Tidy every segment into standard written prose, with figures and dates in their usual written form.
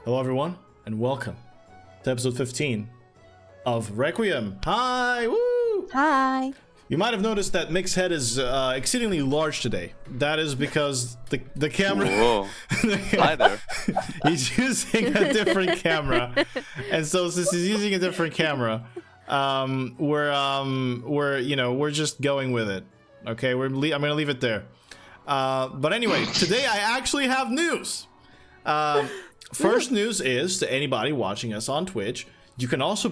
Hello everyone, and welcome to episode 15 of Requiem. Hi! Woo! Hi! You might have noticed that Mick's head is exceedingly large today. That is because the camera... Whoa. Hi there. He's using a different camera. And so since he's using a different camera, we're just going with it. Okay, I'm gonna leave it there. But anyway, today I actually have news. First news is to anybody watching us on Twitch, you could also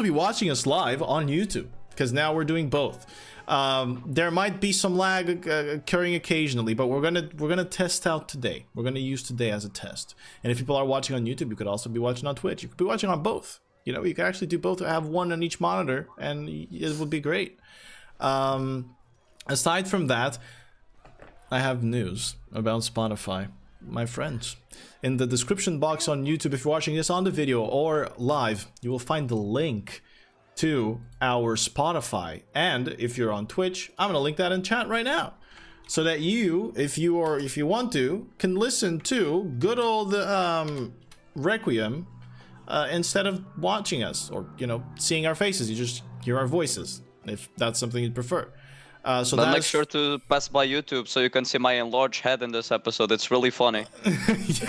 be watching us live on YouTube, because now we're doing both. There might be some lag occurring occasionally, but we're gonna test out today. We're gonna use today as a test. And if people are watching on YouTube, you could also be watching on Twitch. You could be watching on both. You know, you could actually do both. Have one on each monitor, and it would be great. Aside from that, I have news about Spotify. My friends, in the description box on YouTube, if you're watching this on the video or live, you will find the link to our Spotify. And if you're on Twitch, I'm gonna link that in chat right now, so that you, if you want to, can listen to good old Requiem instead of watching us or seeing our faces. You just hear our voices if that's something you prefer. So but make sure to pass by YouTube so you can see my enlarged head in this episode. It's really funny.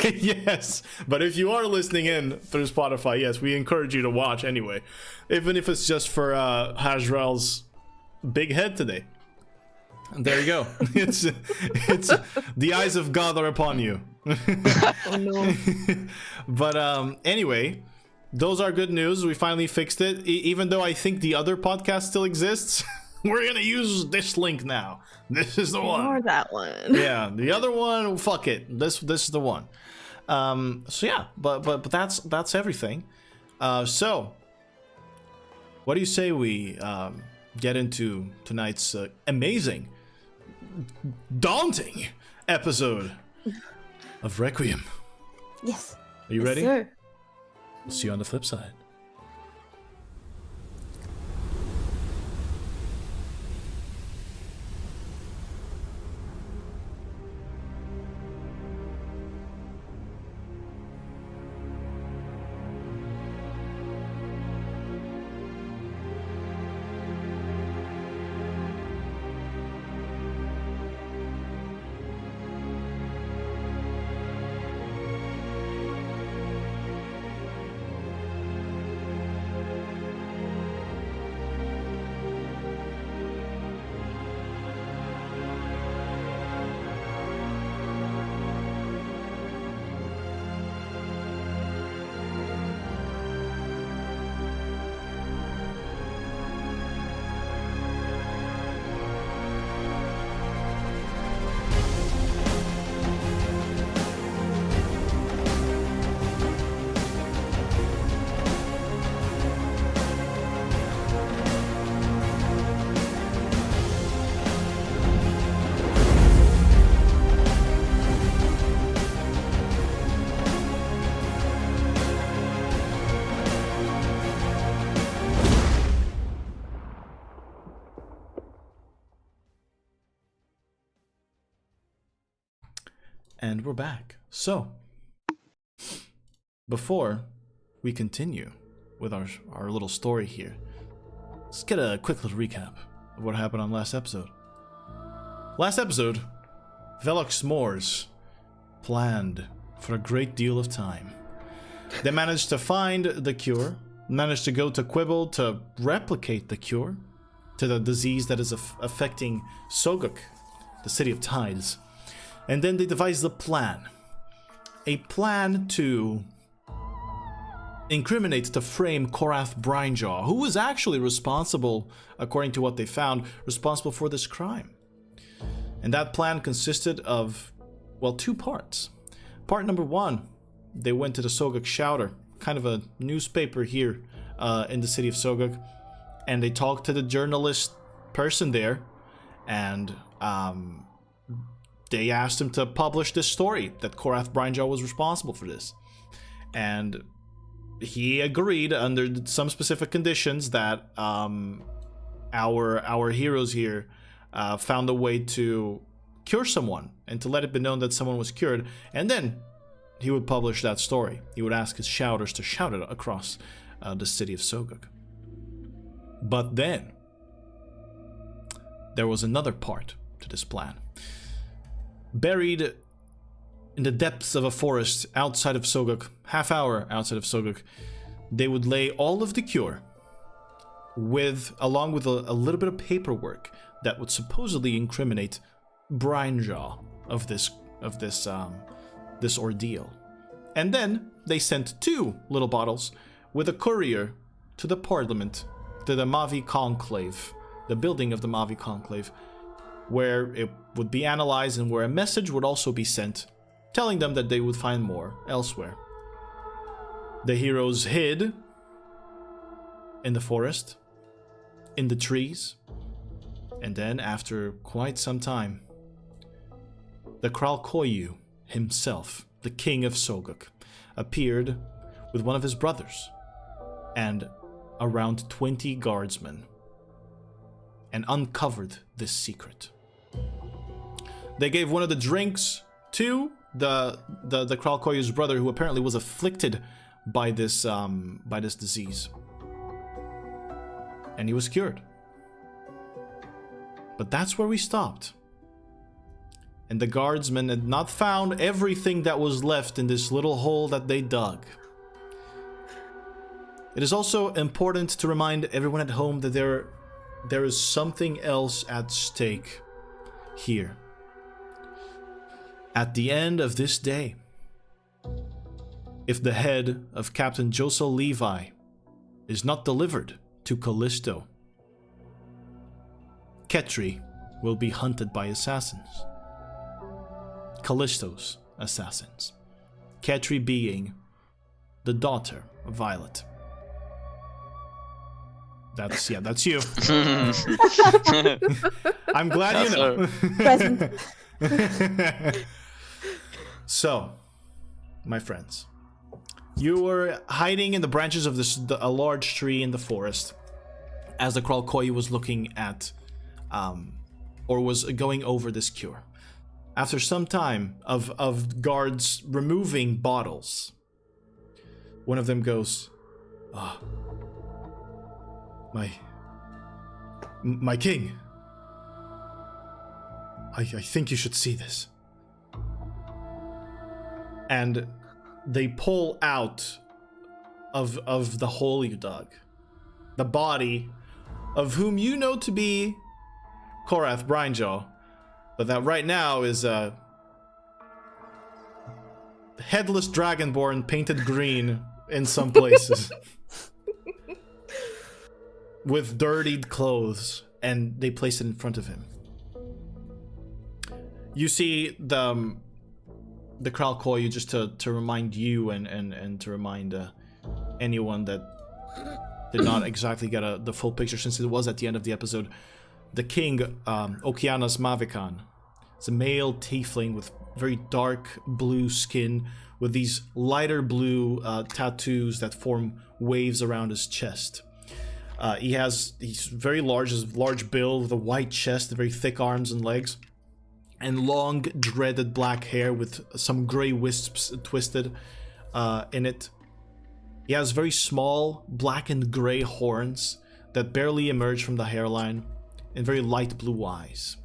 Yes, but if you are listening in through Spotify, yes, we encourage you to watch anyway, even if it's just for Hazral's big head today. And there you go. It's the eyes of God are upon you. Oh no. But anyway, those are good news. We finally fixed it, even though I think the other podcast still exists. We're gonna use this link now. This is the one. Or that one. Yeah, the other one, fuck it. This is the one. So yeah, but that's everything. So what do you say we get into tonight's amazing, daunting episode of Requiem? Yes. Are you ready? Sir. We'll see you on the flip side. And we're back. So, before we continue with our little story here, let's get a quick little recap of what happened on last episode. Last episode, Velox Mors planned for a great deal of time. They managed to find the cure, managed to go to Quibble to replicate the cure to the disease that is affecting Soguk, the city of tides. And then they devised a plan to incriminate, to frame Korath Brinejaw, who was actually responsible, according to what they found, responsible for this crime. And that plan consisted of, well, two parts. Part number one, they went to the Soguk Shouter, kind of a newspaper here in the city of Soguk, and they talked to the journalist person there, and they asked him to publish this story that Korath Brinejaw was responsible for this. And he agreed under some specific conditions that our heroes here found a way to cure someone and to let it be known that someone was cured. And then he would publish that story. He would ask his shouters to shout it across the city of Soguk. But then, there was another part to this plan. Buried in the depths of a forest outside of Soguk, half hour outside of Soguk, they would lay all of the cure, along with a little bit of paperwork that would supposedly incriminate Brinejaw of this ordeal. And then they sent 2 little bottles with a courier to the Parliament, to the Mavi Conclave, the building of the Mavi Conclave, where it would be analyzed and where a message would also be sent, telling them that they would find more elsewhere. The heroes hid in the forest, in the trees, and then after quite some time, the Kralkoyu himself, the king of Soguk, appeared with one of his brothers and around 20 guardsmen and uncovered this secret. They gave one of the drinks to the Kralkoyu's brother, who apparently was afflicted by this disease, and he was cured. But that's where we stopped. And the guardsmen had not found everything that was left in this little hole that they dug. It is also important to remind everyone at home that there is something else at stake here. At the end of this day, if the head of Captain Josel Levi is not delivered to Callisto, Ketri will be hunted by assassins. Callisto's assassins. Ketri being the daughter of Violet. That's you. I'm glad you know. Present. So, my friends, you were hiding in the branches of a large tree in the forest as the Kralkoyu was looking at, or was going over this cure. After some time of guards removing bottles, one of them goes, my king, I think you should see this. And they pull out of the hole you dug the body of whom you know to be Korath Brinejaw, but that right now is a headless dragonborn painted green in some places. With dirtied clothes, and they place it in front of him. You see the Kralkoyu, just to remind you and to remind anyone that did not exactly get the full picture, since it was at the end of the episode. The king, Okeanos Mavikan, is a male tiefling with very dark blue skin, with these lighter blue tattoos that form waves around his chest. He's very large, has a large build with a white chest, very thick arms and legs, and long dreaded black hair with some gray wisps twisted in it. He has very small black and gray horns that barely emerge from the hairline, and very light blue eyes.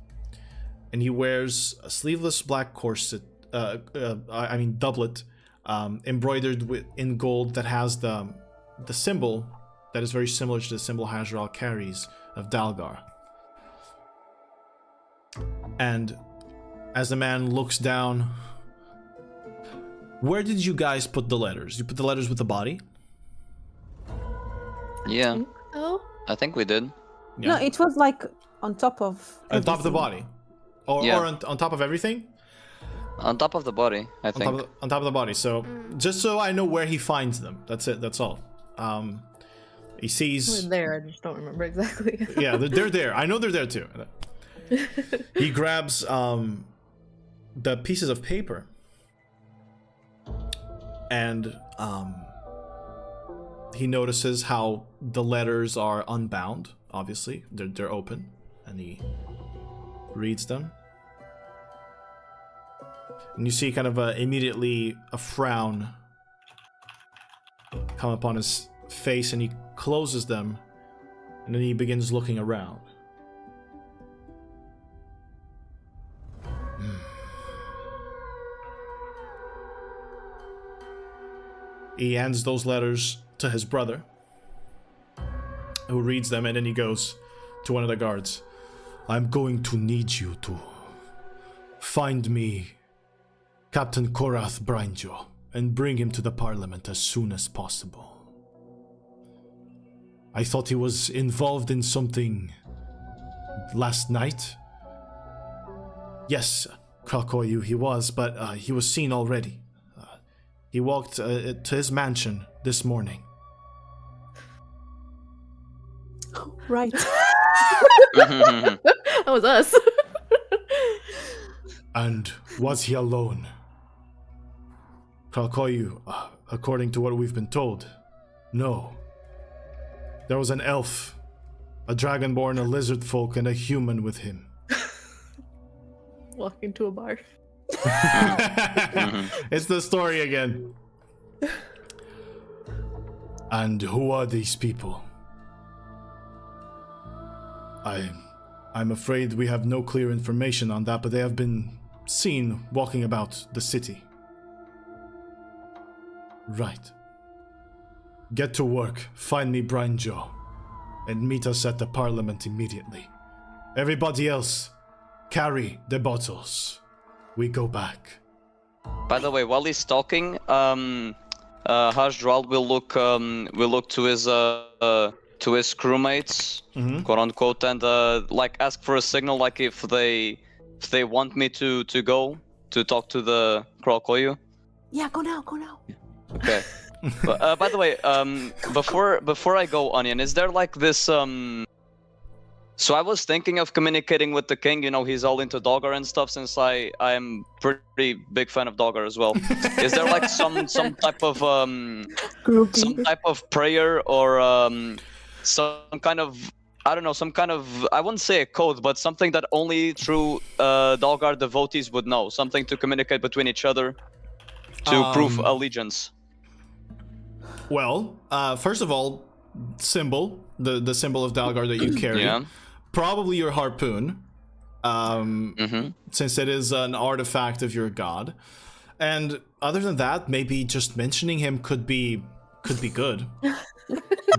And he wears a sleeveless black corset, doublet, embroidered in gold that has the symbol that is very similar to the symbol Hazral carries of Dalgar. And as the man looks down, where did you guys put the letters? You put the letters with the body? Yeah, Oh. I think we did. Yeah. No, it was like on top of. On top of the everything. body? Or, Yeah. or on top of everything? On top of the body, I think. On top of the body. So, just so I know where he finds them. That's it, that's all. He sees... We're there, I just don't remember exactly. Yeah, they're there. I know they're there too. He grabs the pieces of paper, and he notices how the letters are unbound. Obviously, they're open, and he reads them. And you see kind of immediately a frown come upon his face, and he closes them, and then he begins looking around. He hands those letters to his brother, who reads them, and then he goes to one of the guards. I'm going to need you to find me Captain Korath Brynjo and bring him to the Parliament as soon as possible. I thought he was involved in something last night. Yes, Kralkoyu, he was, but he was seen already. He walked to his mansion this morning. Right. That was us. And was he alone? Kralkoyu, according to what we've been told, no. There was an elf, a dragonborn, a lizard folk, and a human with him. Walk into a bar. It's the story again. And who are these people? I'm afraid we have no clear information on that, but they have been seen walking about the city. Right. Get to work, find me Brynjo, and meet us at the Parliament immediately. Everybody else, carry the bottles. We go back. By the way, while he's talking, Hasdral will look to his crewmates, quote unquote, and like ask for a signal, like if they want me to go to talk to the Kralkoyu. Yeah, go now, go now. Okay. But, by the way, before I go, Onion, is there like this So I was thinking of communicating with the king. You know, he's all into Dogger and stuff. Since I am pretty big fan of Dogger as well. Is there like some type of prayer or some kind of, I don't know, some kind of, I wouldn't say a code, but something that only true Dogger devotees would know. Something to communicate between each other to prove allegiance. Well, first of all, symbol, the symbol of Dalgar that you carry. Yeah. Probably your harpoon, since it is an artifact of your god. And other than that, maybe just mentioning him could be good.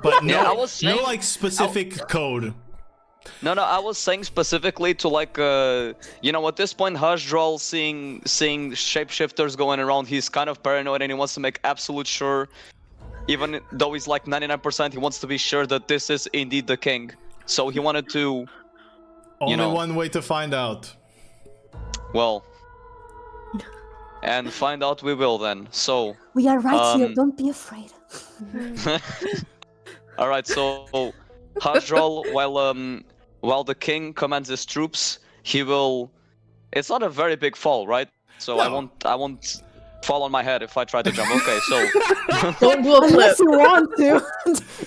But no, I was saying, no like specific code. No, I was saying specifically to like, you know, at this point, Hasdral seeing shapeshifters going around, he's kind of paranoid and he wants to make absolute sure, even though he's like 99%, he wants to be sure that this is indeed the king. So he wanted to, Only one way to find out. Well, and find out we will then. So We are right here, don't be afraid. all right, so Hasdral, while the king commands his troops, he will. It's not a very big fall, right? So No. I won't fall on my head if I try to jump. Okay, so Don't do a flip. Unless you want to.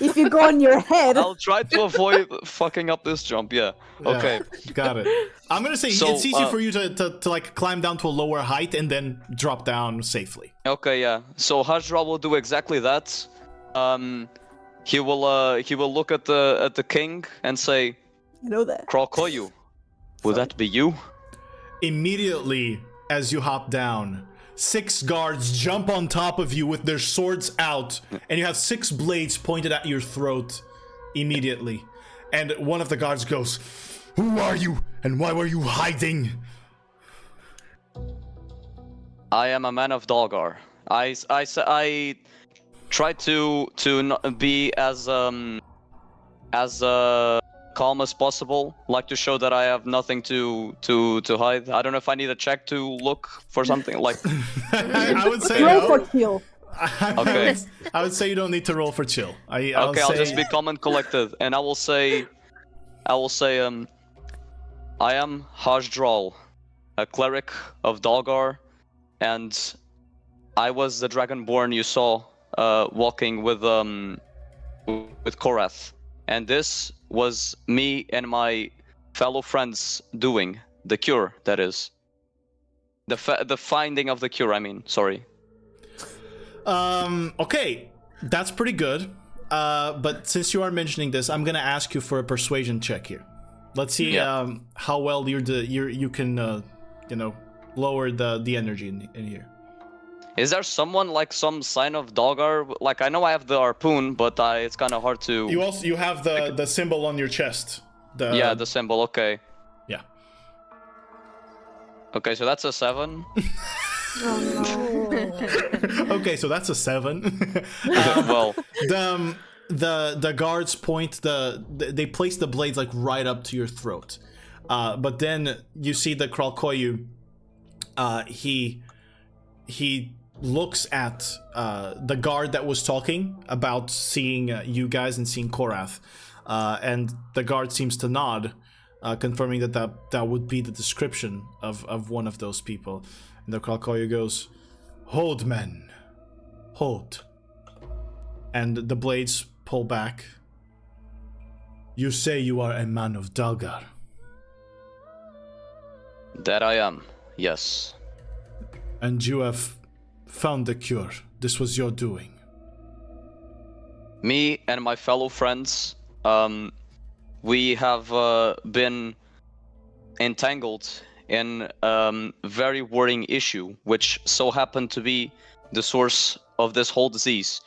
If you go on your head. I'll try to avoid fucking up this jump. Yeah. Okay. Got it. I'm gonna say So, it's easy for you to like climb down to a lower height and then drop down safely. Okay. Yeah. So Hasdral will do exactly that. He will look at the king and say, I know that. "Kralkoyu, would that be you?" Immediately, as you hop down, 6 guards jump on top of you with their swords out, and you have 6 blades pointed at your throat immediately. And one of the guards goes, "Who are you, and why were you hiding?" I am a man of Dalgar. I try to not be as calm as possible, like to show that I have nothing to hide. I don't know if I need a check to look for something like. I would say Roll no. for kill. Okay. I would say you don't need to roll for chill. I'll just be calm and collected, and I will say, I am Hasdral, a cleric of Dalgar, and I was the Dragonborn you saw walking with Korath, and this was me and my fellow friends doing the cure. That is. The finding of the cure, I mean, sorry. Okay, that's pretty good. But since you are mentioning this, I'm gonna ask you for a persuasion check here. Let's see how well you can lower the energy in here. Is there someone like some sign of Dogger? Like I know I have the harpoon, but it's kind of hard to. You have the symbol on your chest. The symbol. Okay. Yeah. Okay, so that's a 7. Okay, so that's a 7. Well, the guards point they place the blades like right up to your throat, but then you see the Kralkoyu. He looks at the guard that was talking about seeing you guys and seeing Korath, and the guard seems to nod, confirming that would be the description of one of those people. And the Kralkoyu goes, "Hold, men, hold." And the blades pull back. "You say you are a man of Dalgar." that I am. Yes. "And you have found the cure. This was your doing." Me and my fellow friends, we have been entangled in very worrying issue, which so happened to be the source of this whole disease.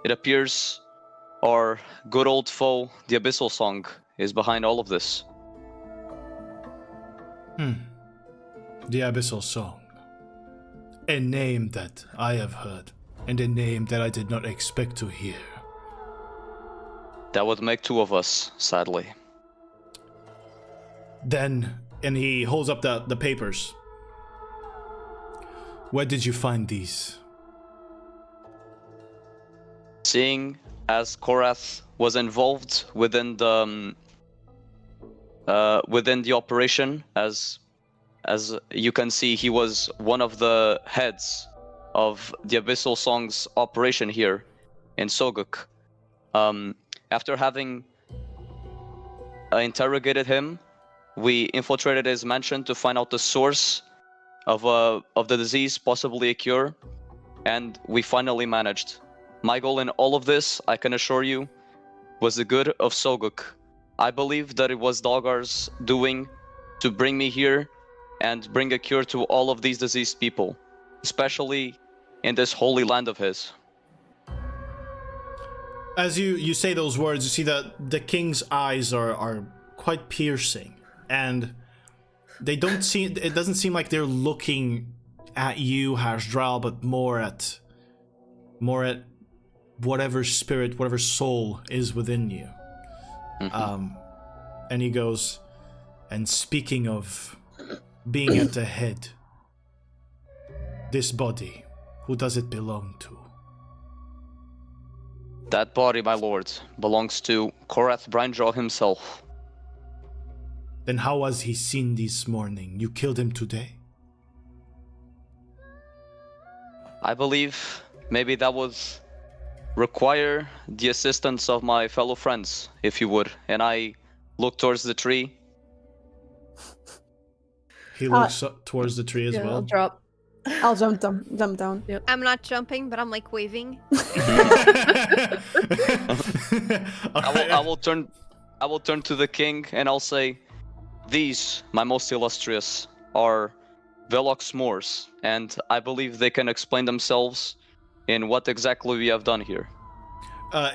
It appears our good old foe, the Abyssal Song, is behind all of this. The Abyssal Song. A name that I have heard, and a name that I did not expect to hear. That would make 2 of us, sadly. Then, and he holds up the papers. "Where did you find these?" Seeing as Korath was involved within the operation, as you can see, he was one of the heads of the Abyssal Song's operation here in Soguk. After having interrogated him, we infiltrated his mansion to find out the source of the disease, possibly a cure, and we finally managed. My goal in all of this, I can assure you, was the good of Soguk. I believe that it was Dalgar's doing to bring me here and bring a cure to all of these diseased people, especially in this holy land of his. As you say those words, you see that the king's eyes are quite piercing, and it doesn't seem like they're looking at you, Hasdral, but more at whatever spirit, whatever soul is within you. And he goes, "And speaking of being at the head, this body, who does it belong to?" That body, my lord, belongs to Korath Brindraw himself. "Then how was he seen this morning? You killed him today?" I believe maybe that would require the assistance of my fellow friends, if you would. And I look towards the tree. He looks up towards the tree as Yeah, I'll well. drop. I'll jump down. Yep. I'm not jumping, but I'm like waving. I will turn to the king and I'll say, "These, my most illustrious, are Velox Mors, and I believe they can explain themselves in what exactly we have done here."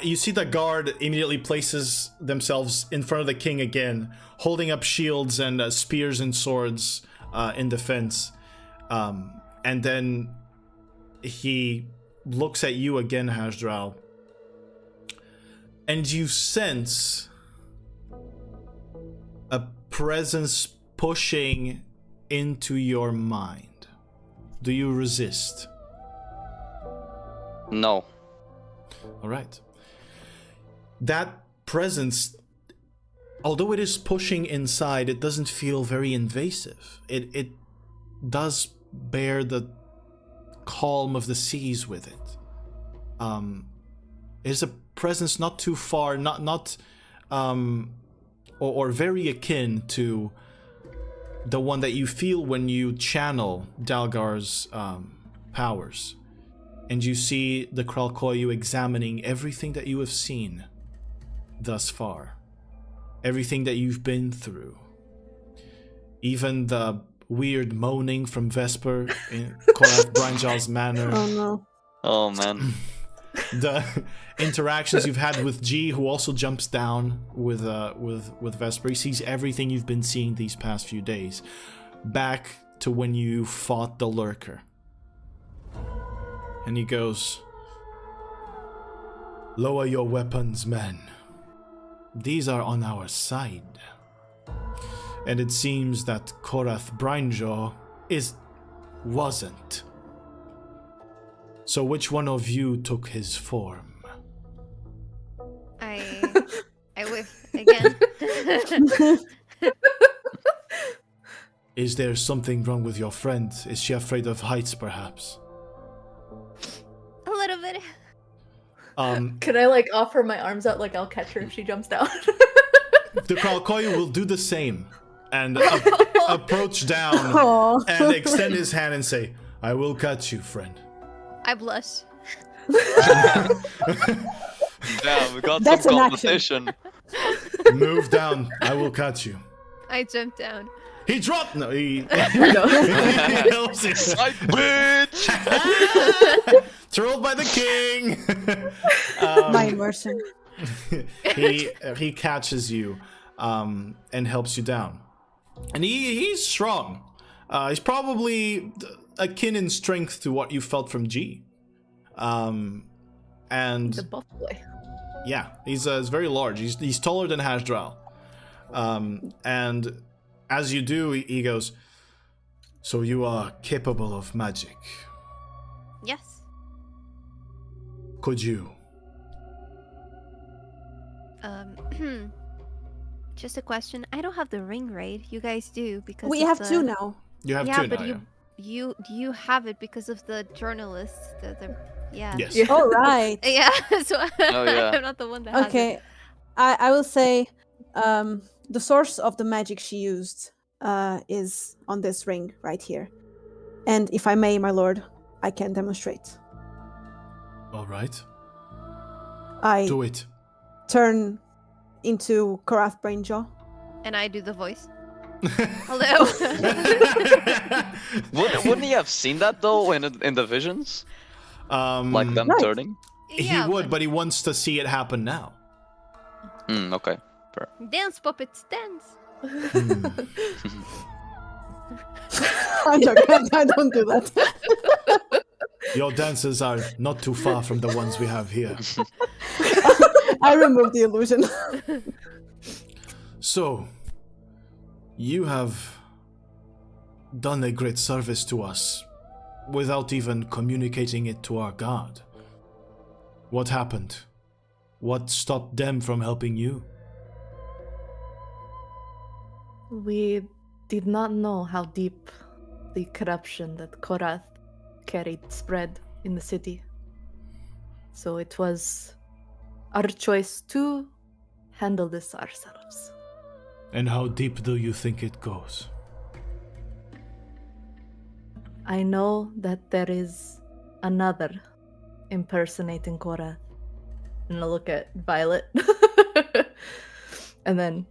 You see the guard immediately places themselves in front of the king again, holding up shields and spears and swords in defense. And then he looks at you again, Hasdral, and you sense a presence pushing into your mind. Do you resist? No. All right. That presence, although it is pushing inside, it doesn't feel very invasive. It does bear the calm of the seas with it. It is a presence not too far, or very akin to the one that you feel when you channel Dalgar's powers. And you see the Kralkoyu examining everything that you have seen thus far. Everything that you've been through. Even the weird moaning from Vesper in Korath Branjal's manor. Oh no. Oh man. The interactions you've had with G, who also jumps down with Vesper. He sees everything you've been seeing these past few days. Back to when you fought the Lurker. And he goes, "Lower your weapons, men. These are on our side." And it seems that Korath Brynjaw wasn't. So which one of you took his form? I whiff again. Is there something wrong with your friend? Is she afraid of heights, perhaps? A little bit. Could I like offer my arms out like I'll catch her if she jumps down? The Kralkoyu will do the same and approach down Aw. and extend his hand and say, "I will catch you, friend." I blush. Yeah, we got That's some an competition. Move down. I will catch you. I jump down. He dropped. No, he. No. he helps you. Psych, bitch! Trolled by the king. My immersion. he catches you, and helps you down, and he's strong. He's probably akin in strength to what you felt from G. And The buff boy. yeah, he's very large. He's taller than Hasdral. And as you do, he goes, "So you are capable of magic. Yes. Could you?" Just a question. I don't have the ring raid. You guys do because We of have the... two now. You have Yeah, two but now. you you have it because of the journalists. Yeah. Yes. Yeah. All right. Yeah. So Oh, yeah. I'm not the one that has it. Okay. I will say the source of the magic she used is on this ring right here. And if I may, my lord, I can demonstrate. All right. I Do it. turn into Korath Brainjaw. And I do the voice. Hello. Wouldn't he have seen that though in the visions? Like them Right. turning? Yeah, he would, but he wants to see it happen now. Okay. Dance puppets, dance. I'm joking. I don't do that. Your dances are not too far from the ones we have here. I removed the illusion. So, you have done a great service to us without even communicating it to our god. What happened? What stopped them from helping you? We did not know how deep the corruption that Korath carried spread in the city. So it was our choice to handle this ourselves. And how deep do you think it goes? I know that there is another impersonating Korath. And I'll look at Violet. And then,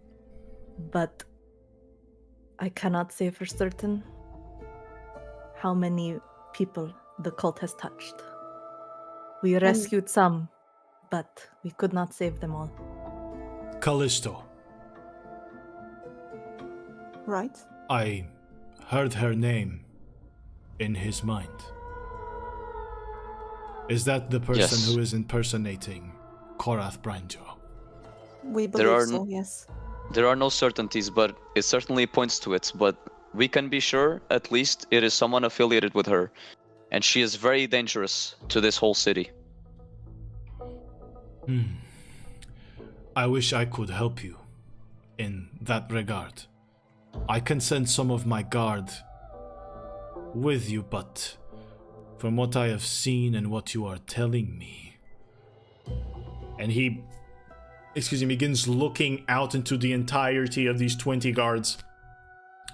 but I cannot say for certain how many people the cult has touched. We rescued some, but we could not save them all. Callisto. Right? I heard her name in his mind. Is that the person Yes. who is impersonating Korath Brynjaw? We There believe are so, yes. There are no certainties, but it certainly points to it. But we can be sure, at least, it is someone affiliated with her. And she is very dangerous to this whole city. I wish I could help you in that regard. I can send some of my guard with you, but from what I have seen and what you are telling me... And he begins looking out into the entirety of these 20 guards.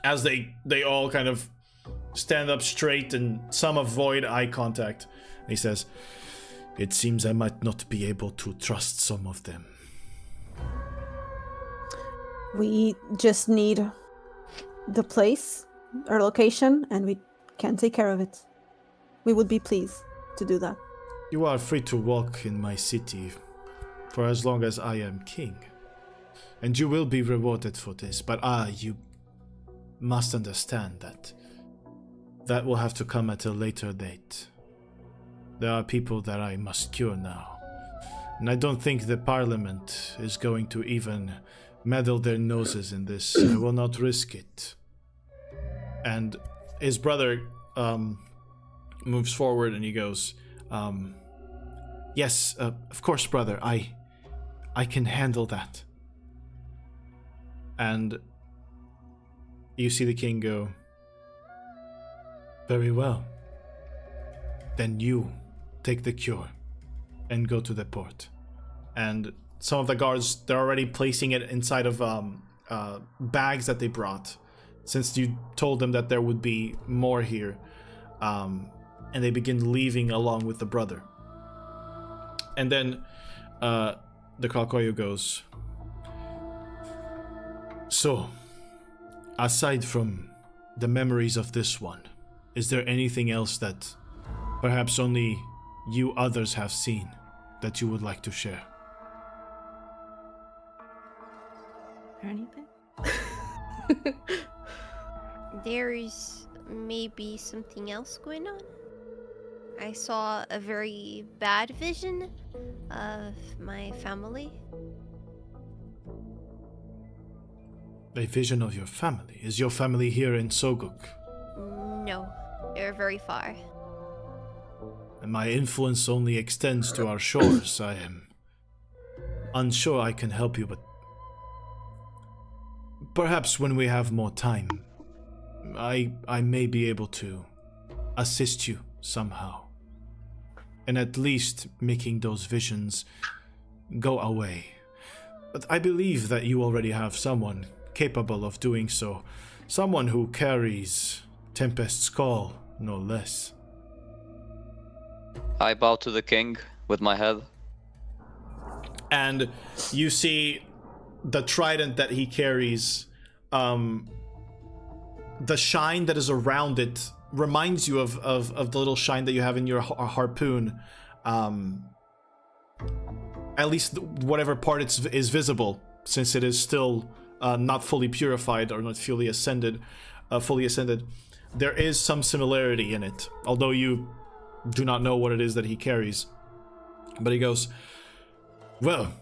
as they all kind of stand up straight and some avoid eye contact. He says, "It seems I might not be able to trust some of them." We just need the place, our location, and we can take care of it. We would be pleased to do that. You are free to walk in my city for as long as I am king. And you will be rewarded for this, but you must understand that will have to come at a later date. There are people that I must cure now. And I don't think the parliament is going to even meddle their noses in this. I will not risk it. And his brother moves forward and he goes, "Yes, of course, brother, I can handle that." And you see the king go, "Very well. Then you take the cure and go to the port." And some of the guards, they're already placing it inside of bags that they brought, since you told them that there would be more here. And they begin leaving along with the brother. And then the Kralkoyu goes, "So, aside from the memories of this one, is there anything else that perhaps only you others have seen that you would like to share?" Or anything? There's maybe something else going on. I saw a very bad vision of my family. A vision of your family? Is your family here in Soguk? No, they're very far. And my influence only extends to our shores. I am unsure I can help you, but perhaps when we have more time, I may be able to assist you somehow. And at least making those visions go away. But I believe that you already have someone capable of doing so. Someone who carries Tempest's call, no less. I bow to the king with my head. And you see the trident that he carries, the shine that is around it reminds you of the little shine that you have in your harpoon. At least whatever part is visible, since it is still not fully purified or not fully ascended. There is some similarity in it, although you do not know what it is that he carries. But he goes, "Well,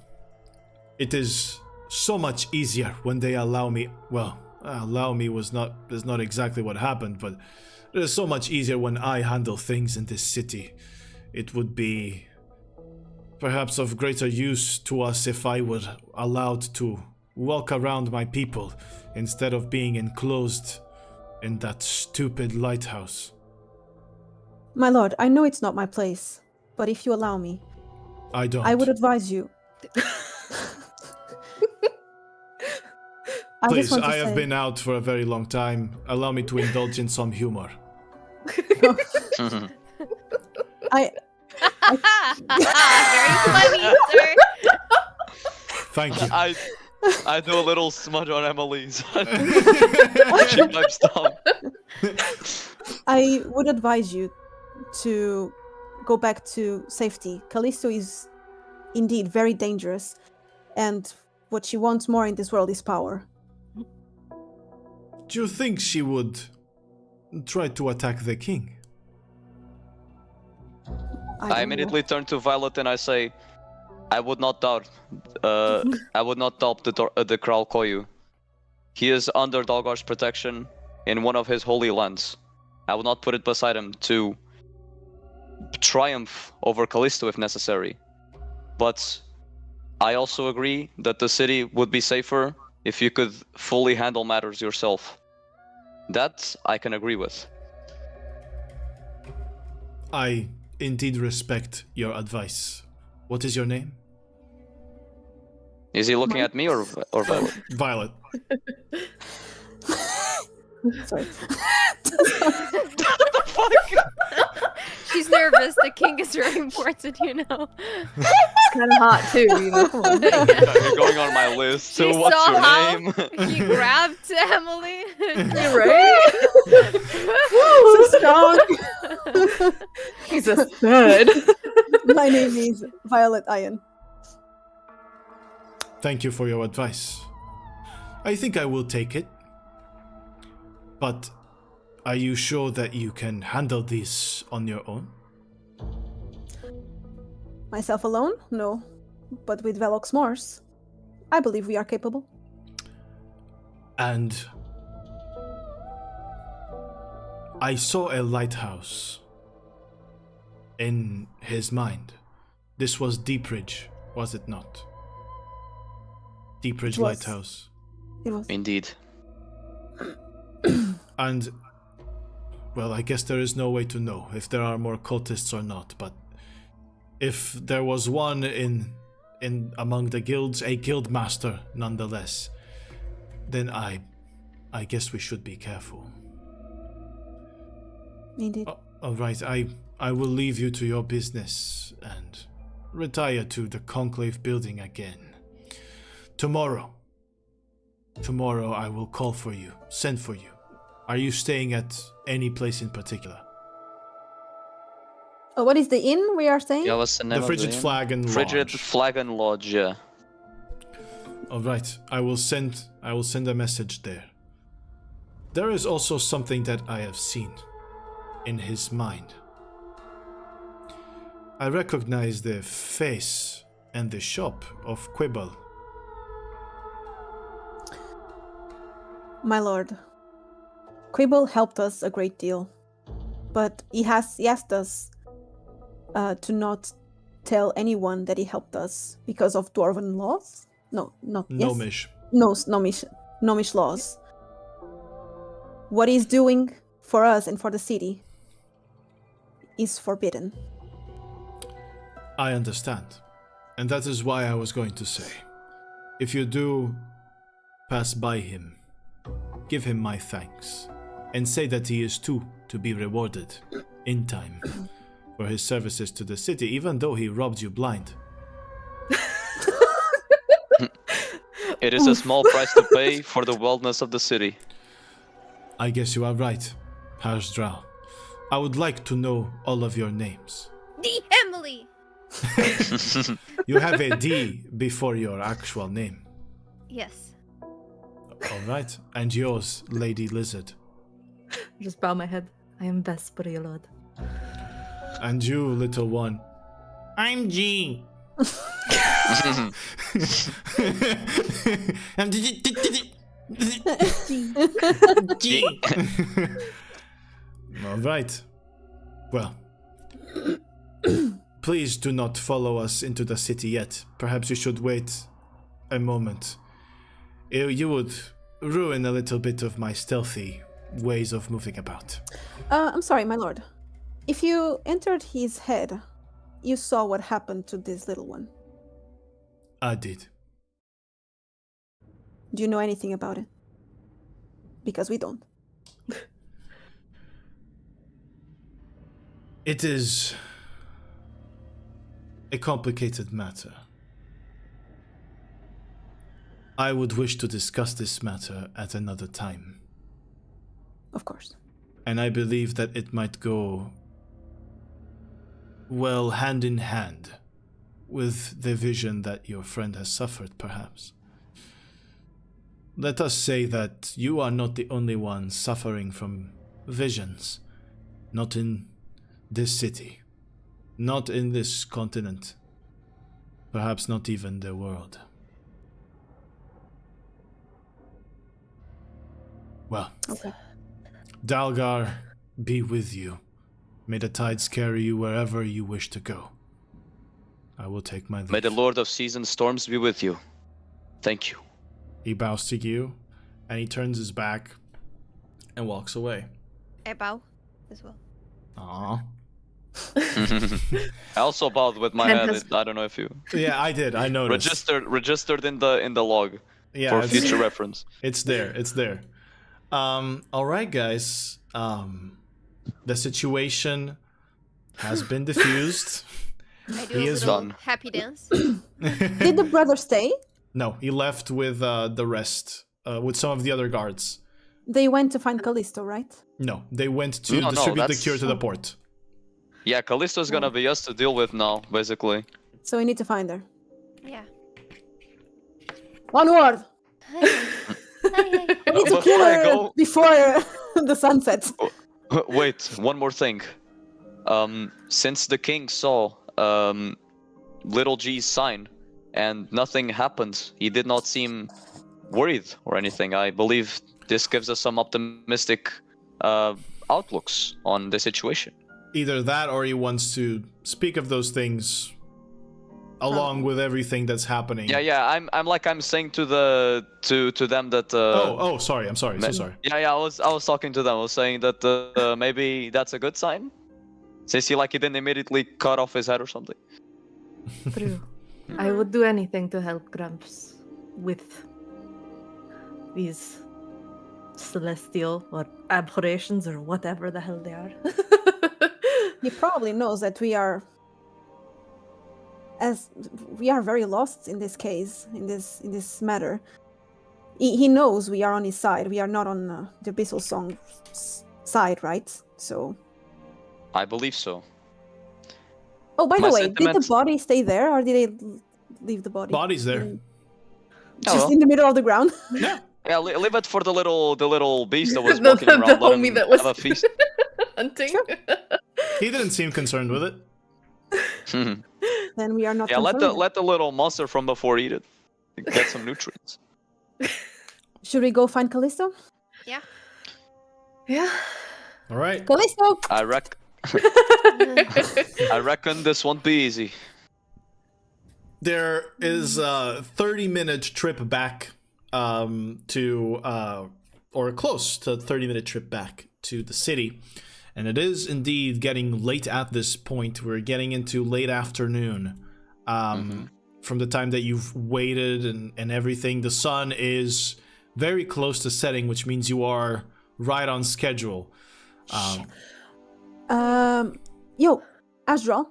it is so much easier when they allow me. Well, allow me is not exactly what happened, but it is so much easier when I handle things in this city. It would be perhaps of greater use to us if I were allowed to walk around my people instead of being enclosed in that stupid lighthouse." My lord, I know it's not my place, but if you allow me, I don't. I would advise you. Please, I have been out for a very long time. Allow me to indulge in some humor. I Very funny, sir. Thank you. I do a little smudge on Emily's. She wipes down. I would advise you to go back to safety. Callisto is indeed very dangerous, and what she wants more in this world is power. Do you think she would try to attack the king? I immediately turn to Violet and I say, I would not doubt the Kralkoyu. He is under Dalgar's protection in one of his holy lands. I will not put it beside him to triumph over Callisto if necessary. But I also agree that the city would be safer if you could fully handle matters yourself. That I can agree with. I indeed respect your advice. What is your name? Is he looking at me or Violet? Violet. Sorry. She's nervous. The king is very important, you know. It's kind of hot too, you know. Come on. You're going on my list. She So what's saw your how name? he grabbed Emily. You're right. So strong. He's a stud. My name is Violet Iron. Thank you for your advice. I think I will take it. But are you sure that you can handle this on your own? Myself alone? No. But with Velox Mors, I believe we are capable. And I saw a lighthouse in his mind. This was Deep Ridge, was it not? Deep Ridge It was. Lighthouse. It was. Indeed. And, well, I guess there is no way to know if there are more cultists or not, but if there was one in among the guilds, a guild master nonetheless, then I guess we should be careful. Indeed. All right, I will leave you to your business and retire to the Conclave building again. Tomorrow I will call for you, send for you. Are you staying at any place in particular? Oh, what is the inn we are staying? Yeah, what's the name The of Frigid inn? Flagon Lodge. Frigid Flagon Lodge, yeah. All right, I will send a message there. There is also something that I have seen in his mind. I recognize the face and the shop of Quibble. My lord, Quibble helped us a great deal, but he asked us to not tell anyone that he helped us because of dwarven laws. No, not yes? Gnomish. No, gnomish laws. What he's doing for us and for the city is forbidden. I understand. And that is why I was going to say, if you do pass by him, give him my thanks, and say that he is too to be rewarded in time for his services to the city, even though he robbed you blind. It is a small price to pay for the wellness of the city. I guess you are right, Harsdral. I would like to know all of your names. The Emily. You have a D before your actual name. Yes. All right. And yours, Lady Lizard. Just bow my head. I am Vesper, your lord. And you, little one. I'm G. G. All right. Well, please do not follow us into the city yet. Perhaps you should wait a moment. You would ruin a little bit of my stealthy ways of moving about. I'm sorry, my lord. If you entered his head, you saw what happened to this little one. I did. Do you know anything about it? Because we don't. It is a complicated matter. I would wish to discuss this matter at another time. Of course. And I believe that it might go, well, hand in hand with the vision that your friend has suffered, perhaps. Let us say that you are not the only one suffering from visions. Not in this city. Not in this continent. Perhaps not even the world. Well, Okay. Dalgar be with you. May the tides carry you wherever you wish to go. I will take my leave. May the Lord of Seas and Storms be with you. Thank you. He bows to you, and he turns his back and walks away. I bow as well. Aww. I also bowed with my And head. has- I don't know if you Yeah, I did. I noticed. registered in the log Yeah, for it's- future reference. It's there. It's there. All right, guys. The situation has been diffused. I do He a is little done. happy dance. Did the brother stay? No, he left with the rest, with some of the other guards. They went to find Callisto, right? No, they went to No, distribute the that's- cure to the port. Yeah, Callisto's gonna be us to deal with now, basically. So we need to find her. Yeah. Onward! Hi. Hi. We need to Before kill I her go- before the sun sets. Wait, one more thing. Since the king saw Little G's sign and nothing happened, he did not seem worried or anything. I believe this gives us some optimistic outlooks on the situation. Either that, or he wants to speak of those things along with everything that's happening. Yeah. I'm saying to them that. Sorry. I'm sorry. So sorry. Yeah. I was talking to them. I was saying that maybe that's a good sign, since he didn't immediately cut off his head or something. True. I would do anything to help Gramps with these celestial or abhorrations or whatever the hell they are. He probably knows that we are very lost in this case, in this matter. He knows we are on his side. We are not on the Abyssal Song's side, right? So. I believe so. Oh, by My the way, did the sentiments- body stay there, or did they leave the body? Body's there. Just well. in the middle of the ground. Yeah, leave it for the little beast that was The- walking the around. Let homie him that was- have a feast. Hunting. He didn't seem concerned with it. Then we are not. Yeah, concerned. let the little monster from before eat it. Get some nutrients. Should we go find Callisto? Yeah. Yeah. All right. Callisto! I reckon this won't be easy. There is a 30-minute trip back to, or close to a 30-minute trip back to the city. And it is indeed getting late at this point. We're getting into late afternoon. From the time that you've waited and everything, the sun is very close to setting, which means you are right on schedule. Yo, Asdral,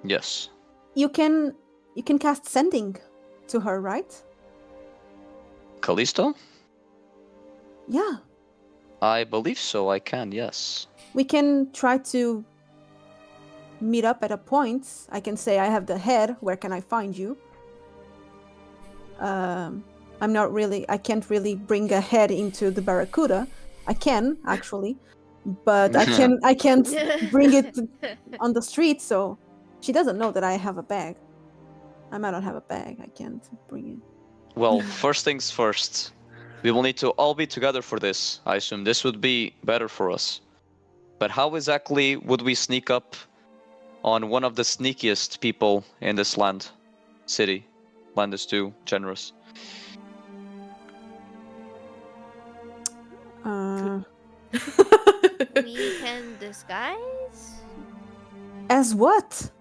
Yes. you can cast sending to her, right? Callisto? Yeah. I believe so. I can. Yes. We can try to meet up at a point. I can say I have the head. Where can I find you? I can't really bring a head into the Barracuda. I can actually, but I can't bring it on the street. So she doesn't know that I have a bag. I might not have a bag. I can't bring it. Well, first things first. We will need to all be together for this. I assume this would be better for us. But how exactly would we sneak up on one of the sneakiest people in this city? Land is too generous. We can disguise? As what?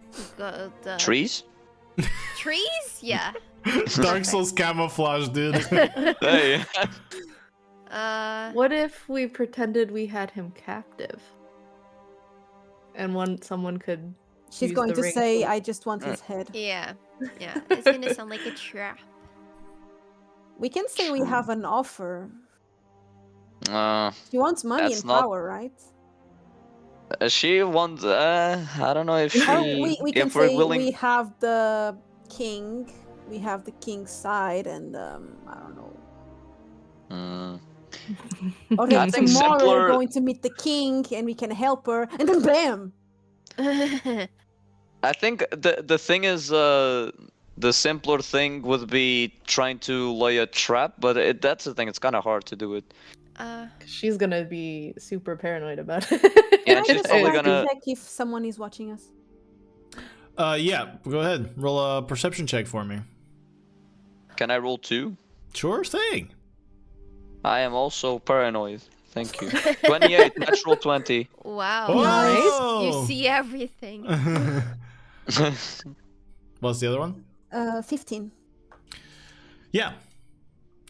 Trees? Trees? Yeah. Dark Souls camouflage, dude. Hey. What if we pretended we had him captive? And someone could. She's use going the to ring say, to- "I just want his head." Yeah. Yeah. It's gonna sound like a trap. We can say we have an offer. Uh, She wants money That's and not- power, right? she wants. I don't know if she. Or we can if we're say willing. we have the king. We have the king's side, and I don't know. Mm, Or I then think tomorrow simpler- we're going to meet the king, and we can help her, and then bam! I think the thing is, the simpler thing would be trying to lay a trap, but that's the thing. It's kind of hard to do it. She's gonna be super paranoid about it. Yeah, Can I she's just probably try to gonna. check if someone is watching us? Yeah, go ahead. Roll a perception check for me. Can I roll 2? Sure thing. I am also paranoid. Thank you. 28, natural 20. Wow. Whoa! You see everything. What's the other one? 15. Yeah.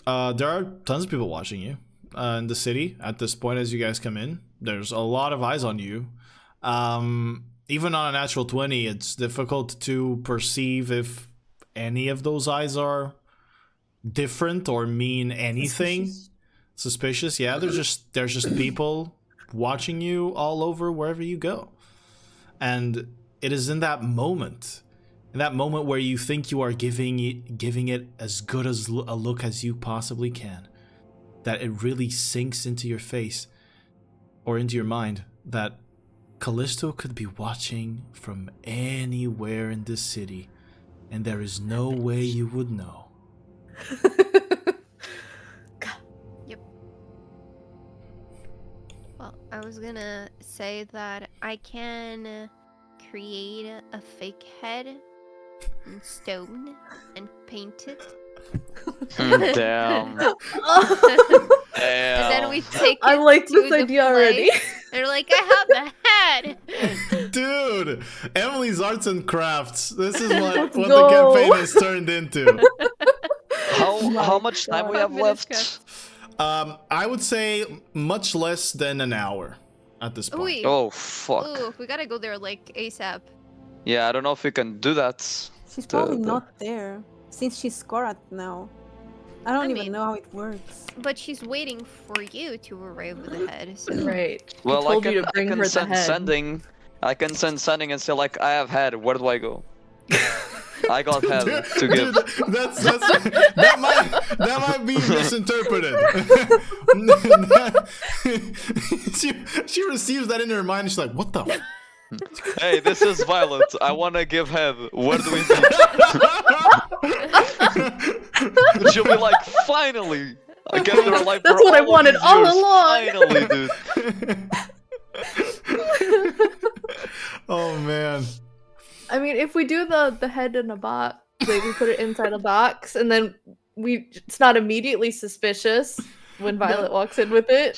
There are tons of people watching you. in the city at this point as you guys come in. There's a lot of eyes on you. Even on a natural 20, it's difficult to perceive if any of those eyes are different or mean anything. Suspicious. Yeah, there's just people watching you all over wherever you go. And it is in that moment where you think you are giving it as good as a look as you possibly can, that it really sinks into your face or into your mind that Callisto could be watching from anywhere in this city, and there is no way you would know. Yep. Well, I was gonna say that I can create a fake head in stone and paint it. Damn. And then we take it I like to this the idea already. place. They're like, I have the head. Dude, Emily's Arts and Crafts. This is what the go. campaign has turned into. How much time we have left? I would say much less than an hour at this point. Ooh, Oh fuck. ooh, we gotta go there like ASAP. Yeah, I don't know if we can do that. She's probably not there since she's Skorat now. I don't even mean- know how it works. But she's waiting for you to arrive with the head. So. Right. Well, told I you can, to bring I can her the send head. sending. I can send sending and say like, I have head. Where do I go? I got head to give. Dude, that might be misinterpreted. she receives that in her mind. And she's like, "What the?" Hey, this is Violet. I wanna give head. Where do we meet? She'll be like, finally! I get there like That's for what I all of wanted these all years. along. Finally, dude. Oh man. I mean, if we do the head in a box, like we put it inside a box, and then it's not immediately suspicious when Violet walks in with it.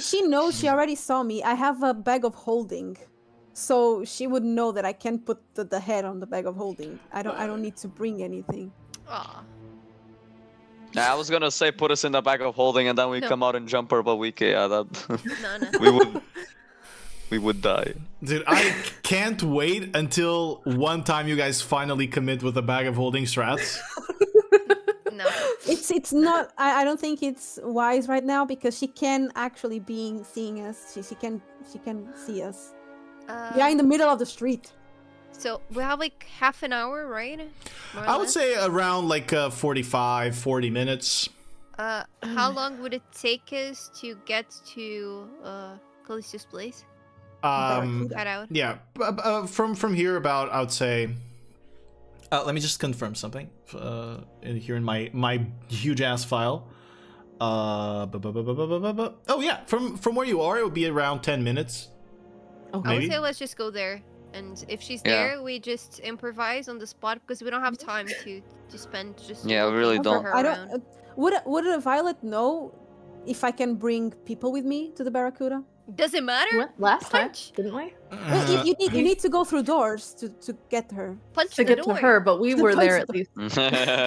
She knows. She already saw me. I have a bag of holding, so she would know that I can put the head on the bag of holding. I don't need to bring anything. Aw. Nah, I was gonna say put us in the bag of holding and then we No. come out in jumper, but that No. we would die. Dude, I can't wait until one time you guys finally commit with a bag of holding strats. No. It's not. I don't think it's wise right now because she can actually be seeing us. She can see us. We are in the middle of the street. So we have like half an hour, right? More or I would less? say around like 45, 40 minutes. How long would it take us to get to Callisto's place? Cut out. Yeah, from here about, I would say. Let me just confirm something here in my huge ass file. Oh yeah, from where you are, it would be around 10 minutes. Oh, I would Maybe. say let's just go there, and if she's Yeah. there, we just improvise on the spot because we don't have time to spend just. Yeah, we really looking don't. for her I around. don't. Would Violet know if I can bring people with me to the Barracuda? Does it matter? What? Last time, Punch. didn't we? Well, you need to go through doors to get her. Punch To the get door. to her, but we To were punch there the- at least.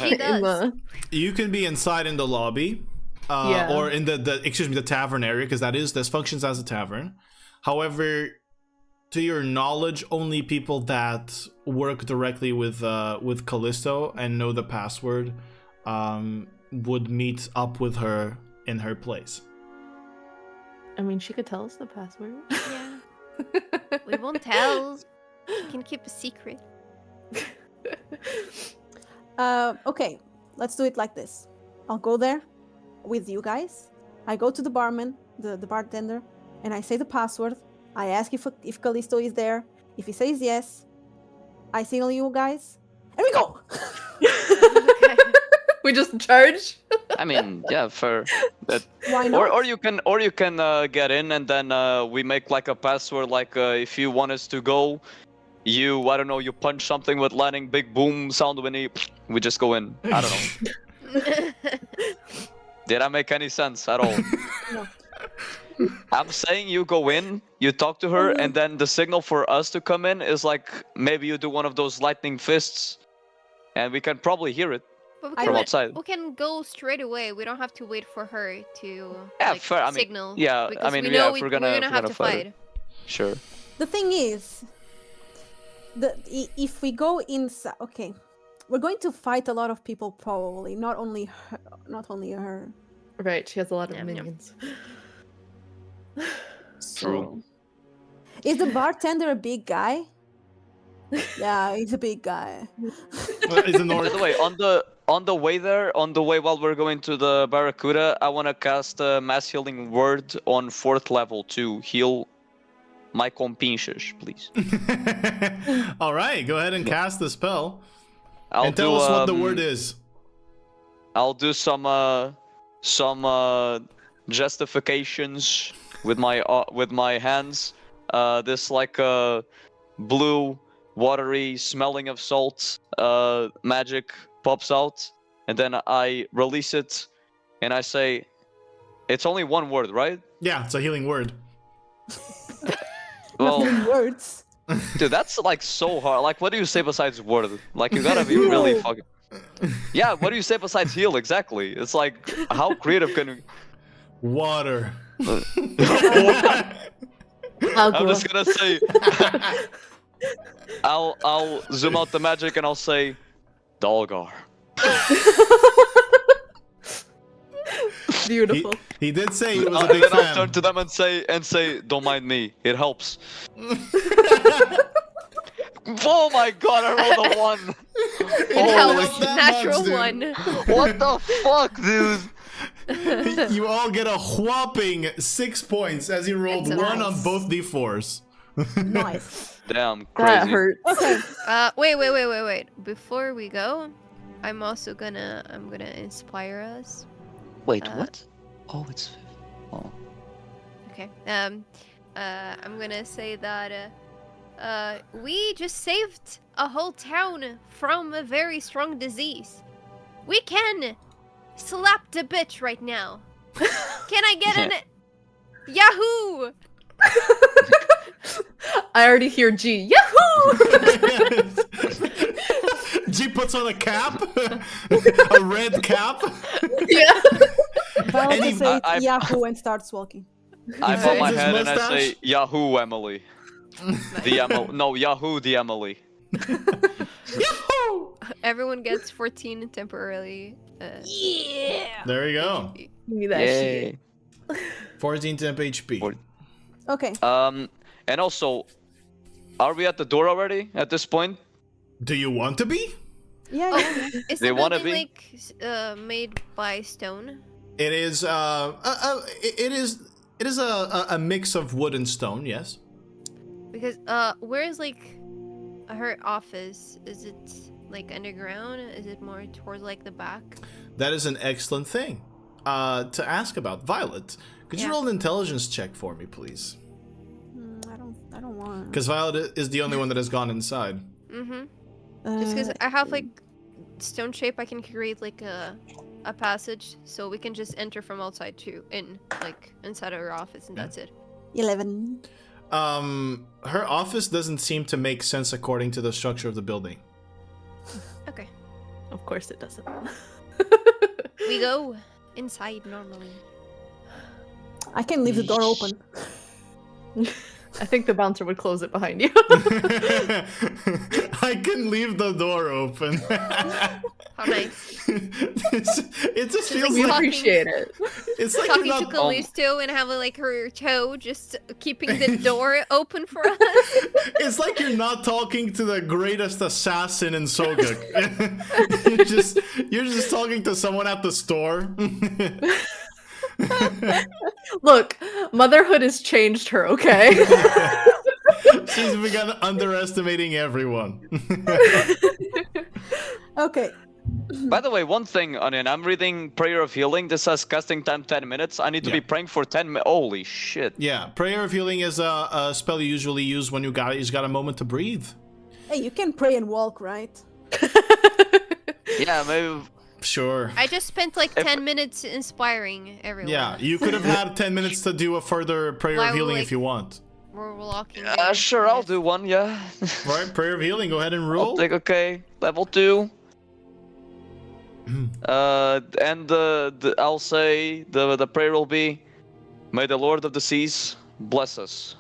She In does. the... You can be inside in the lobby, Yeah. or in the tavern area, because this functions as a tavern. However, to your knowledge, only people that work directly with Callisto and know the password would meet up with her in her place. I mean, she could tell us the password. Yeah. We won't tell. We can keep a secret. Okay, let's do it like this. I'll go there with you guys. I go to the barman, the bartender, and I say the password. I ask if Callisto is there. If he says yes, I signal you guys, and we go. Okay. We just charge. I mean, yeah, fair. That, Why not? or you can get in and then we make like a password. Like if you want us to go, I don't know, you punch something with lightning, big boom sound when we just go in. I don't know. Did I make any sense at all? No. I'm saying you go in, you talk to her, and then the signal for us to come in is like maybe you do one of those lightning fists, and we can probably hear it. But I from would- outside. we can go straight away. We don't have to wait for her to Yeah, like, fair. I mean, signal. yeah, I because mean, we yeah, know if we're we're gonna have to fight fight. Sure. The thing is, if we go inside, okay, we're going to fight a lot of people probably. Not only her. Right, she has a lot of Yum, yum. minions. So, is the bartender a big guy? Yeah, he's a big guy. He's an By orc. the way, on the way there, on the way while we're going to the Barracuda, I want to cast a mass healing word on 4th level to heal my compinches, please. All right, go ahead and cast the spell. I'll And tell do, us what the word is. I'll do some justifications with my hands. This like blue, watery, smelling of salt magic pops out, and then I release it, and I say, "It's only one word, right?" Yeah, it's a healing word. Well, Nothing words. dude, that's like so hard. Like, what do you say besides word? Like, you gotta be really Heal. fucking. Yeah, what do you say besides heal? Exactly. It's like, how creative can you? Water. I'm just gonna say. I'll zoom out the magic and I'll say, Dalgar. Beautiful. He did say he was a And big then I'll fan. turn to them and say, don't mind me. It helps. Oh my god, I rolled a 1. It Holy helps. that Natural much, dude. one. What the fuck, dude? You all get a whopping 6 points as he rolled That's 1 nice. on both d4s. Nice. Damn, That crazy. hurt. Okay. Wait. Before we go, I'm gonna inspire us. Wait, Uh, what? Oh, it's... Oh. Okay. I'm gonna say that we just saved a whole town from a very strong disease. We can slap the bitch right now. Can I get an Yahoo? I already hear G. Yahoo! G puts on a cap, a red cap. Yeah. Violet Any- just says I- Yahoo and starts walking. I He put my folds his head and I mustache. say, Yahoo, Emily. The Emily. No, Yahoo, the Emily. Yahoo! Everyone gets 14 temporarily. Yeah. There you go. Give me that Yay. shit. 14 temp HP. Okay. And also, are we at the door already at this point? Do you want to be? Yeah, yeah. Is They the wanna building like made by stone? It is it is a mix of wood and stone, yes. Because where is like her office? Is it like underground? Is it more towards like the back? That is an excellent thing to ask about. Violet, could you Yeah. roll an intelligence check for me, please? I don't want. Because Violet is the only one that has gone inside. Mm-hmm. Just because I have like stone shape, I can create like a passage, so we can just enter from outside too, like inside of her office, and that's it. 11. Her office doesn't seem to make sense according to the structure of the building. Okay. Of course it doesn't. We go inside normally. I can leave the door open. I think the bouncer would close it behind you. I can leave the door open. How nice. it just feels We like appreciate it. it's like Talking you're to not. Callisto and having like her toe just keeping the door open for us. It's like you're not talking to the greatest assassin in Soguk. you're just talking to someone at the store. Look, motherhood has changed her, okay? She's begun underestimating everyone. Okay. By the way, one thing, Onion, I'm reading Prayer of Healing. This says casting time 10 minutes. I need to Yeah. be praying for 10 minutes. Holy shit. Yeah, Prayer of Healing is a spell you usually use when you got a moment to breathe. Hey, you can pray and walk, right? Yeah, maybe. Sure. I just spent like 10 minutes inspiring everyone. Yeah, you could have had 10 minutes to do a further Prayer Why of Healing would, if you want. We're walking. Sure, I'll do one, yeah. Right, Prayer of Healing, go ahead and I'll roll. take, okay. Level 2. And I'll say the prayer will be, "May the Lord of the Seas bless us."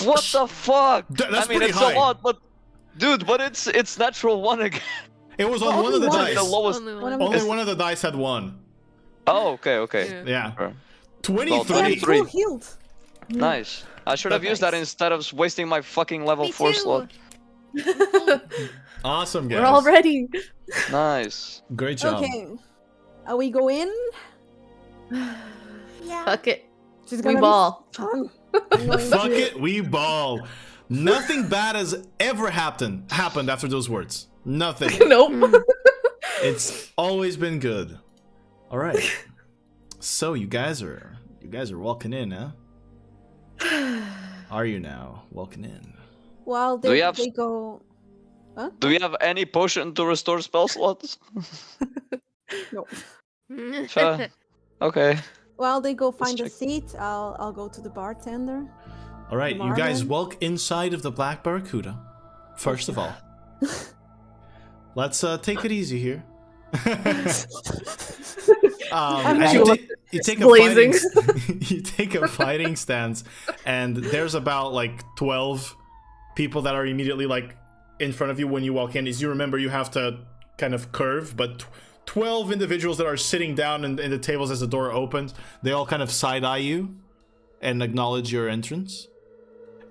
What the fuck? That's I mean, pretty it's high. a lot, but dude, but it's natural one again. It was on one of the only dice. The lowest. Only One one. of Only one of the dice had one. Oh, okay. Yeah. Yeah. Sure. 23. Well, I'm full healed. Nice. I should have used that Nice. instead of wasting my fucking level Me 4 too. slot. Awesome, guys. We're all ready. Nice. Great job. Okay. We go in. Fuck it. She's We gonna be ball. fun. I'm going Fuck to- it, we ball. Nothing bad has ever happened after those words. Nothing. Nope. It's always been good. All right. So you guys are walking in, huh? Are you now walking in? While Do we they, have- they go. Do we have any potion to restore spell slots? No. Sure. Okay. While they go find a check. seat, I'll go to the bartender. All right, you guys Marvin? walk inside of the Black Barracuda. First of all, let's take it easy here. As you take a Blazing. you take a fighting stance, and there's about like 12 people that are immediately like in front of you when you walk in. As you remember, you have to kind of curve, but 12 individuals that are sitting down in the tables as the door opens, they all kind of side-eye you and acknowledge your entrance.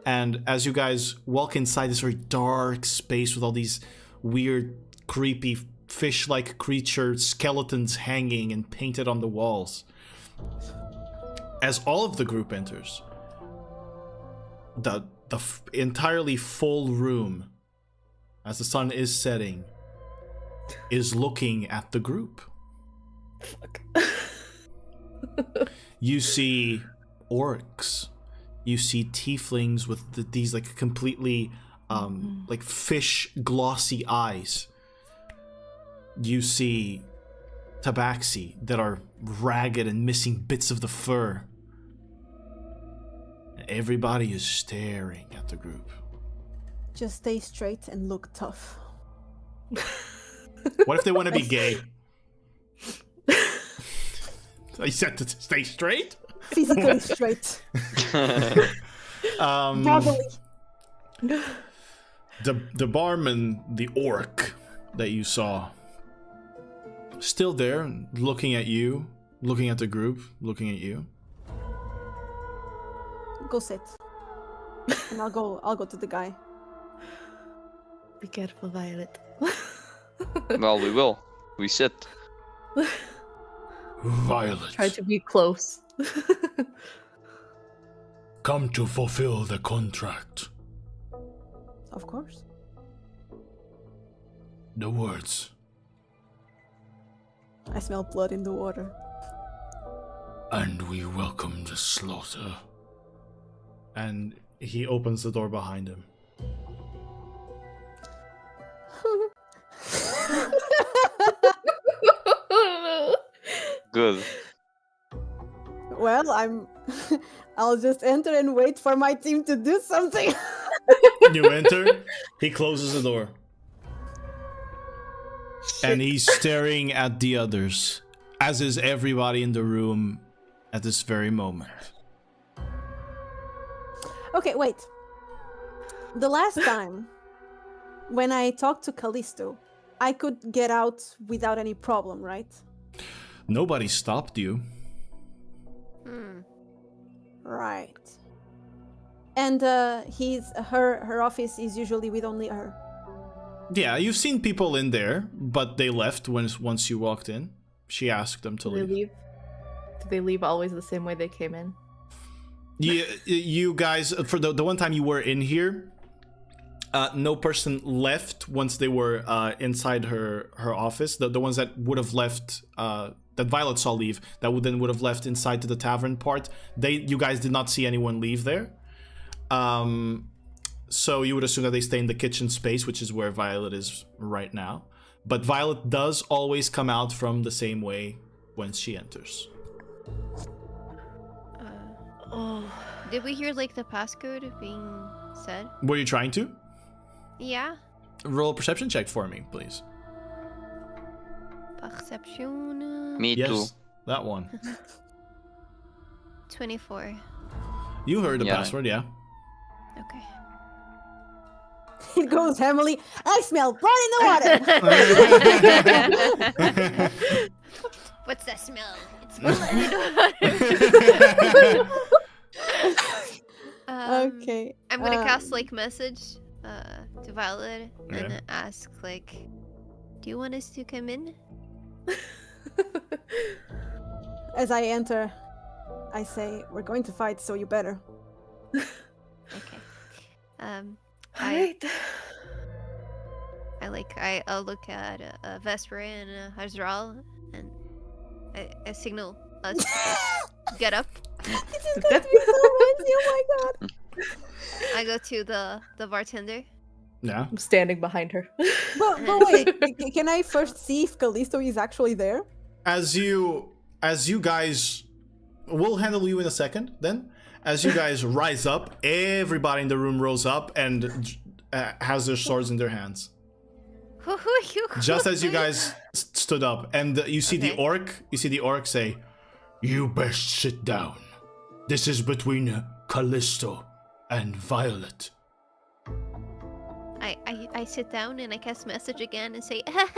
And as you guys walk inside this very dark space with all these weird, creepy, fish-like creature skeletons hanging and painted on the walls, as all of the group enters, the entirely full room, as the sun is setting, is looking at the group. Fuck. You see orcs. You see tieflings with these like completely like fish glossy eyes. You see tabaxi that are ragged and missing bits of the fur. Everybody is staring at the group. Just stay straight and look tough. What if they want to be gay? I said to stay straight? Physically straight. Bodily. The barman, the orc that you saw, still there, looking at you, looking at the group, looking at you. Go sit. And I'll go to the guy. Be careful, Violet. Well, we will. We sit. Violet, Try to be close. come to fulfill the contract. Of course. The words. I smell blood in the water. And we welcome the slaughter. And he opens the door behind him. Good. Well, I'll just enter and wait for my team to do something. You enter, he closes the door. And he's staring at the others, as is everybody in the room at this very moment. Okay, wait. The last time, when I talked to Callisto, I could get out without any problem, right? Nobody stopped you. Right. And her office is usually with only her. Yeah, you've seen people in there, but they left once you walked in. She asked them to Do they leave. leave? Do they leave always the same way they came in? You guys, for the one time you were in here, no person left once they were inside her office. The ones that would have left, that Violet saw leave, that would have left inside to the tavern part. You guys did not see anyone leave there. So you would assume that they stay in the kitchen space, which is where Violet is right now. But Violet does always come out from the same way when she enters. Oh, Did we hear like the passcode being said? Were you trying to? Yeah. Roll a perception check for me, please. Perception. Me too. Yes, that one. 24. You heard the Yeah. password, yeah. Okay. It goes, Emily. I smell blood in the water. What's that smell? It's blood. Okay. I'm gonna cast like message to Violet and Okay. ask like, do you want us to come in? As I enter, I say, "We're going to fight, so you better." Okay. Alright. I'll look at Vesper and Hazral and I signal us to get up. This is going to be so messy. Oh my god. I go to the bartender. Yeah. I'm standing behind her. But wait, can I first see if Callisto is actually there? As you guys, we'll handle you in a second. Then, as you guys rise up, everybody in the room rose up and has their swords in their hands. Just as you guys stood up, and you see the Okay. orc. You see the orc say, "You best sit down. This is between Callisto and Violet." I sit down and I cast message again and say, Violet,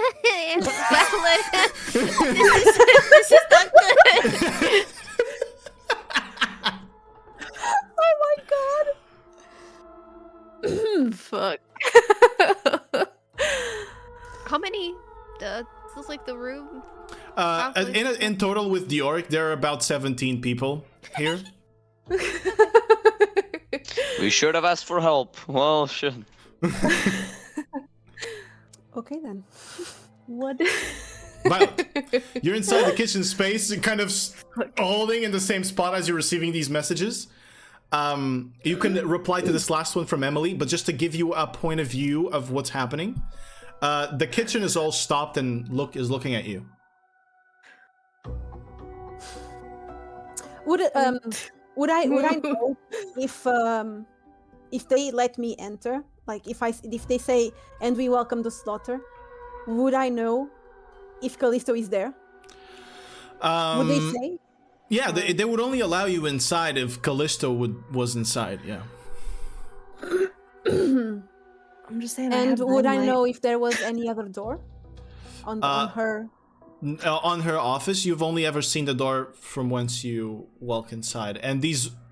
this is not good. Oh my god. Fuck. How many? This is like the room. In total with the orc, there are about 17 people here. We should have asked for help. Well, shit. Okay then. What? Violet, you're inside the kitchen space, kind of holding in the same spot as you're receiving these messages. You can reply to this last one from Emily, but just to give you a point of view of what's happening, the kitchen is all stopped and is looking at you. Would I know if they let me enter? Like if they say, "And we welcome the slaughter," would I know if Callisto is there? Would they say? Yeah, they would only allow you inside if Callisto was inside. Yeah. I'm just saying. And would I know if there was any other door on her? On her office, you've only ever seen the door from whence you walk inside, and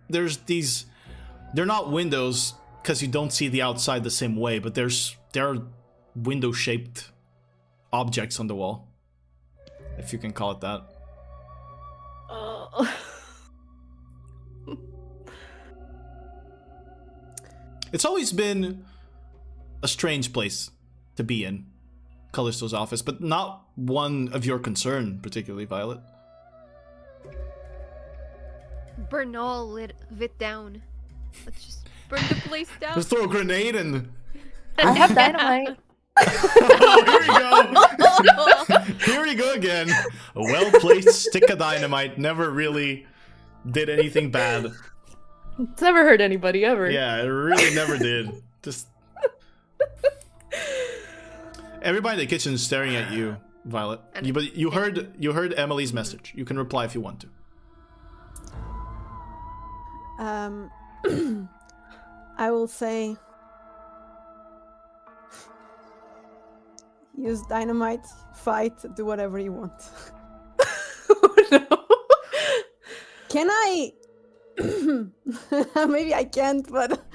they're not windows because you don't see the outside the same way, but there are window-shaped objects on the wall, if you can call it that. It's always been a strange place to be in, Callisto's office, but not one of your concern, particularly, Violet. Burn all it down. Let's just burn the place down. Just throw a grenade and... I have dynamite. Oh, here we go again. A well-placed stick of dynamite never really did anything bad. It's never hurt anybody ever. Yeah, it really never did. Just... Everybody in the kitchen is staring at you, Violet. But you heard Emily's message. You can reply if you want to. I will say, use dynamite, fight, do whatever you want. Oh, no. Can I? Maybe I can't, but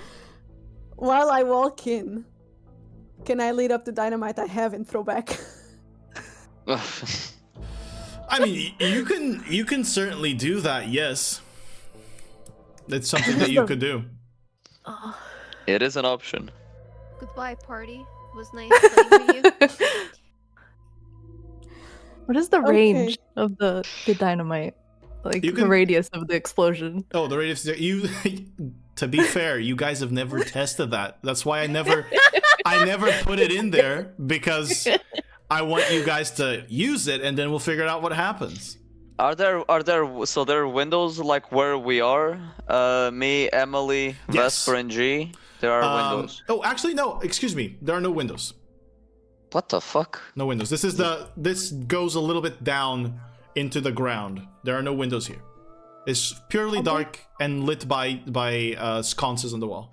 while I walk in, can I lead up the dynamite I have and throw back? I mean, you can certainly do that. Yes, it's something that you could do. It is an option. Goodbye, party. It was nice playing with you. What is the Okay. range of the dynamite? Like You the can- radius of the explosion. Oh, the radius. You. To be fair, you guys have never tested that. That's why I never put it in there, because I want you guys to use it, and then we'll figure out what happens. Are there so there are windows like where we are? Me, Emily, Yes. Vesper, and G. There are windows. Oh, actually, no. Excuse me. There are no windows. What the fuck? No windows. This goes a little bit down into the ground. There are no windows here. It's purely dark and lit by sconces on the wall.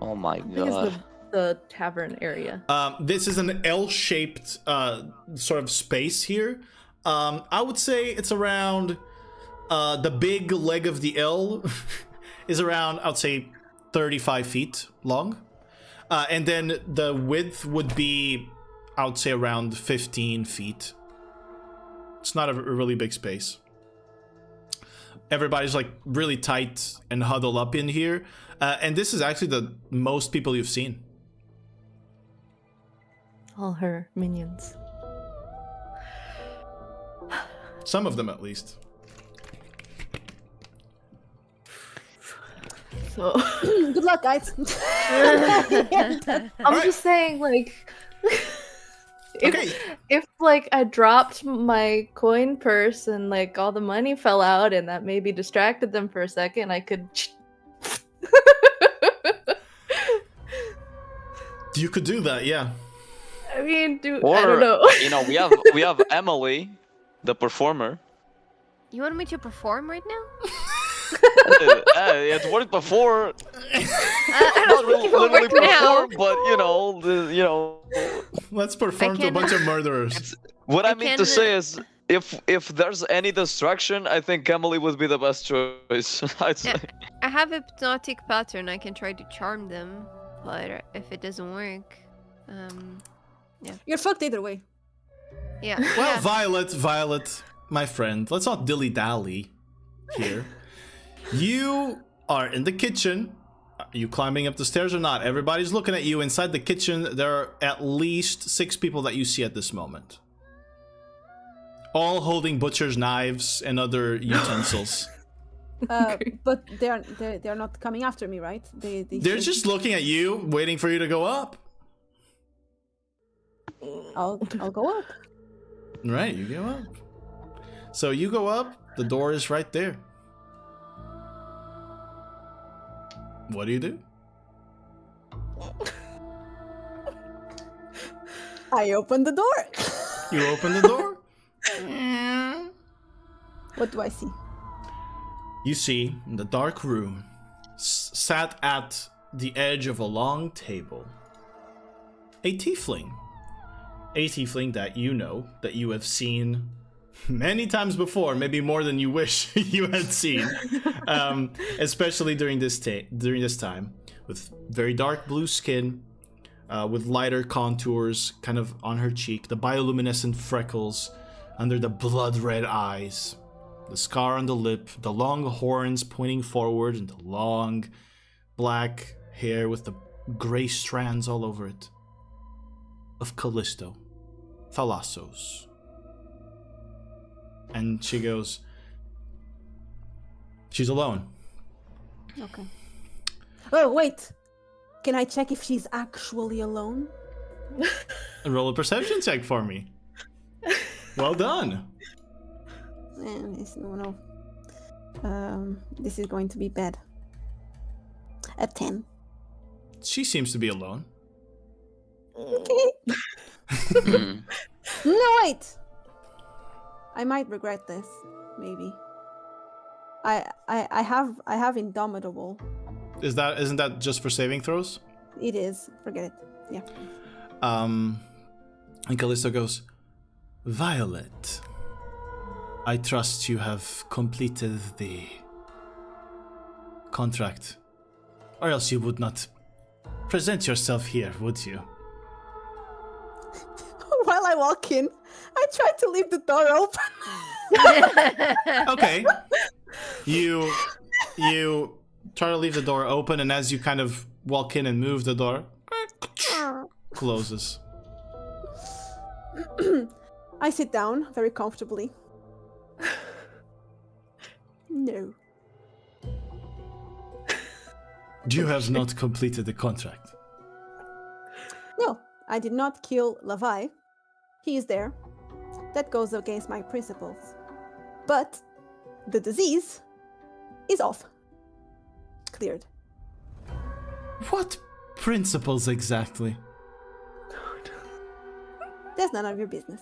Oh my I think it's god. the tavern area. This is an L-shaped sort of space here. I would say it's around the big leg of the L is around, I would say, 35 feet long. And then the width would be, I would say, around 15 feet. It's not a really big space. Everybody's like really tight and huddled up in here. And this is actually the most people you've seen. All her minions. Some of them, at least. So Good luck, guys. I'm just saying, like, Okay. if like I dropped my coin purse and like all the money fell out, and that maybe distracted them for a second, I could. You could do that, yeah. I mean, Or, I don't know. you know, we have Emily, the performer. You want me to perform right now? It worked before. I Not don't think it will literally work now. perform, but you know. Let's perform to a bunch of murderers. What I I mean to can- say is, if there's any distraction, I think Emily would be the best choice. I'd say. Yeah. I have a hypnotic pattern. I can try to charm them, but if it doesn't work, You're fucked either way. yeah. Well, yeah. Violet, my friend, let's not dilly-dally here. You are in the kitchen. Are you climbing up the stairs or not? Everybody's looking at you. Inside the kitchen, there are at least 6 people that you see at this moment. All holding butcher's knives and other utensils. But they're not coming after me, right? They're just looking at you, waiting for you to go up. I'll go up. Right, you go up. So you go up, the door is right there. What do you do? I open the door. You open the door. What do I see? You see, in the dark room, sat at the edge of a long table, a tiefling. A tiefling that you know, that you have seen many times before, maybe more than you wish you had seen, especially during this time, with very dark blue skin, with lighter contours kind of on her cheek, the bioluminescent freckles under the blood red eyes, the scar on the lip, the long horns pointing forward, and the long black hair with the gray strands all over it, of Callisto, Thalassos. And she goes, she's alone. Okay. Oh, wait. Can I check if she's actually alone? Roll a perception check for me. Well done. No. This is going to be bad. A 10. She seems to be alone. Okay. Hmm. No, wait. I might regret this. Maybe. I have Indomitable. Isn't that just for saving throws? It is. Forget it. Yeah. And Callisto goes, Violet, I trust you have completed the contract, or else you would not present yourself here, would you? While I walk in, I try to leave the door open. Okay. You try to leave the door open, and as you kind of walk in and move the door, closes. I sit down very comfortably. No. You have not completed the contract. No, I did not kill Levi. He is there. That goes against my principles. But the disease is off. Cleared. What principles exactly? That's none of your business.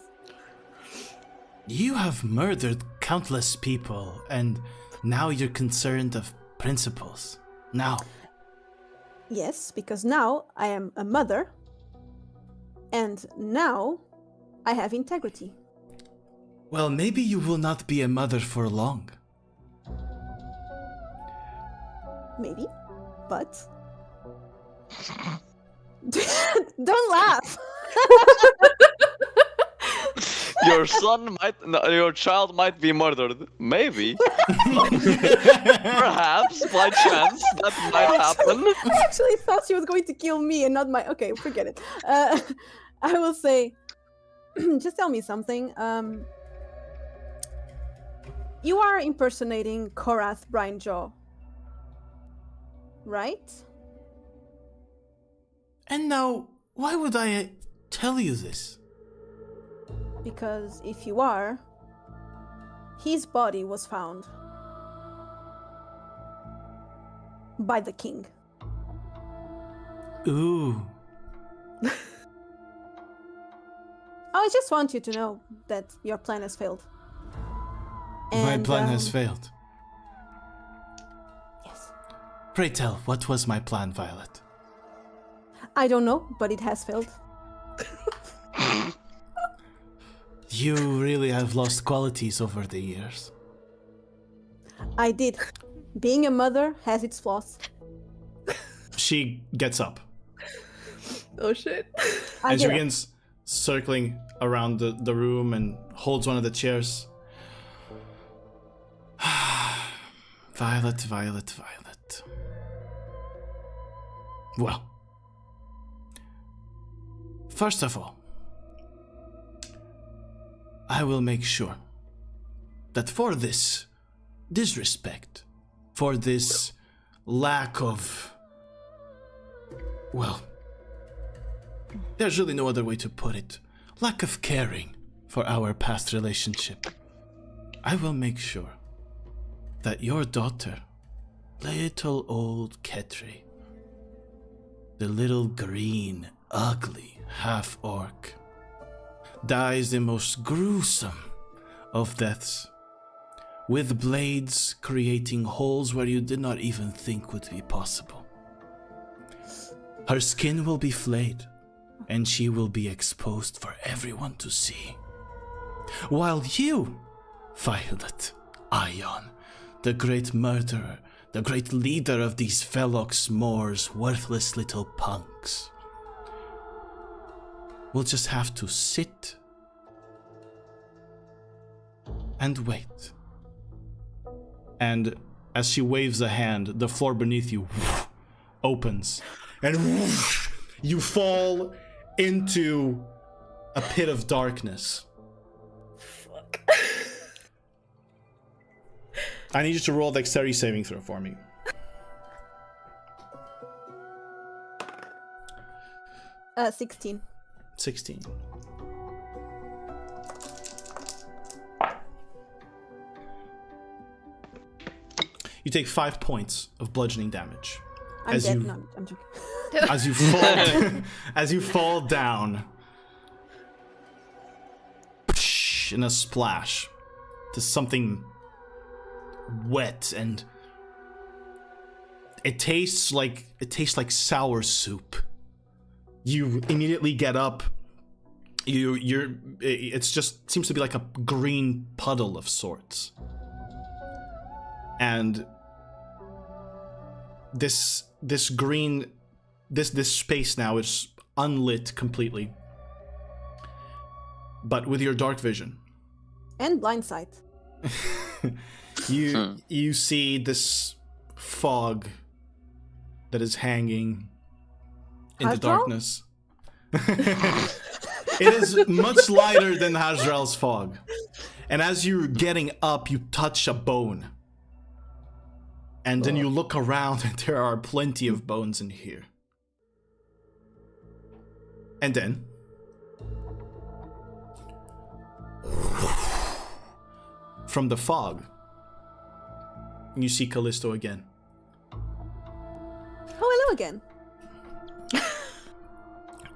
You have murdered countless people, and now you're concerned of principles. Now. Yes, because now I am a mother, and now I have integrity. Well, maybe you will not be a mother for long. Maybe, but... Don't laugh! Your son might, no, your child might be murdered. Maybe. Perhaps, by chance, that might happen. I actually thought she was going to kill me and not my... Okay, forget it. I will say... just tell me something. You are impersonating Korath Brinejaw, right? And now, why would I tell you this? Because if you are, his body was found by the king. Ooh. I just want you to know that your plan has failed. My plan has failed. Yes. Pray tell, what was my plan, Violet? I don't know, but it has failed. You really have lost qualities over the years. I did. Being a mother has its flaws. She gets up. Oh shit. And she begins circling around the room and holds one of the chairs. Violet, Violet, Violet. Well, first of all, I will make sure that for this disrespect, for this lack of, well, there's really no other way to put it, lack of caring for our past relationship, I will make sure that your daughter, little old Ketri, the little green, ugly half-orc, dies the most gruesome of deaths, with blades creating holes where you did not even think would be possible. Her skin will be flayed, and she will be exposed for everyone to see. While you, Violet, Ion, the great murderer, the great leader of these Velox Mors, worthless little punks, will just have to sit and wait. And as she waves a hand, the floor beneath you opens, and you fall into a pit of darkness. Fuck. I need you to roll a dexterity saving throw for me. 16. 16. You take 5 points of bludgeoning damage. I'm dead. No, I'm joking. As you fall, as you fall down, in a splash to something wet, and it tastes like sour soup. You immediately get up. It's just seems to be like a green puddle of sorts, and this green this space now is unlit completely, but with your dark vision And blind sight. you see this fog that is hanging in the Hasdral? darkness. It is much lighter than Hasdral's fog. And as you're getting up, you touch a bone. And then you look around and there are plenty of bones in here. And then from the fog, you see Callisto again. Oh, hello again.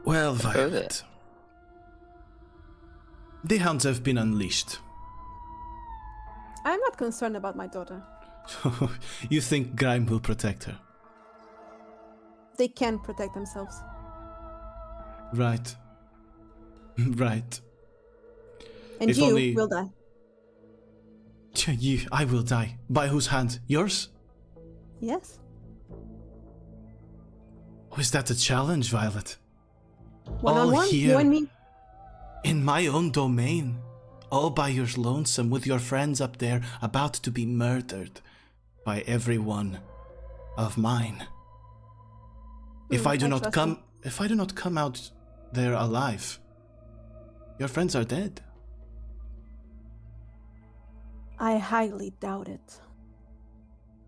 Well, Violet, The hounds have been unleashed. I'm not concerned about my daughter. You think Grime will protect her? They can protect themselves. Right. Right. And If you only- will die. I will die. By whose hand? Yours? Yes? Oh, is that a challenge, Violet? One-on-one? here. You and me? In my own domain. All by your lonesome with your friends up there about to be murdered by everyone of mine. If I do I not trust come you. if I do not come out there alive, your friends are dead. I highly doubt it.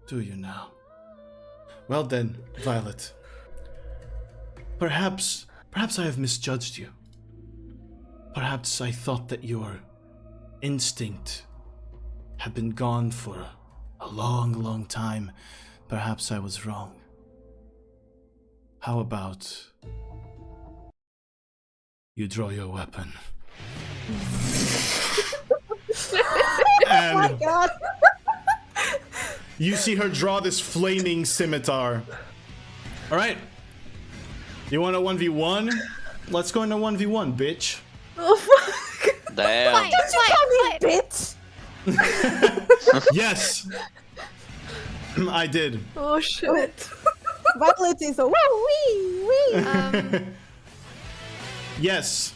Do you now? Well then, Violet. Perhaps I have misjudged you. Perhaps I thought that your instinct had been gone for a long, long time. Perhaps I was wrong. How about you draw your weapon? And God! you see her draw this flaming scimitar. All right. You want a 1v1? Let's go into 1v1, bitch. Oh fuck! Damn. Fight, fight, fight. Bitch! Yes. I did. Oh shit! Violet is a wee. Yes.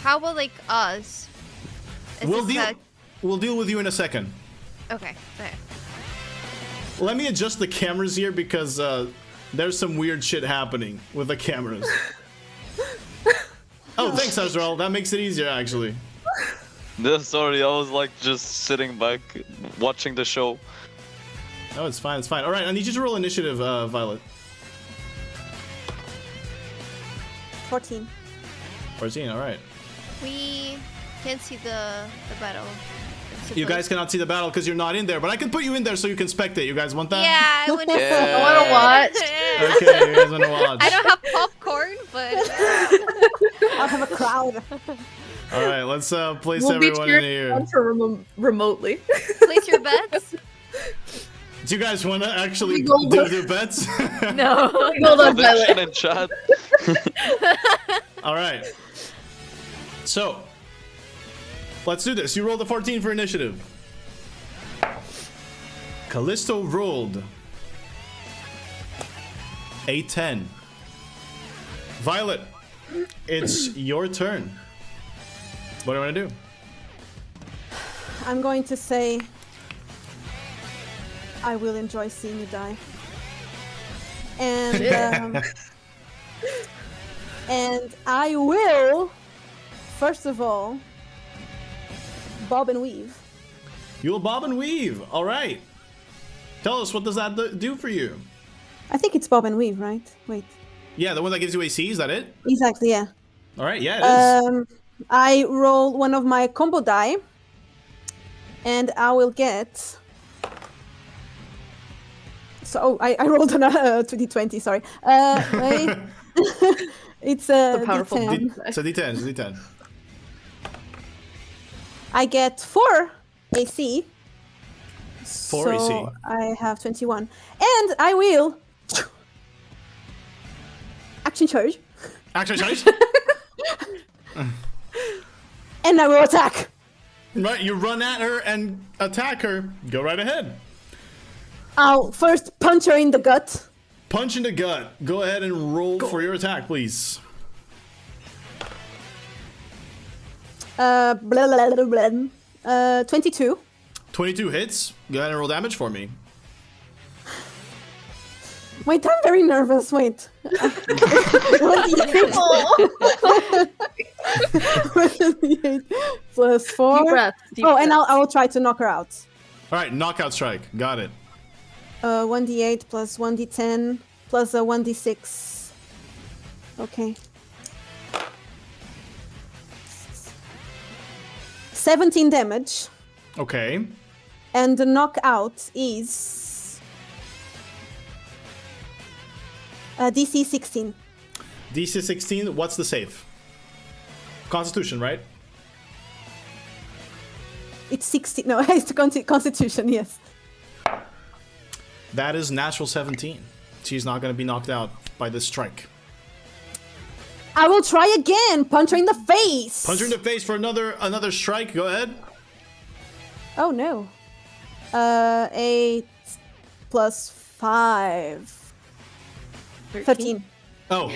How about like us? Is We'll this deal. We'll deal with you in a second. Okay. Okay. Let me adjust the cameras here because there's some weird shit happening with the cameras. Oh, thanks, Azrael. That makes it easier, actually. No, sorry, I was like just sitting back, watching the show. No, it's fine. It's fine. All right, I need you to roll initiative, Violet. 14. 14. All right. We can't see the battle. You guys cannot see the battle because you're not in there, but I can put you in there so you can spectate. You guys want that? Yeah, I would. Yeah. I wanna watch. Okay, you guys want to watch? I don't have popcorn, but I'll have a crowd. All right, let's place We'll be everyone in cheering here. on for remotely. place your bets. Do you guys want to actually We go do look. the bets? No, hold on, Prediction Violet. in chat. All right. So, let's do this. You rolled a 14 for initiative. Callisto rolled a 10. Violet, it's your turn. What do you want to do? I'm going to say I will enjoy seeing you die. And and I will, first of all, bob and weave. You'll bob and weave. All right. Tell us, what does that do for you? I think it's bob and weave, right? Wait. Yeah, the one that gives you AC, is that it? Exactly, yeah. All right, yeah, it is. I roll one of my combo die, and I will get. So I rolled another 2020. Sorry. Wait. It's a The powerful D10. It's a D10, it's a D10. I get 4 AC. 4 so AC. I have 21, and I will action charge, Action choice. and I will attack. Right, you run at her and attack her. Go right ahead. I'll first punch her in the gut. Punch in the gut. Go ahead and roll for your attack, please. Blah, blah, blah, blah. 22. 22 hits. Go ahead and roll damage for me. Wait, I'm very nervous. Wait. 1d8 plus 4. Deep breath, deep Oh, and breath. I will try to knock her out. All right, knockout strike. Got it. 1d8 plus 1d10 plus a 1d6. Okay. 17 damage. Okay. And the knockout is DC 16. DC 16. What's the save? Constitution, right? It's 16. No, it's Constitution. Yes. That is natural 17. She's not going to be knocked out by this strike. I will try again. Punch her in the face. Punch her in the face for another strike. Go ahead. Oh no. 8 plus 5. 13. Oh,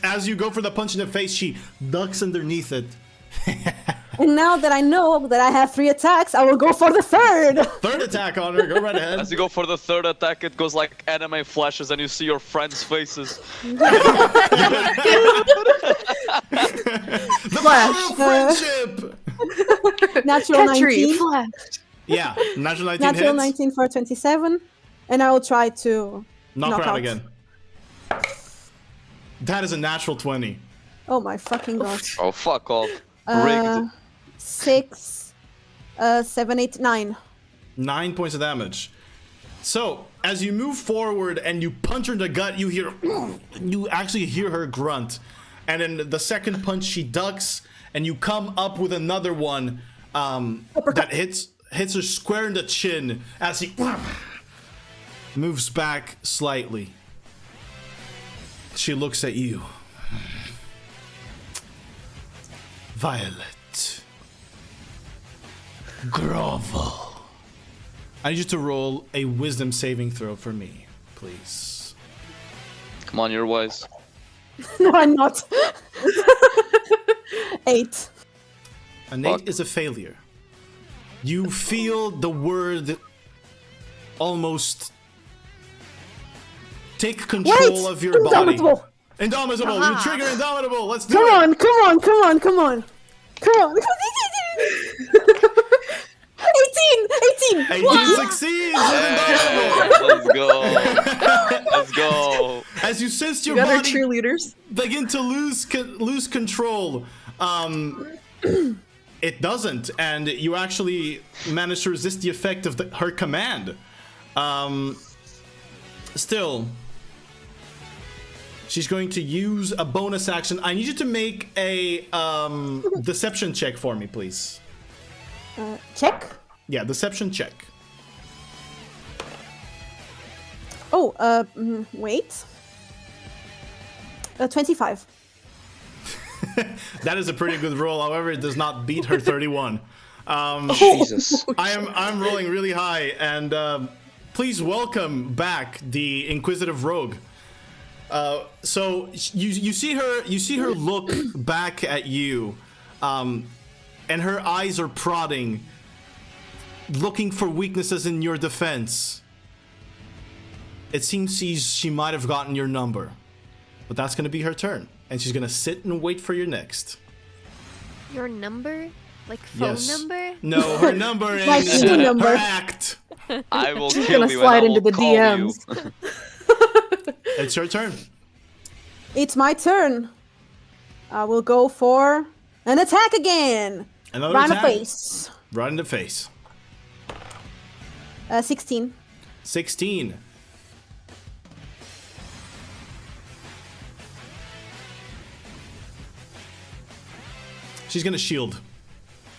as you go for the punch in the face, she ducks underneath it. And now that I know that I have 3 attacks, I will go for the third. Third attack on her. Go right ahead. As you go for the third attack, it goes like anime flashes, and you see your friends' faces. The power of friendship. Natural Petri, 19. flash. Yeah, natural 19 Natural hits. 19 for 27. And I will try to Knock her out again. That is a natural 20. Oh my fucking god. Oh, fuck off. Rigged. 6, 7, 8, 9. 9 points of damage. So, as you move forward and you punch her in the gut, you actually hear her grunt. And then the second punch, she ducks, and you come up with another one that hits her square in the chin as he moves back slightly. She looks at you. Violet. Grovel. I need you to roll a wisdom saving throw for me, please. Come on, you're wise. No, I'm not. 8. An 8 is a failure. You feel the word almost take control of your Indomitable. body. Indomitable. You trigger Indomitable. Let's do Come it. on, come on, come on, come on. Come on. 18! 18 succeeds. Let's go. Let's go. As you sense your You got our body cheerleaders. begin to lose control, it doesn't, and you actually manage to resist the effect of her command. Still, she's going to use a bonus action. I need you to make a deception check for me, please. Check. Yeah, deception check. Oh, wait. 25. That is a pretty good roll. However, it does not beat her 31. Jesus. I'm rolling really high, and please welcome back the Inquisitive Rogue. So you see her look back at you, and her eyes are prodding, looking for weaknesses in your defense. It seems she might have gotten your number, but that's gonna be her turn, and she's gonna sit and wait for your next. Your number? Like phone Yes. number? No, her number is My CD number. her act. I will She's kill gonna you slide and I into will the call DMs. you. It's your turn. It's my turn. I will go for an attack again. Another Round of attack. face. Right in the face. 16. 16. She's gonna shield.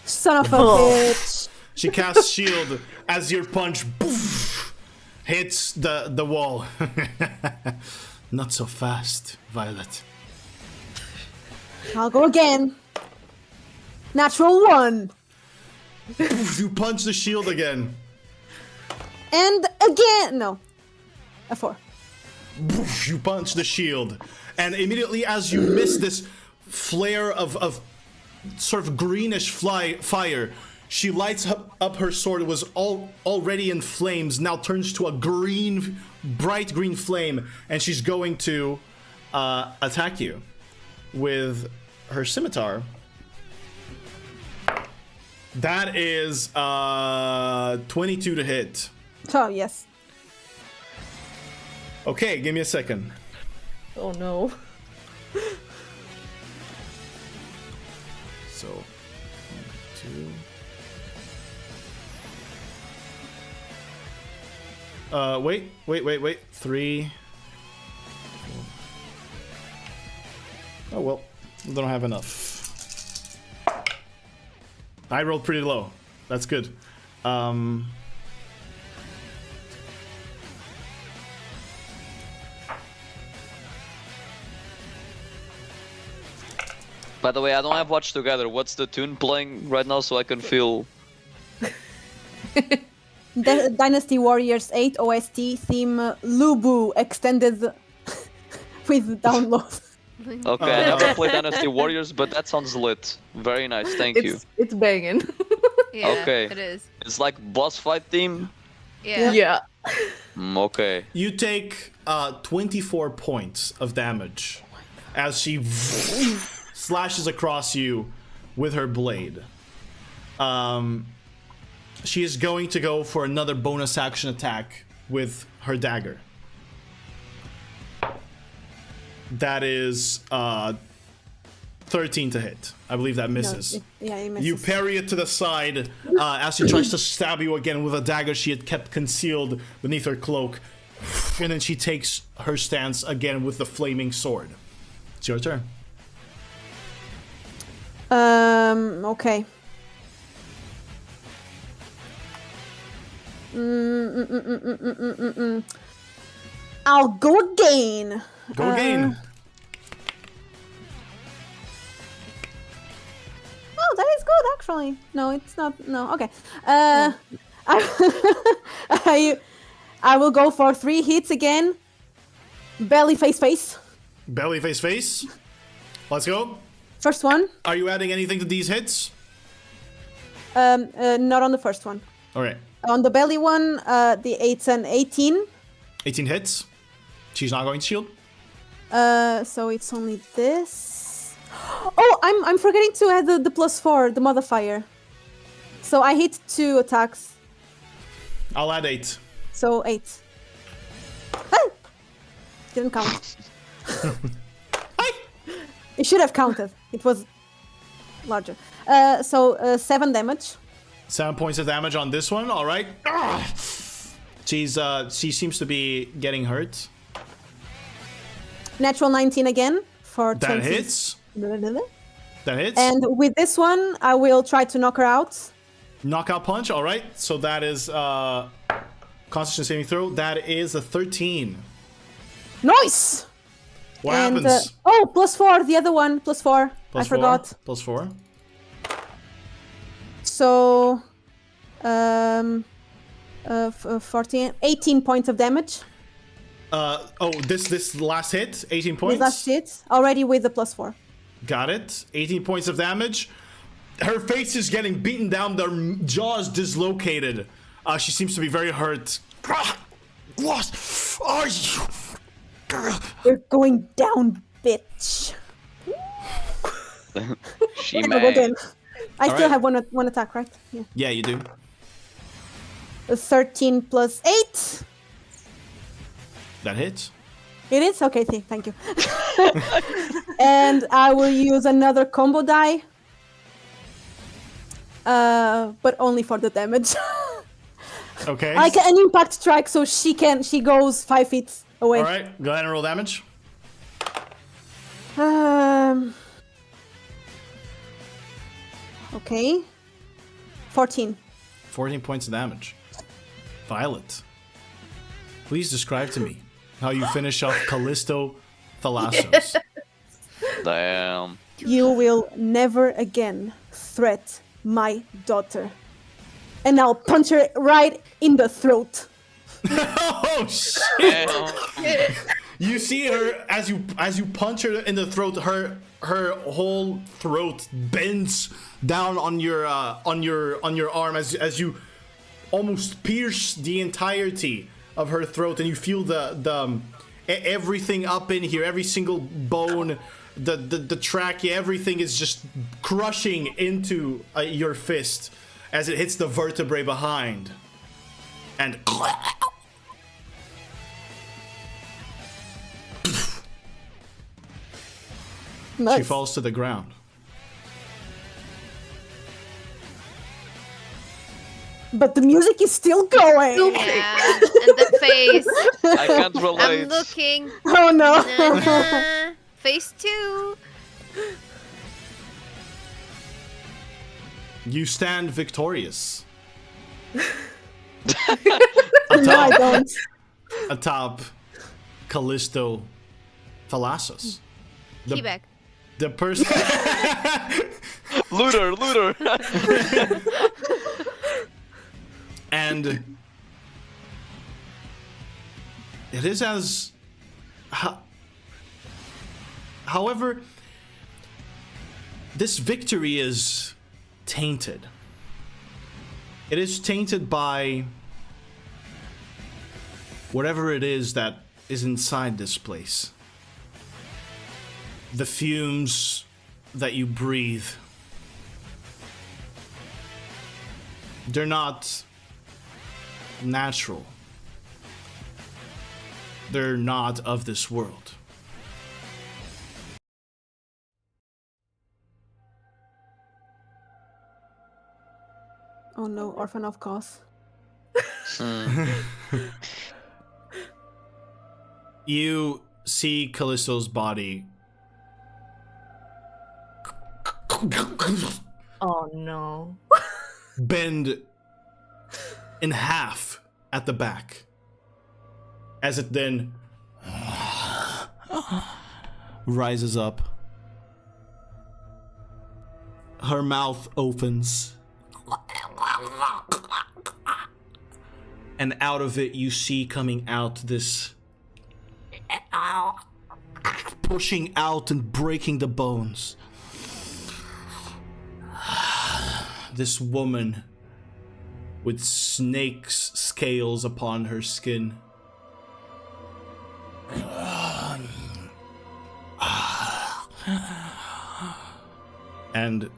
Son of a bitch. She casts shield as your punch poof, hits the wall. Not so fast, Violet. I'll go again. Natural 1. Poof, you punch the shield again. And again. No. A 4. Poof, you punch the shield. And immediately as you miss this flare of sort of greenish fire, she lights up her sword. It was already in flames, now turns to a bright green flame, and she's going to attack you with her scimitar. That is 22 to hit. Oh, yes. Okay, give me a second. Oh no. So, 1, 2. Wait. 3. 4. Oh well, we don't have enough. I rolled pretty low. That's good. By the way, I don't have Watch Together. What's the tune playing right now so I can feel... Dynasty Warriors 8 OST theme Lubu extended with download. Okay, I never played Dynasty Warriors, but that sounds lit. Very nice, thank you. It's banging. Yeah, Okay. it is. It's like boss fight theme? Yeah. Yeah. Okay. You take 24 points of damage as she slashes across you with her blade. She is going to go for another bonus action attack with her dagger. That is 13 to hit. I believe that misses. Yeah, it misses. You parry it to the side as she tries to stab you again with a dagger she had kept concealed beneath her cloak. And then she takes her stance again with the flaming sword. It's your turn. Okay. I'll go again. Go again. Oh, that is good, actually. No, it's not. No, okay. I will go for 3 hits again. Belly, face. Belly, face. Let's go. First one. Are you adding anything to these hits? Not on the first one. Alright. On the belly one, it's an 18. 18 hits. She's not going to shield. So it's only this. Oh, I'm forgetting to add the +4, the modifier. So I hit 2 attacks. I'll add 8. So 8. Ah! Didn't count. It should have counted. It was larger. So 7 damage. 7 points of damage on this one. All right. She seems to be getting hurt. Natural 19 again for That 20. hits. That hits. And with this one, I will try to knock her out. Knockout punch. All right. So that is Constitution saving throw. That is a 13. Nice. What And, happens? +4. The other one, +4. I forgot. +4. So, 14, 18 points of damage. This last hit, 18 points. With that shit, already with the +4. Got it. 18 points of damage. Her face is getting beaten down. The jaws dislocated. She seems to be very hurt. What are you? We're going down, bitch. She Go may. again. I still right. have one attack, right? Yeah. Yeah, you do. 13 plus 8. That hits. It is? Okay, thank you. And I will use another combo die. But only for the damage. Okay. Like an impact strike, so she goes 5 feet away. All right. Go ahead and roll damage. 14. 14 points of damage. Violet, please describe to me how you finish off Callisto Thalassos. Damn. You will never again threat my daughter. And I'll punch her right in the throat. Oh shit! Damn. You see her as you punch her in the throat. Her whole throat bends down on your arm as you almost pierce the entirety of her throat, and you feel the everything up in here, every single bone, the trachea, everything is just crushing into your fist as it hits the vertebrae behind, and. She Nice. falls to the ground. But the music is still going. Yeah, and the face. I can't relate. I'm looking. Oh no. Na-na. Face 2. You stand victorious. No, I don't. Atop Callisto Thalassos. Quebec. The person. Looter. And it is as. However, this victory is tainted. It is tainted by whatever it is that is inside this place. The fumes that you breathe. They're not natural. They're not of this world. Oh no, Orphan of Cause. You see Callisto's body. Oh no. Bend in half at the back. As it then rises up. Her mouth opens. And out of it you see coming out this pushing out and breaking the bones. This woman with snake's scales upon her skin. And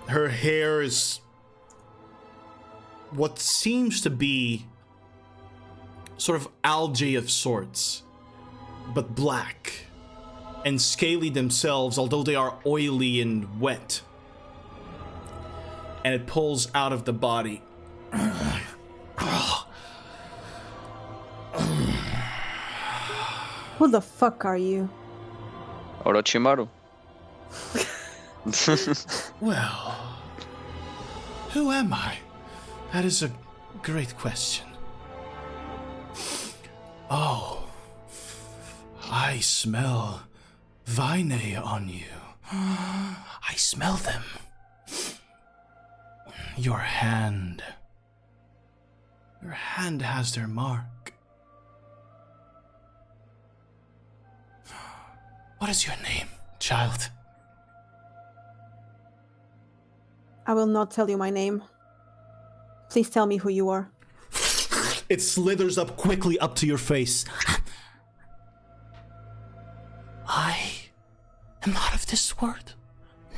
her hair is what seems to be sort of algae of sorts, but black and scaly themselves, although they are oily and wet. And it pulls out of the body. Who the fuck are you? Orochimaru. Well, who am I? That is a great question. Oh, I smell vine on you. I smell them. Your hand has their mark. What is your name, child? I will not tell you my name. Please tell me who you are. It slithers up quickly up to your face. I am not of this world.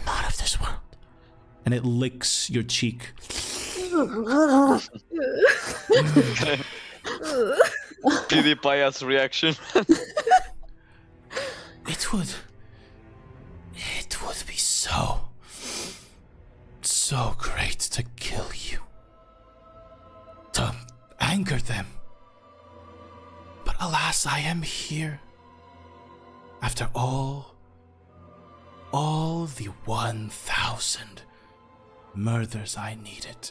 Not of this world. And it licks your cheek. PewDiePie's reaction. It would be so great to kill you. To anger them. But alas, I am here. After all the 1,000 murders I needed.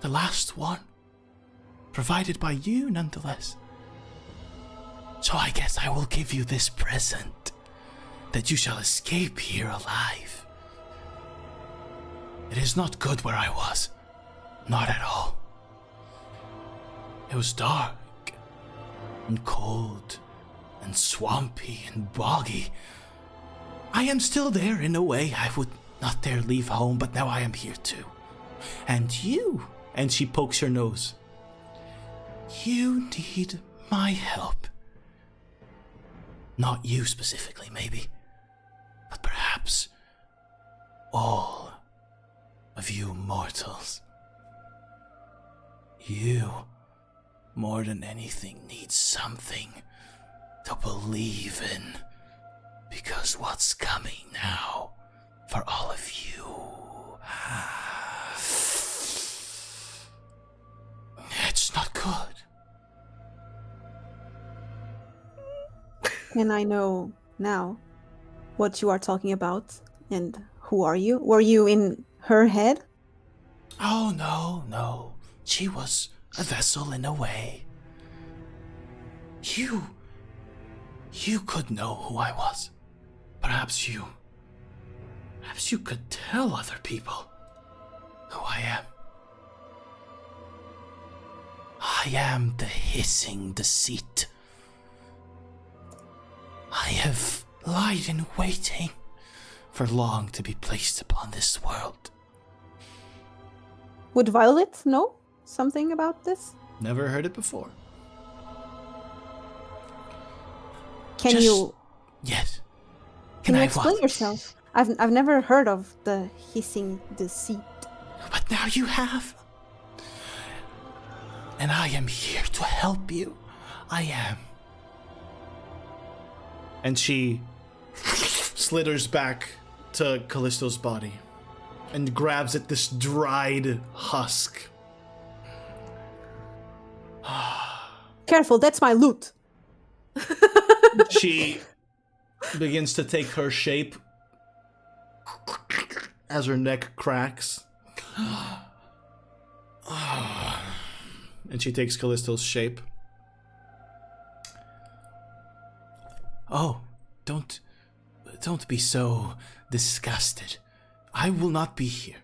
The last one, provided by you nonetheless. So I guess I will give you this present, that you shall escape here alive. It is not good where I was. Not at all. It was dark, and cold, and swampy, and boggy. I am still there in a way. I would not dare leave home, but now I am here too. And you, and she pokes her nose. You need my help. Not you specifically, maybe, but perhaps all of you mortals. You, more than anything, need something to believe in, because what's coming now for all of you, it's not good. And I know now what you are talking about and Who are you? Were you in her head? Oh, no. She was a vessel in a way. You could know who I was. Perhaps you could tell other people who I am. I am the hissing deceit. I have lied in waiting for long to be placed upon this world. Would Violet know something about this? Never heard it before. Can you Yes. can you I explain what? yourself? I've never heard of the hissing deceit. But now you have. And I am here to help you. I am. And she slithers back to Callisto's body and grabs at this dried husk. Careful, that's my loot. She begins to take her shape as her neck cracks. And she takes Callisto's shape. Oh, don't be so disgusted. I will not be here.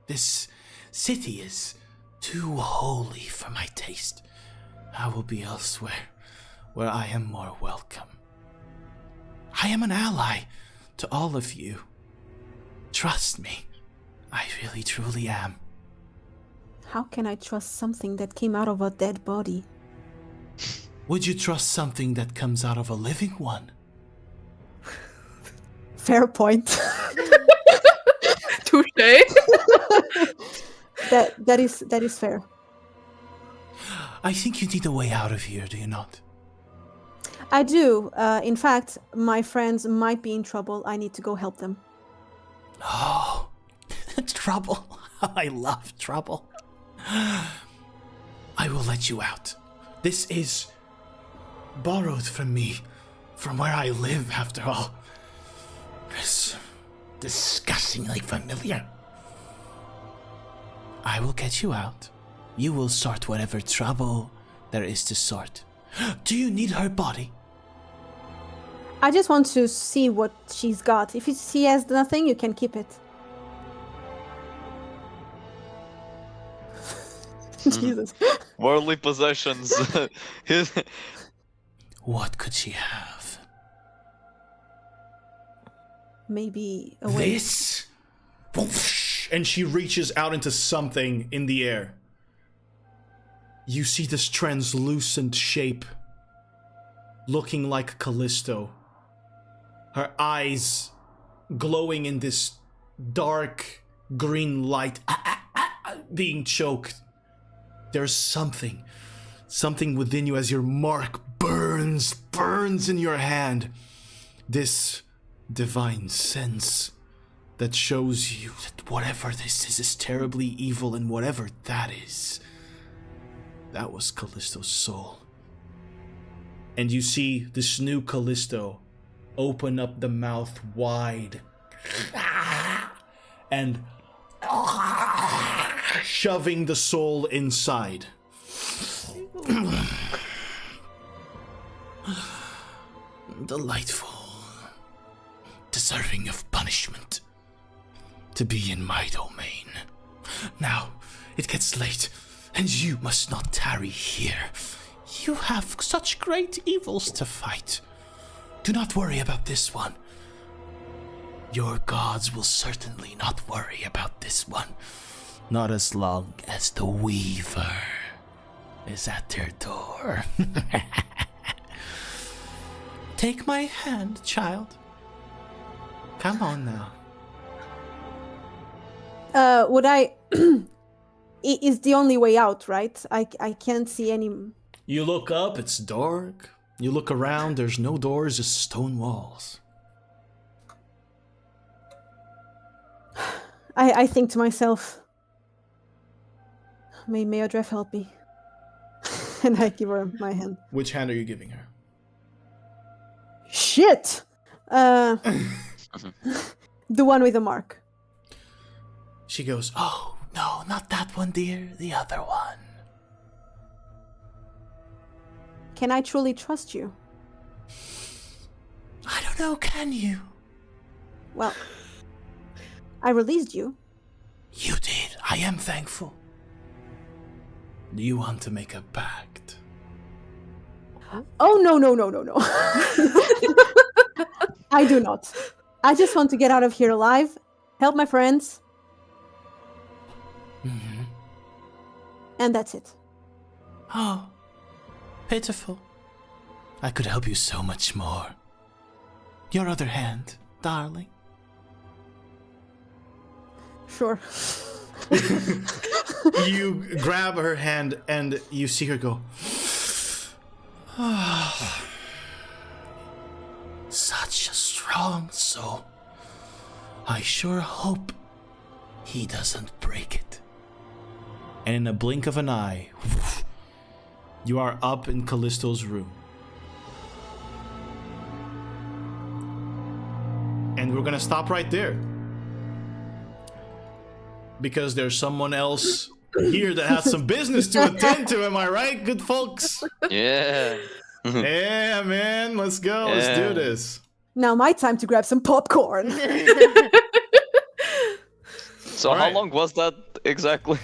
This city is too holy for my taste. I will be elsewhere, where I am more welcome. I am an ally to all of you. Trust me, I really truly am. How can I trust something that came out of a dead body? Would you trust something that comes out of a living one? Fair point. Touché. that is fair. I think you need a way out of here, do you not? I do. In fact, my friends might be in trouble. I need to go help them. Oh, trouble. I love trouble. I will let you out. This is borrowed from me, from where I live, after all. It's disgustingly familiar. I will get you out. You will sort whatever trouble there is to sort. Do you need her body? I just want to see what she's got. If she has nothing, you can keep it. Jesus. Worldly possessions. What could she have? Maybe a way. This? Whoosh, and she reaches out into something in the air. You see this translucent shape looking like Callisto. Her eyes glowing in this dark green light, being choked. There's something within you as your mark burns in your hand. This divine sense that shows you that whatever this is terribly evil, and whatever that is, that was Callisto's soul. And you see this new Callisto open up the mouth wide and shoving the soul inside. Delightful. Deserving of punishment. To be in my domain. Now, it gets late, and you must not tarry here. You have such great evils to fight. Do not worry about this one. Your gods will certainly not worry about this one. Not as long as the Weaver is at their door. Take my hand, child. Come on now. Would I... It is the only way out, right? I can't see any... You look up, it's dark. You look around, there's no doors, just stone walls. I think to myself, may Meodref help me. And I give her my hand. Which hand are you giving her? Shit! The one with the mark. She goes, "Oh, no, not that one, dear. The other one." Can I truly trust you? I don't know, can you? Well, I released you. You did. I am thankful. Do you want to make a pact? Oh, no. I do not. I just want to get out of here alive, help my friends, Mm-hmm. and that's it. Oh, pitiful. I could help you so much more. Your other hand, darling. Sure. You grab her hand and you see her go, such a strong soul. I sure hope he doesn't break it. And in a blink of an eye, you are up in Callisto's room. And we're gonna stop right there. Because there's someone else here that has some business to attend to, am I right, good folks? Yeah. Yeah, man, let's go. Let's Yeah. do this. Now my time to grab some popcorn. So All how right. long was that exactly?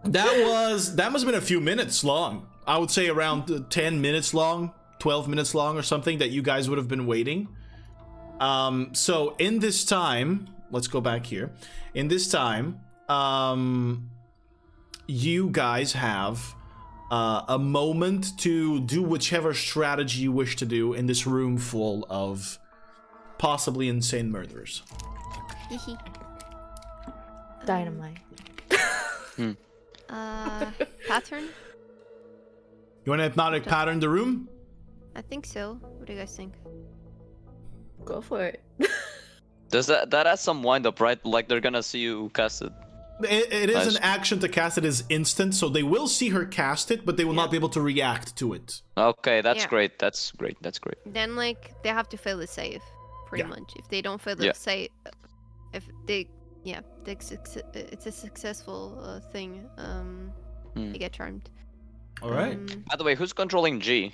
That must have been a few minutes long. I would say around 10 minutes long, 12 minutes long or something that you guys would have been waiting. So in this time, let's go back here. In this time, you guys have a moment to do whichever strategy you wish to do in this room full of possibly insane murderers. Dynamite. Pattern? You want to hypnotic pattern the room? I think so. What do you guys think? Go for it. Does that has some wind up, right? Like they're gonna see you cast it. It is Nice. an action to cast it is instant, so they will see her cast it, but they will not be able to react to it. Okay, that's Yeah. great. That's great. That's great. Then like they have to fail the save, pretty Yeah. much. If they don't fail the Yeah. save, if they, it's a successful thing. Hmm. They get charmed. All right, By the way, who's controlling G?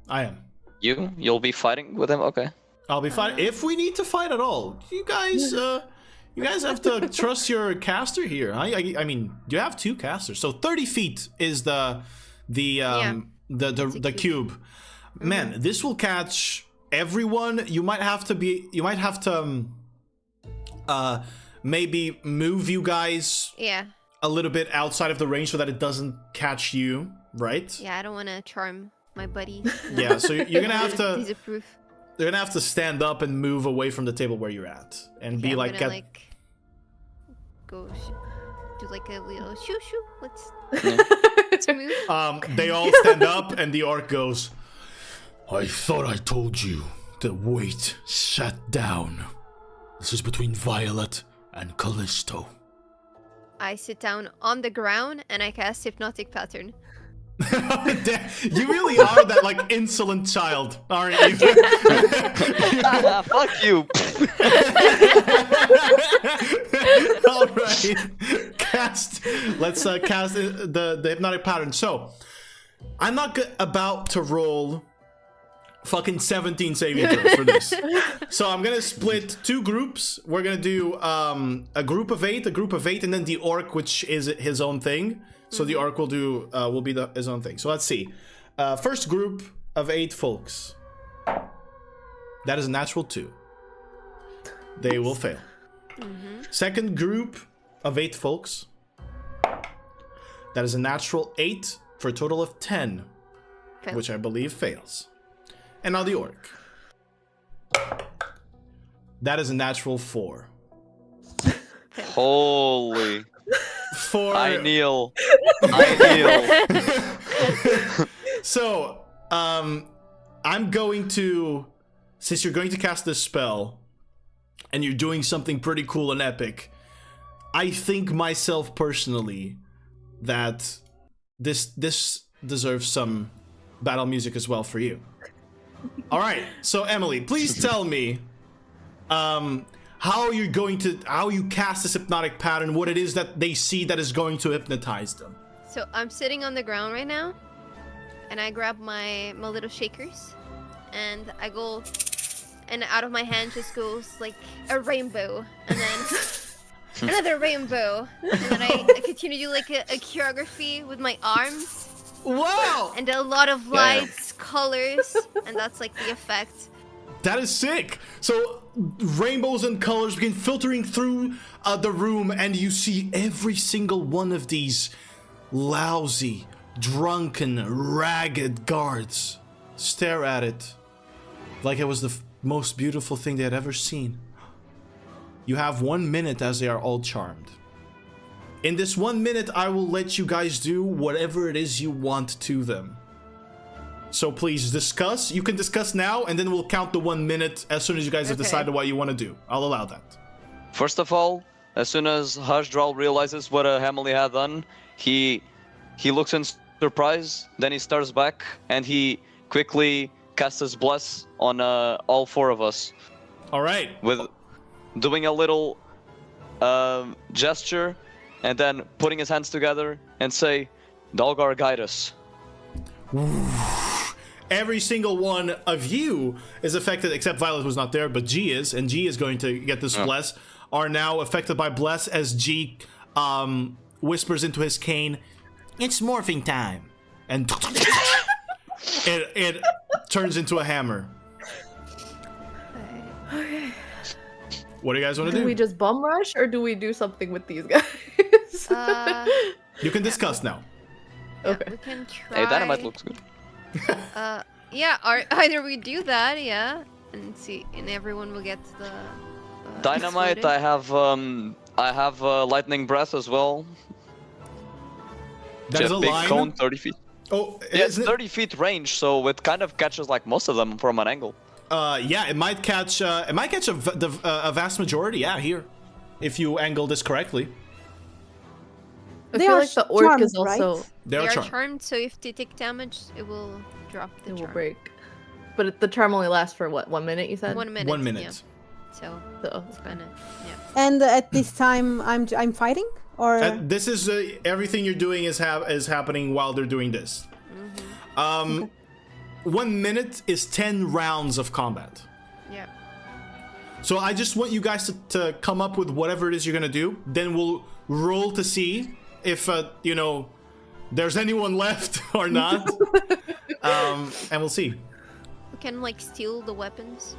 I am. You'll be fighting with him. Okay. I'll be fine if we need to fight at all. You guys have to trust your caster here. I mean, you have two casters, so 30 feet is the cube. Man, this will catch everyone. You might have to maybe move you guys Yeah, a little bit outside of the range so that it doesn't catch you, right? yeah. I don't want to charm my buddy. Yeah, so you're gonna have to disapprove. They're gonna have to stand up and move away from the table where you're at, and Okay, be I'm like, gonna, at, like go do like a little shoo shoo. Let's move. they all stand up, and the orc goes, "I thought I told you to wait. Sat down. This is between Violet and Callisto." I sit down on the ground and I cast hypnotic pattern. You really are that like insolent child, aren't you? Fuck you. All right, cast. Let's cast the hypnotic pattern. So, I'm not about to roll fucking 17 saving throws for this. So I'm gonna split two groups. We're gonna do a group of 8, and then the orc, which is his own thing. So the orc will do his own thing. So let's see. First group of 8 folks. That is a natural 2. They will fail. Second group of 8 folks. That is a natural 8 for a total of 10, Fail. which I believe fails. And now the orc. That is a natural 4. Holy. For I kneel. I kneel. So, I'm going to, since you're going to cast this spell, and you're doing something pretty cool and epic, I think myself personally that this deserves some battle music as well for you. All right, so Emily, please tell me, how how you cast this hypnotic pattern, what it is that they see that is going to hypnotize them. So I'm sitting on the ground right now, and I grab my little shakers, and I go, and out of my hand just goes like a rainbow, and then another rainbow, and then I continue to do like a choreography with my arms, Wow! and a lot of lights, colors, and that's like the effect. That is sick. So rainbows and colors begin filtering through the room, and you see every single one of these lousy, drunken, ragged guards stare at it like it was the most beautiful thing they had ever seen. You have 1 minute as they are all charmed. In this 1 minute, I will let you guys do whatever it is you want to them. So please discuss. You can discuss now, and then we'll count the 1 minute as soon as you guys have Okay. decided what you want to do. I'll allow that. First of all, as soon as Hashdral realizes what Hamley had done, he looks in surprise, then he starts back, and he quickly casts his bless on all 4 of us, All right. with doing a little gesture, and then putting his hands together and say, Dalgar, guide us. Every single one of you is affected, except Violet, who's not there, but G is, and G is going to get this bless, are now affected by bless as G whispers into his cane, "It's morphing time," and it turns into a hammer. Okay. What do you guys want to Do do? we just bum rush or do we do something with these guys? You can discuss now. Okay. We can try. Hey, dynamite looks good. Yeah, either we do that, yeah, and see, and everyone will get the Dynamite, exploded. I have lightning breath as well. That is Just a big line. cone, 30 feet. Oh, Yeah, it's isn't it? 30 feet range, so it kind of catches like most of them from an angle. Yeah, it might catch. It might catch a vast majority. Yeah, here, if you angle this correctly. I They feel are like the orc is charmed, also right? They They are are charmed. charmed, so if they take damage, it will drop the it will charm. break. But the charm only lasts for what, 1 minute, you said? 1 minute. 1 minute. Yeah. So So, it's gonna. Yeah. And at this time, I'm fighting, or This is everything you're doing is happening while they're doing this. 1 minute is 10 rounds of combat. Yeah. So I just want you guys to come up with whatever it is you're gonna do. Then we'll roll to see if there's anyone left or not. And we'll see. We can like steal the weapons.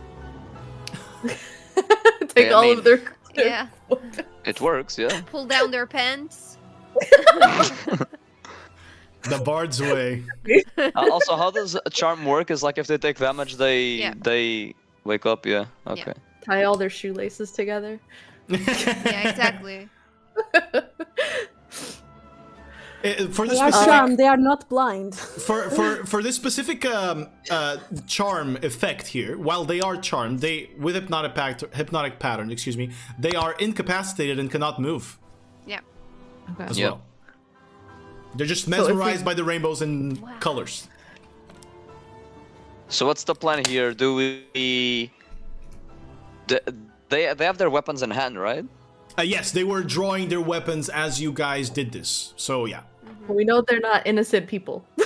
take I all mean- of their... Yeah. It works, yeah. Pull down their pants. The Bard's way. Also, how does a charm work? Is like if they take damage, Yeah. they wake up, yeah. Okay. Tie all their shoelaces together. Yeah, exactly. For the they are specific charmed. They are not blind. for this specific charm effect here, while they are charmed, they with hypnotic pattern, excuse me, they are incapacitated and cannot move Yeah. Okay. as Yep. well. They're just if we- mesmerized by the rainbows and Wow. colors. So what's the plan here? Do we... They have their weapons in hand, right? Yes, they were drawing their weapons as you guys did this. So yeah. We know they're not innocent people. Of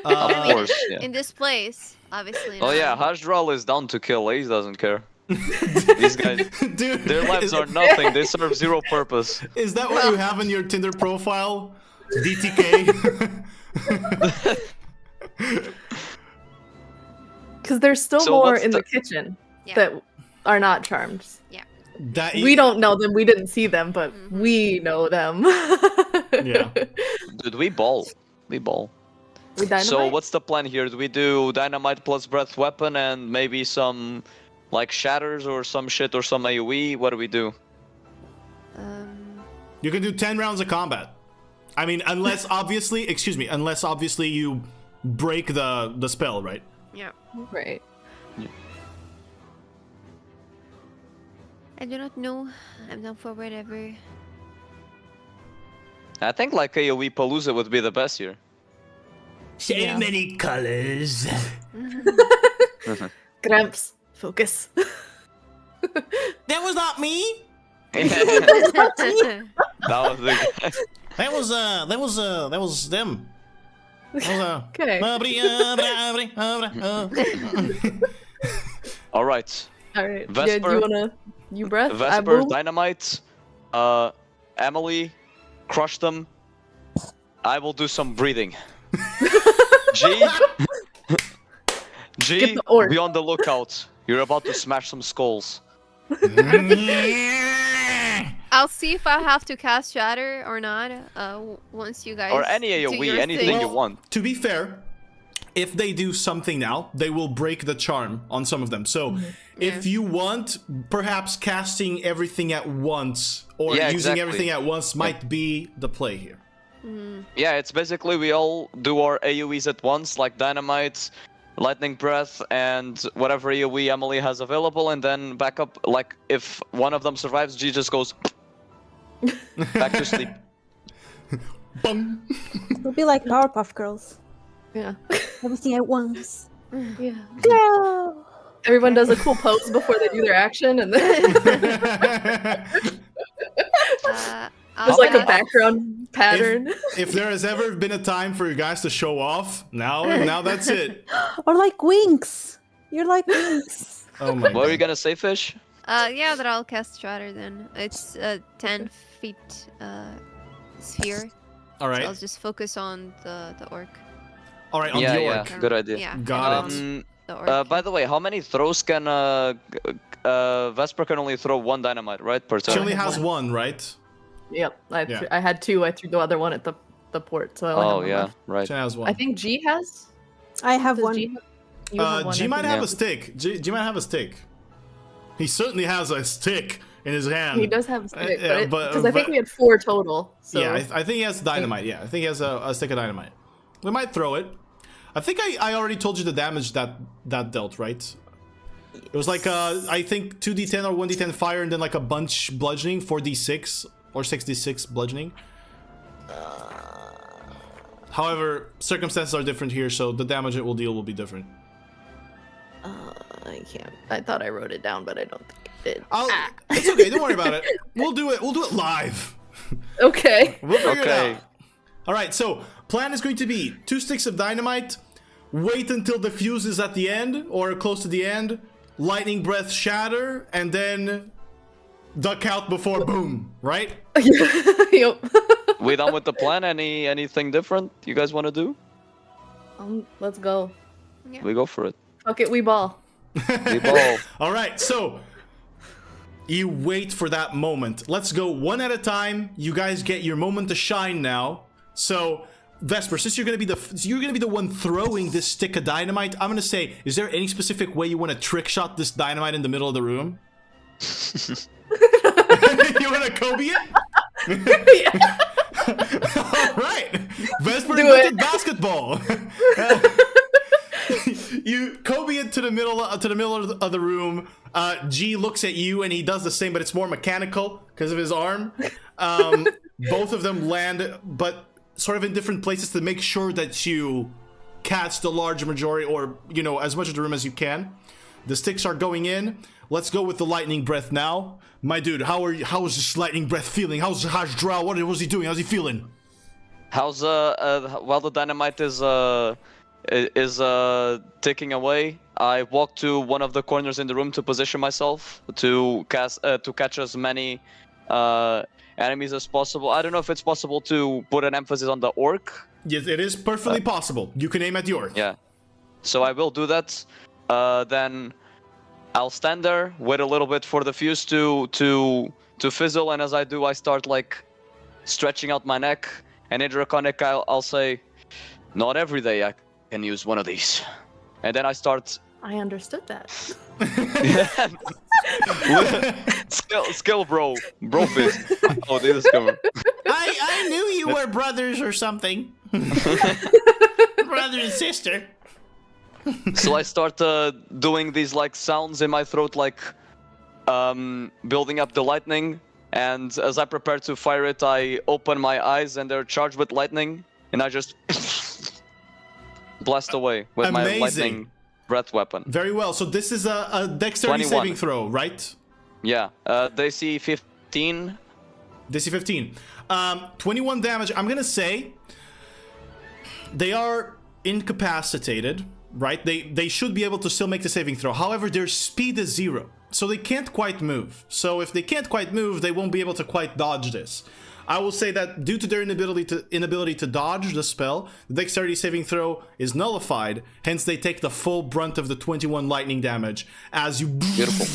I mean, course, yeah. in this place, obviously. Oh not. yeah, Hashdral is down to kill. He doesn't care. These guys, Dude, their lives is, are nothing. They serve zero purpose. is that what you have in your Tinder profile? DTK. Because there's still So more what's in the the- kitchen Yeah. that are not charmed. That We don't know them. We didn't see them, but Mhm. we know them. Yeah. Dude, we ball. We ball. We dynamite? So what's the plan here? Do we do dynamite plus breath weapon and maybe some like shatters or some shit or some AoE? What do we do? You can do 10 rounds of combat. I mean, unless obviously you break the spell, right? Yeah. Right. I do not know. I'm down for whatever. I think like AoE Palooza would be the best here. So Yeah. many colors. Gramps, focus. That was not me. That was the guy. That was them. Okay. All right. All right. Yeah, do Vesper. you wanna breath? I Vesper, move? Dynamite, Emily, crush them. I will do some breathing. G, Get the orc. be on the lookout. You're about to smash some skulls. I'll see if I have to cast Shatter or not. Once you guys Or any do AoE, your anything thing. you want. To be fair, if they do something now, they will break the charm on some of them. So if you want, perhaps casting everything at once or Yeah, using exactly. everything at once might be the play here. Yeah, it's basically we all do our AoEs at once, like Dynamite, Lightning Breath, and whatever AoE Emily has available, and then back up. Like, if one of them survives, G just goes back to sleep. Bum. It'll be like Powerpuff Girls. Yeah. Everything at once. Yeah. Go! Everyone does a cool pose before they do their action, and then I'll there's like a cast- background pattern. If there has ever been a time for you guys to show off, now that's it. Or like Winx. You're like Winx. Oh my What were you god. gonna say, Fish? Yeah, that I'll cast Shatter then. It's a 10 feet sphere. All So right. I'll just focus on the orc. All right, on Yeah, the yeah, orc. good idea. Yeah. Got it. The orc. By the way, how many throws can Vesper can only throw one dynamite, right, per She turn? only has one, right? Yep. Yeah. I had two. I threw the other one at the port. So I only have Oh one yeah, left. right. She has one. I think G has. I have Does one. G have? You have one, G I might think. have Yeah. a stick. G might have a stick. He certainly has a stick in his hand. He does have a stick, yeah, because but- I think we had 4 total. So Yeah, I think he has dynamite. Yeah, I think he has a stick of dynamite. We might throw it. I think I already told you the damage that dealt, right? It was like I think 2d10 or 1d10 fire and then like a bunch bludgeoning, 4d6 or 6d6 bludgeoning. However, circumstances are different here, so the damage it will deal will be different. I can't. I thought I wrote it down, but I don't think I did. It's okay, don't worry about it. We'll do it live. Okay. We'll figure Okay. it out. All right, so plan is going to be 2 sticks of dynamite, wait until the fuse is at the end or close to the end, lightning breath shatter, and then duck out before boom, right? Yep. We done with the plan? Anything different you guys want to do? Let's go. We go for it. Fuck it, we ball. We ball. All right, so you wait for that moment. Let's go one at a time. You guys get your moment to shine now. So Vesper, since you're gonna be the one throwing this stick of dynamite, I'm gonna say, is there any specific way you want to trick shot this dynamite in the middle of the room? You want to Kobe it? All right, Vesper Do invented it. basketball. You Kobe it to the middle of the room. G looks at you and he does the same, but it's more mechanical because of his arm. Both of them land, but sort of in different places to make sure that you catch the large majority, or as much of the room as you can. The sticks are going in. Let's go with the lightning breath now, my dude. How is this lightning breath feeling? How's Drow? What was he doing? How's he feeling? How's while the dynamite is ticking away, I walk to one of the corners in the room to position myself to catch as many enemies as possible. I don't know if it's possible to put an emphasis on the orc. Yes, it is perfectly possible. You can aim at the orc. Yeah, so I will do that. Then I'll stand there, wait a little bit for the fuse to fizzle, and as I do, I start like stretching out my neck. And in Draconic, I'll say, "Not every day I can use one of these." And then I start I understood that. skill bro fist. Oh, they discover. I knew you were brothers or something. Brother and sister. So I start doing these like sounds in my throat, like building up the lightning. And as I prepare to fire it, I open my eyes and they're charged with lightning, and I just blast away with my Amazing. lightning breath weapon. Very well. So this is a dexterity 21. saving throw, right? Yeah. They see 15. DC 15. 21 damage. I'm gonna say they are incapacitated, right? They should be able to still make the saving throw. However, their speed is 0, so they can't quite move. So if they can't quite move, they won't be able to quite dodge this. I will say that due to their inability to dodge the spell, the dexterity saving throw is nullified. Hence, they take the full brunt of the 21 lightning damage as you Beautiful.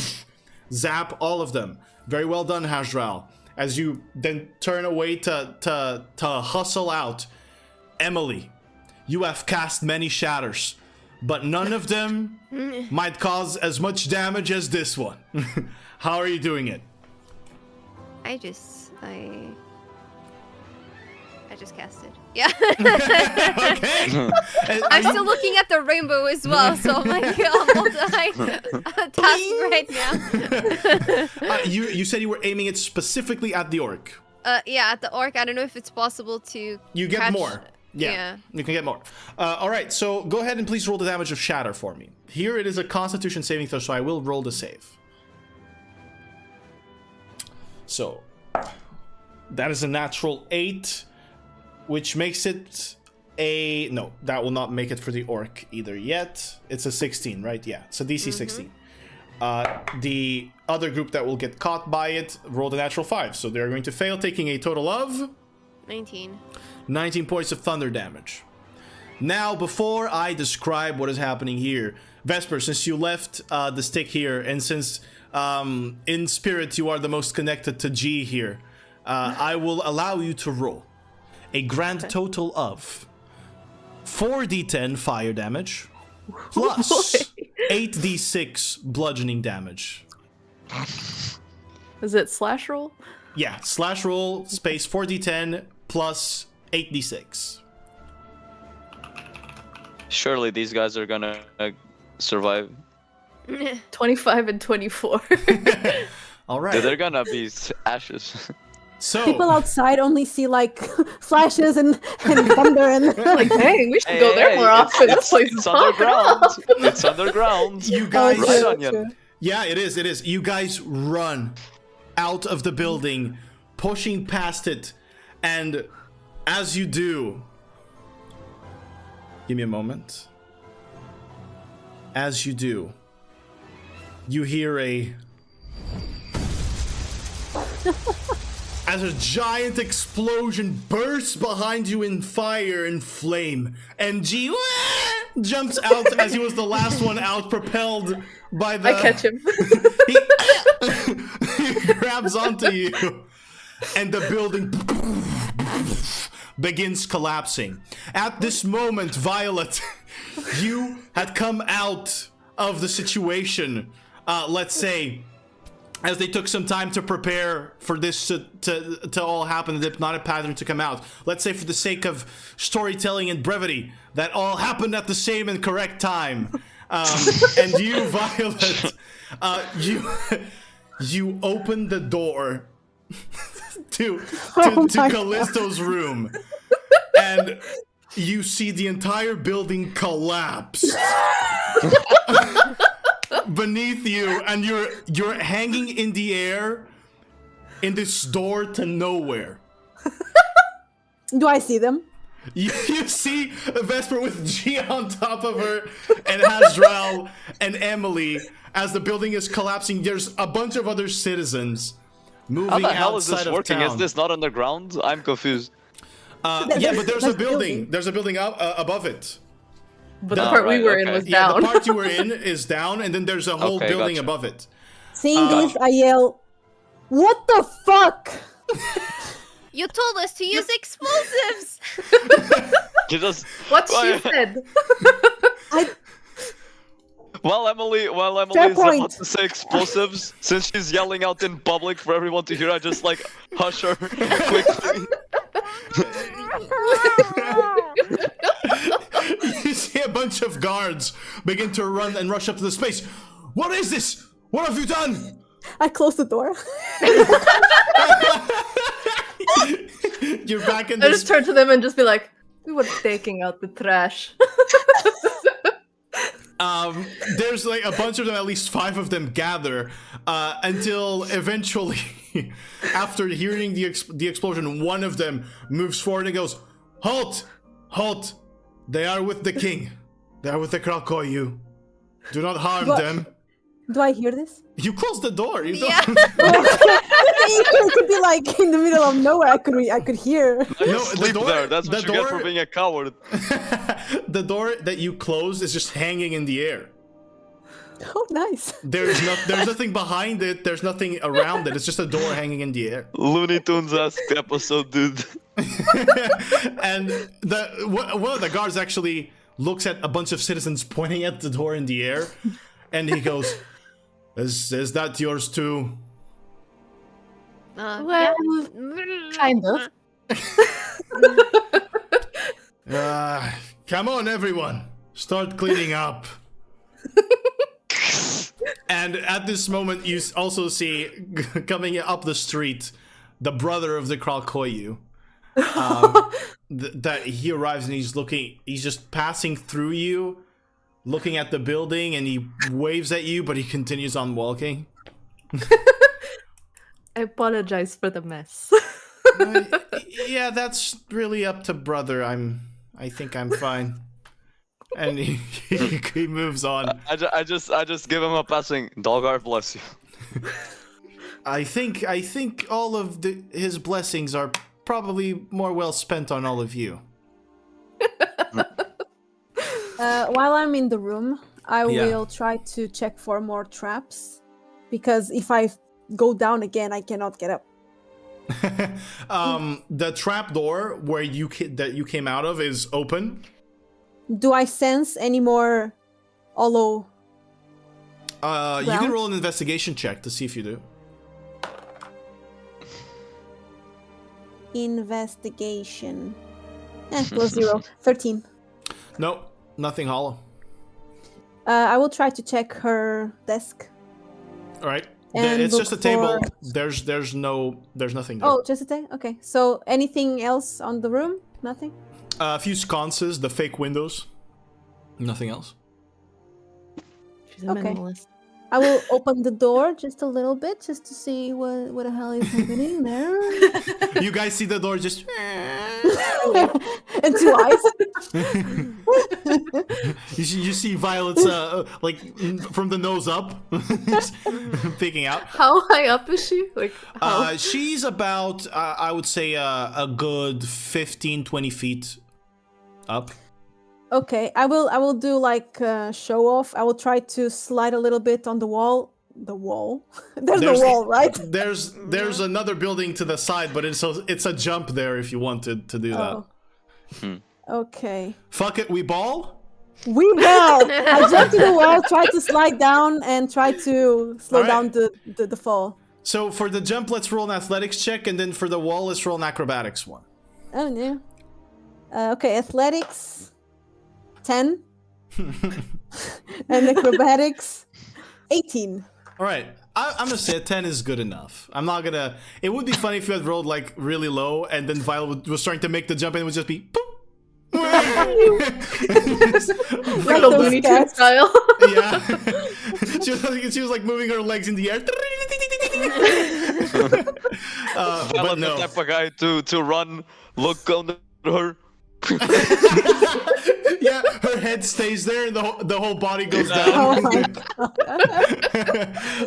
zap all of them. Very well done, Hasdral. As you then turn away to hustle out, Emily, you have cast many shatters, but none of them might cause as much damage as this one. How are you doing it? I just cast it. Yeah. Okay. I'm still looking at the rainbow as well, so I'm like, I'm multi-task right now. You said you were aiming it specifically at the orc. Yeah, at the orc. I don't know if it's possible to. You get catch... more. Yeah, you can get more. All right, so go ahead and please roll the damage of shatter for me. Here it is a Constitution saving throw, so I will roll the save. So that is a natural 8, which makes it a... No, that will not make it for the orc either yet. It's a 16, right? Yeah, it's a DC 16. The other group that will get caught by it rolled a natural 5, so they're going to fail, taking a total of... 19 points of thunder damage. Now, before I describe what is happening here, Vesper, since you left the stick here, and since in spirit you are the most connected to G here, I will allow you to roll a grand total of 4d10 fire damage plus 8d6 bludgeoning damage. Is it slash roll? Yeah, slash roll space 4d10 plus 8d6. Surely these guys are gonna survive. 25 and 24. All right. They're gonna be ashes. So People outside only see like flashes and thunder and Like, dang, we should go there more often. This place is It's underground. It's underground. you guys, Oh, Right, true, Onion. true. yeah, it is. You guys run out of the building, pushing past it, and as you do, give me a moment. As you do, you hear as a giant explosion bursts behind you in fire and flame, and G jumps out as he was the last one out, propelled by the... I catch him. He grabs onto you, and the building begins collapsing. At this moment, Violet, you had come out of the situation, let's say, as they took some time to prepare for this to all happen, the hypnotic pattern to come out. Let's say for the sake of storytelling and brevity, that all happened at the same and correct time. And you, Violet, you open the door to Callisto's room, and you see the entire building collapse beneath you, and you're hanging in the air in this door to nowhere. Do I see them? You see Vesper with G on top of her, and Hasdral and Emily. As the building is collapsing, there's a bunch of other citizens moving How the hell is outside this of working? town. Is this not underground? I'm confused. Yeah, but there's a That's the building. building. There's a building up above it. But the Oh, part right, we were in okay. was Yeah, down. the part you were in is down, and then there's a whole Okay, building gotcha. above it. Seeing this, I yell, "What the fuck?" You told us to use explosives. You just What she said. while Emily Fair is about point. to say explosives, since she's yelling out in public for everyone to hear, I just like hush her quickly. You see a bunch of guards begin to run and rush up to the space. What is this? What have you done? I close the door. You're back in I this. just turn to them and just be like, we were taking out the trash. There's like a bunch of them, at least 5 of them gather, until eventually, after hearing the explosion, one of them moves forward and goes, "Halt! Halt! They are with the king. They are with the Kralkoyu. Do not harm What? them." Do I hear this? You closed the door. You Yeah. don't. It could be like in the middle of nowhere. I could hear. No, Sleep there. That's what you get for being a coward. The door that you closed is just hanging in the air. Oh, nice. There's nothing behind it. There's nothing around it. It's just a door hanging in the air. Looney Tunes-esque episode, dude. And one of the guards actually looks at a bunch of citizens pointing at the door in the air, and he goes, "Is that yours too?" Well, kind of. Come on, everyone, start cleaning up. And at this moment, you also see coming up the street the brother of the Kralkoyu. That he arrives and he's just passing through you, looking at the building, and he waves at you, but he continues on walking. I apologize for the mess. Yeah, that's really up to brother. I think I'm fine. And he moves on. I just give him a passing. Dalgar bless you. I think all of his blessings are probably more well spent on all of you. While I'm in the room, I Yeah. will try to check for more traps, because if I go down again, I cannot get up. The trap door where that you came out of is open. Do I sense any more hollow? You can roll an investigation check to see if you do. Investigation. Plus 0. 13. No, nothing hollow. I will try to check her desk. All right. And It's just a look table. for- There's nothing there. Oh, just a day? Okay. So anything else on the room? Nothing? A few sconces, the fake windows. Nothing else. She's a Okay. minimalist. I will open the door just a little bit, just to see what the hell is happening there. You guys see the door just. And 2 eyes. You see Violet's like from the nose up, peeking out. How high up is she? Like, how? She's about I would say a good 15-20 feet up. Okay, I will do like show off. I will try to slide a little bit on the wall. The wall? There's no wall, right? There's another building to the side, but it's a jump there if you wanted to do that. Oh. Okay. Fuck it, we ball. We ball. I jump to the wall, try to slide down, and try to slow Alright. down the fall. So for the jump, let's roll an athletics check, and then for the wall, let's roll an acrobatics one. Oh no. Okay, athletics 10 and acrobatics 18. All right, I'm gonna say a 10 is good enough. I'm not gonna. It would be funny if you had rolled like really low, and then Violet was trying to make the jump, and it would just be. Boop. Like a Looney Tunes style. Yeah, she was like moving her legs in the air. But Violet, no. the type of guy to run, look under her. Yeah, her head stays there, and the whole body goes Oh down. my god.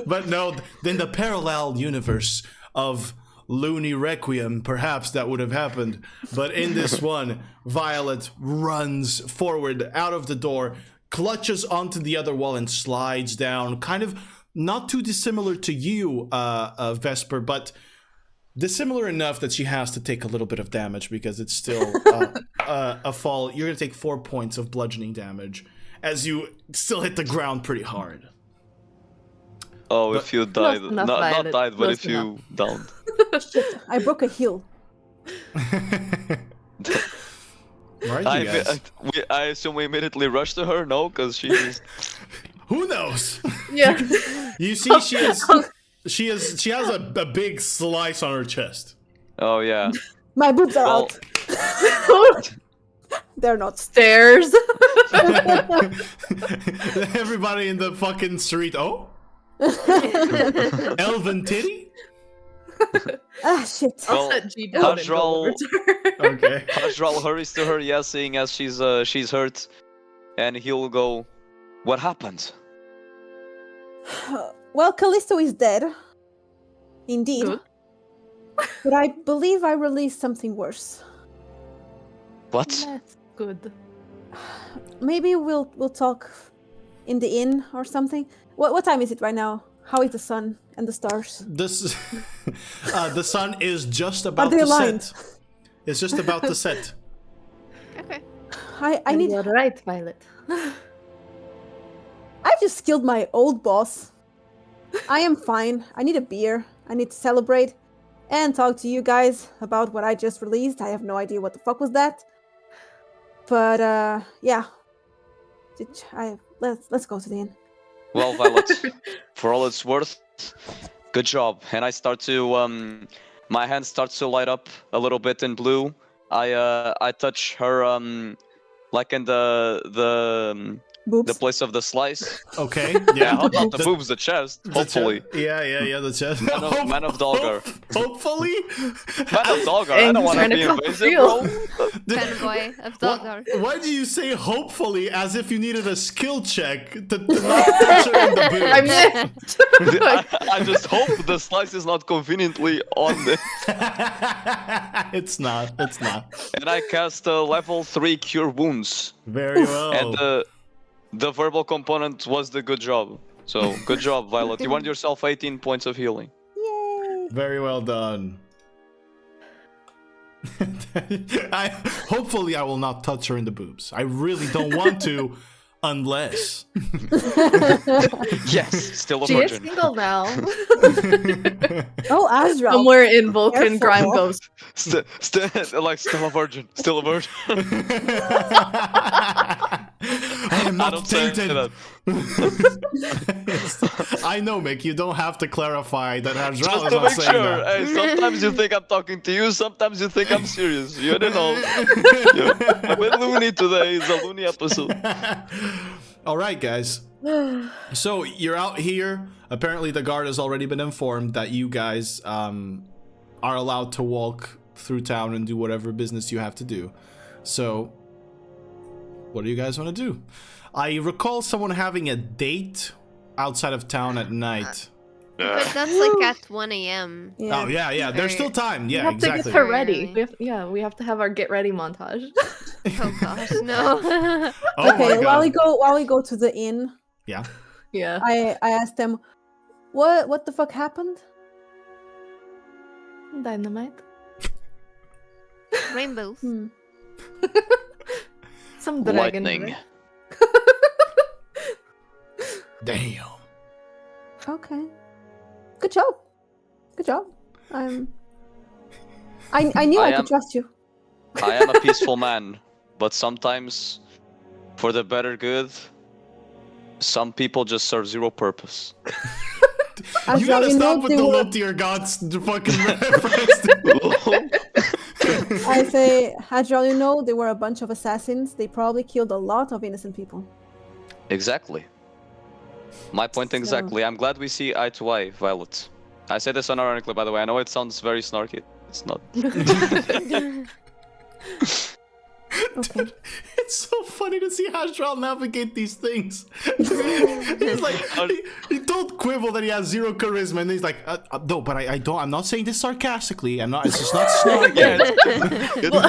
But no, then the parallel universe of Looney Requiem, perhaps that would have happened. But in this one, Violet runs forward out of the door, clutches onto the other wall, and slides down, kind of not too dissimilar to you, Vesper, but dissimilar enough that she has to take a little bit of damage because it's still a fall. You're going to take 4 points of bludgeoning damage as you still hit the ground pretty hard. Oh, if you died. Close enough, Not Violet, died, but close if you downed. Shit, I broke a heel. Right, you guys? I assume we immediately rushed to her, no? Because she's... Who knows? Yeah. You see, she has a big slice on her chest. Oh, yeah. My boobs are Well, out. They're not. Stairs. Everybody in the fucking street. Oh, elven titty. Ah, shit. I'll Well, set G down and go over Hajral- to her. Okay. Hajral hurries to her, yeah, seeing as she's hurt, and he'll go, "What happened?" Well, Callisto is dead. Indeed. Good. But I believe I released something worse. What? That's good. Maybe we'll talk in the inn or something. What time is it right now? How is the sun and the stars? This, the sun is just about they to aligned? set. It's just about to set. Okay. I need. You're right, Violet. I just killed my old boss. I am fine. I need a beer. I need to celebrate and talk to you guys about what I just released. I have no idea what the fuck was that. But yeah. Let's go to the inn. Well, Violet, for all it's worth, good job. And I start to my hand starts to light up a little bit in blue. I touch her like in the Boobs. place of the slice. Okay. Yeah, Yeah. not the boobs, the chest. The Hopefully. Yeah. The chest. Man of Dogger. Hopefully. Man of Dogger. I don't want to be invasive, bro. Fanboy of Doggar. Why do you say hopefully as if you needed a skill check to not touch her in the boobs? I meant. I just hope the slice is not conveniently on it. It's not. And I cast level 3 Cure Wounds. Very well. And the verbal component was the good job. So, good job, Violet. You earned yourself 18 points of healing. Yay! Very well done. Hopefully I will not touch her in the boobs. I really don't want to, unless. Yes, still a She is virgin. single now. Oh, Azrael. Somewhere in Vulcan, Careful. Grime goes. Still a virgin. Still a virgin. I am I not don't say tainted. that. I know, Mick. You don't have to clarify that Azrael Just is to not make saying sure. that. Hey, sometimes you think I'm talking to you, sometimes you think I'm serious. You don't know. Yeah. I'm a bit loony today. It's a loony episode. All right, guys. So you're out here. Apparently, the guard has already been informed that you guys are allowed to walk through town and do whatever business you have to do. So, what do you guys want to do? I recall someone having a date outside of town at night. But that's like at 1 a.m. Yeah. Oh yeah. There's still time. We Yeah, have to exactly. get her ready. Really? We have to have our get ready montage. Oh gosh, no. Oh Okay, my while god. we go to the inn, Yeah. Yeah. I asked them, what the fuck happened? Dynamite. Rainbows. Hmm. Some dragon. Lightning. Damn. Okay. Good job. I knew I could trust you. I am a peaceful man, but sometimes, for the better good, some people just serve zero purpose. Azrael, You gotta stop with they the were- look to your gods fucking reference. I say, Azrael, you know, they were a bunch of assassins. They probably killed a lot of innocent people. Exactly. My point exactly. I'm glad we see eye to eye, Violet. I say this unironically, by the way. I know it sounds very snarky. It's not. Okay. It's so funny to see Hastral navigate these things. It's like he told Quibble that he has zero charisma, and he's like, no, but I don't. I'm not saying this sarcastically. I'm not. It's just not snarky. Yeah,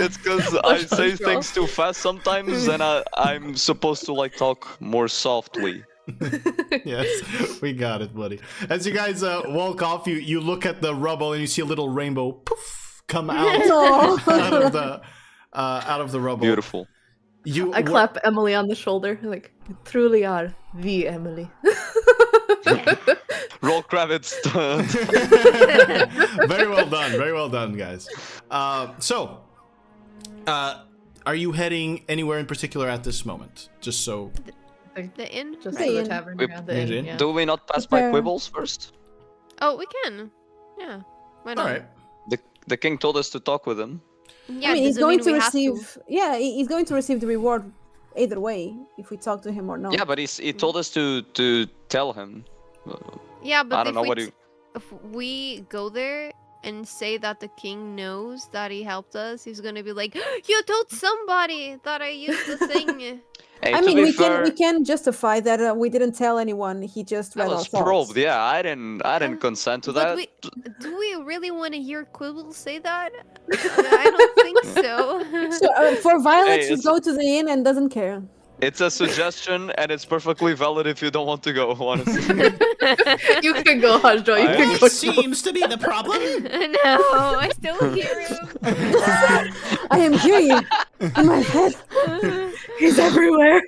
it's because I say things too fast sometimes, and I'm supposed to like talk more softly. Yes, we got it, buddy. As you guys walk off, you look at the rubble and you see a little rainbow poof come out out of the rubble. Beautiful. I clap Emily on the shoulder, like, you truly are the Emily. Roll credits. Very well done, guys. So, are you heading anywhere in particular at this moment? Just so. The inn? Just The to the inn. tavern. We- Yeah, the the inn, inn. yeah. Do we not pass by Okay. Quibbles first? Oh, we can. Yeah. Why All not? right. The king told us to talk with him. Yeah, I mean, he's doesn't going mean to we have receive. Yeah, he's going to receive the reward either way if we talk to him or not. Yeah, but he told us to tell him. Yeah, but I don't know what if we go there and say that the king knows that he helped us, he's gonna be like, "You told somebody that I used the thing." Hey, I to mean, be we fair, can justify that we didn't tell anyone. He just I read our was thoughts. probed. Yeah, I didn't consent to But that. do we really want to hear Quibble say that? I don't think so. So for Violet, Hey, she's it's- go to the inn and doesn't care. It's a suggestion, and it's perfectly valid if you don't want to go. Honestly, You can go, Hajjo. You can go. What seems to be the problem? No, I still hear him. I am hearing you in my head. He's everywhere.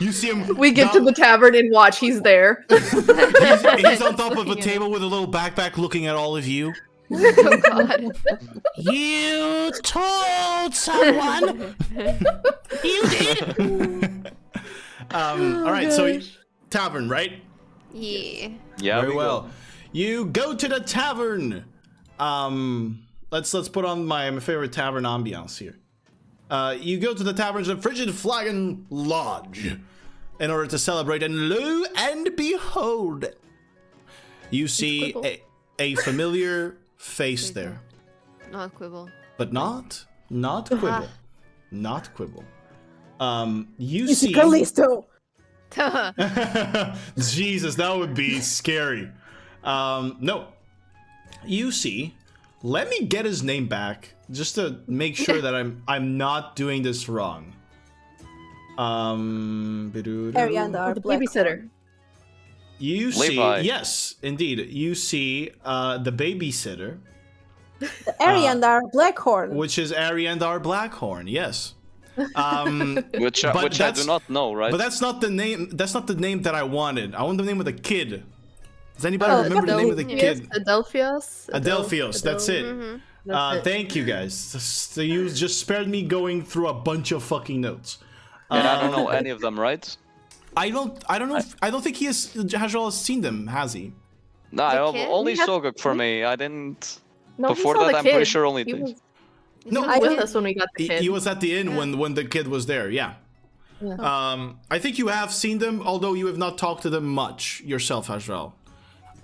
You see him. We get to the tavern and watch. He's there. He's on top of a table with a little backpack looking at all of you. Oh God. You told someone. You did. All right, so tavern, right? Yeah. yeah, Very we well. go. You go to the tavern. Let's put on my favorite tavern ambiance here. You go to the tavern's Frigid Flagon Lodge in order to celebrate, and lo and behold, you see a familiar face there, Not Quibble. but not Quibble, not Quibble. You You see see. Callisto. Jesus, that would be scary. No. You see, let me get his name back just to make sure that I'm not doing this wrong. Arianda, The babysitter. You see, Levi. yes, indeed. You see the babysitter, Ariandar Blackhorn. which is Ariandar Blackhorn, yes. Which I But do that's- not know, right? But that's not the name. That's not the name that I wanted. I want the name of the kid. Does anybody Oh, remember the name of the Yes, kid? Adelphios. Adelphios. That's it. That's it. Thank you guys. So you just spared me going through a bunch of fucking notes. and I don't know any of them, right? I don't know. I don't think Hajral has seen them, has he? No, kid? only We have- Soguk for me. I didn't. No, he Before saw that, the I'm pretty kid. sure only He things. was, No, he was with us when we got the kid. he was at the inn when the kid was there. Yeah. I think you have seen them, although you have not talked to them much yourself, Hajral.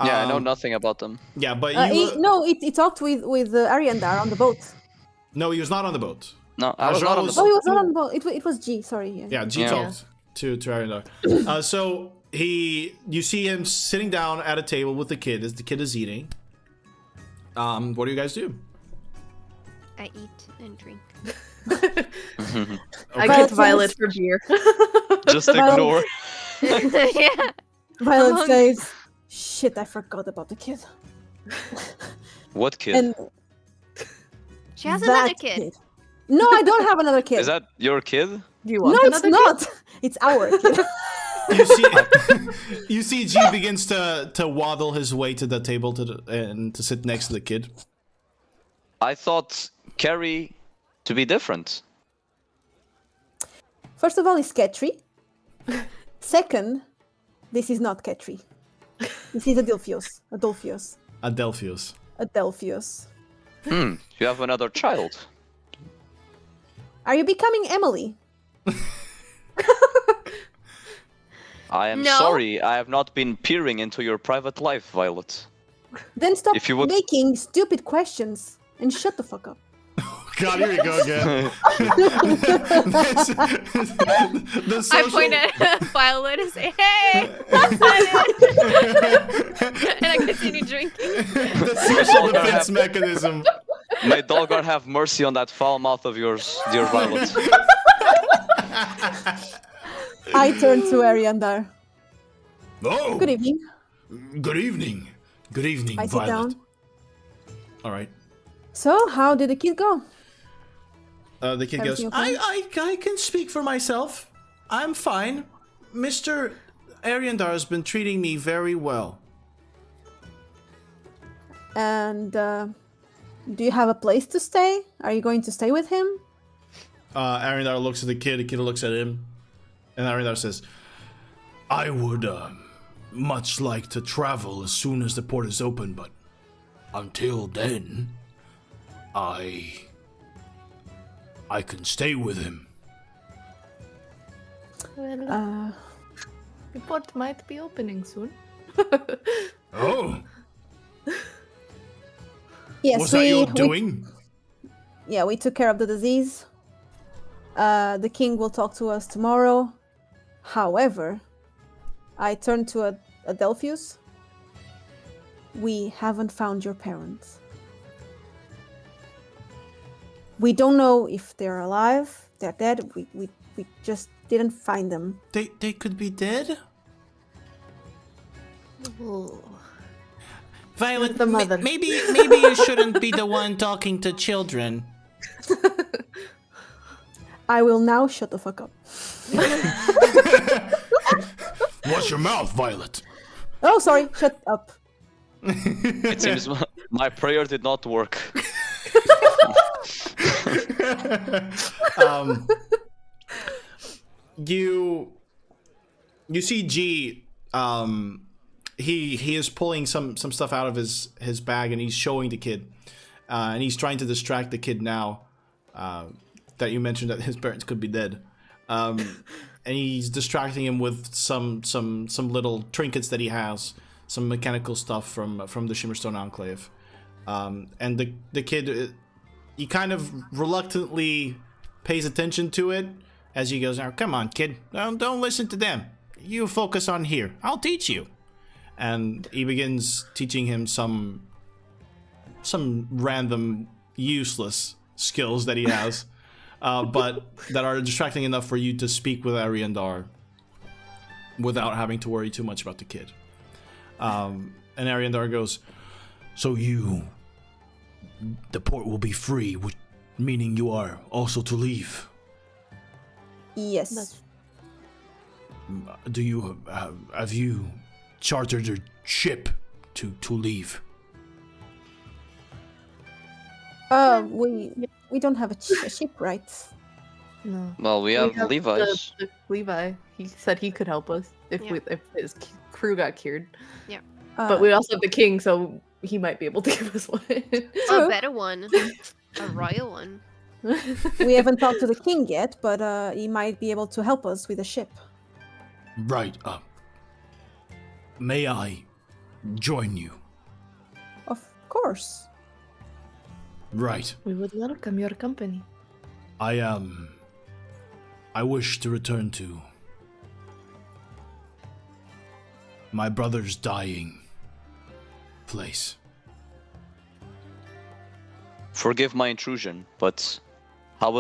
Yeah, I know nothing about them. Yeah, but you. He talked with Ariandar on the boat. No, he was not on the boat. No, I was Azrael not on the was- Oh, boat. he was not on the boat. It was G. Sorry. Yeah. Yeah, G Yeah. talked to Ariandar. So you see him sitting down at a table with the kid as the kid is eating. What do you guys do? I eat and drink. I Violet get Violet says- for beer. Just ignore. Yeah. Violet Among- says, "Shit, I forgot about the kid." What kid? And She has that another kid. No, I don't have another kid. Is that your kid? Do you want No, it's another not. It's our kid. You see, you see, G begins to waddle his way to the table and to sit next to the kid. I thought Carrie to be different. First of all, it's Ketri. Second, this is not Ketri. This is Adelphios. Adelphios. You have another child. Are you becoming Emily? I am No. sorry, I have not been peering into your private life, Violet. Then stop If you would- making stupid questions and shut the fuck up. God, here you go again. The I social- point at Violet and say, "Hey!" and I continue drinking. the social defense mechanism. May Dolgar have mercy on that foul mouth of yours, dear Violet. I turn to Ariandar. Oh, Good evening. good evening. Good evening, I sit Violet. down. All right. So, how did the kid go? The kid goes, Everything okay? I can speak for myself. I'm fine. Mr. Ariandar has been treating me very well. And do you have a place to stay? Are you going to stay with him? Ariandar looks at the kid looks at him, and Ariandar says, I would much like to travel as soon as the port is open, but until then, I can stay with him. Well, the port might be opening soon. Oh, Yes, was that your doing? We took care of the disease. The king will talk to us tomorrow. However, I turned to Adelphius. We haven't found your parents. We don't know if they're alive, they're dead. We just didn't find them. They could be dead? Oh. Violet, The mother. maybe you shouldn't be the one talking to children. I will now shut the fuck up. Watch your mouth, Violet. Oh, sorry, shut up. It seems my prayer did not work. You see G. He is pulling some stuff out of his bag and he's showing the kid, and he's trying to distract the kid now. That you mentioned that his parents could be dead, and he's distracting him with some little trinkets that he has, some mechanical stuff from the Shimmerstone Enclave, and the kid, he kind of reluctantly pays attention to it as he goes, "Now, come on, kid, don't listen to them. You focus on here. I'll teach you." And he begins teaching him some random useless skills that he has, but that are distracting enough for you to speak with Ariandar without having to worry too much about the kid. And Ariandar goes, "So the port will be free, meaning you are also to leave. Yes. Do you have you chartered a ship to leave?" We don't have a ship, right? No. Well, we have Levi's. The Levi. He said he could help us if if his crew got cured. Yeah. But we also have the king, so he might be able to give us one. A better one. A royal one. We haven't talked to the king yet, but he might be able to help us with a ship. Right. May I join you? Of course. Right. We would welcome your company. I wish to return to my brother's dying place. Forgive my intrusion, but how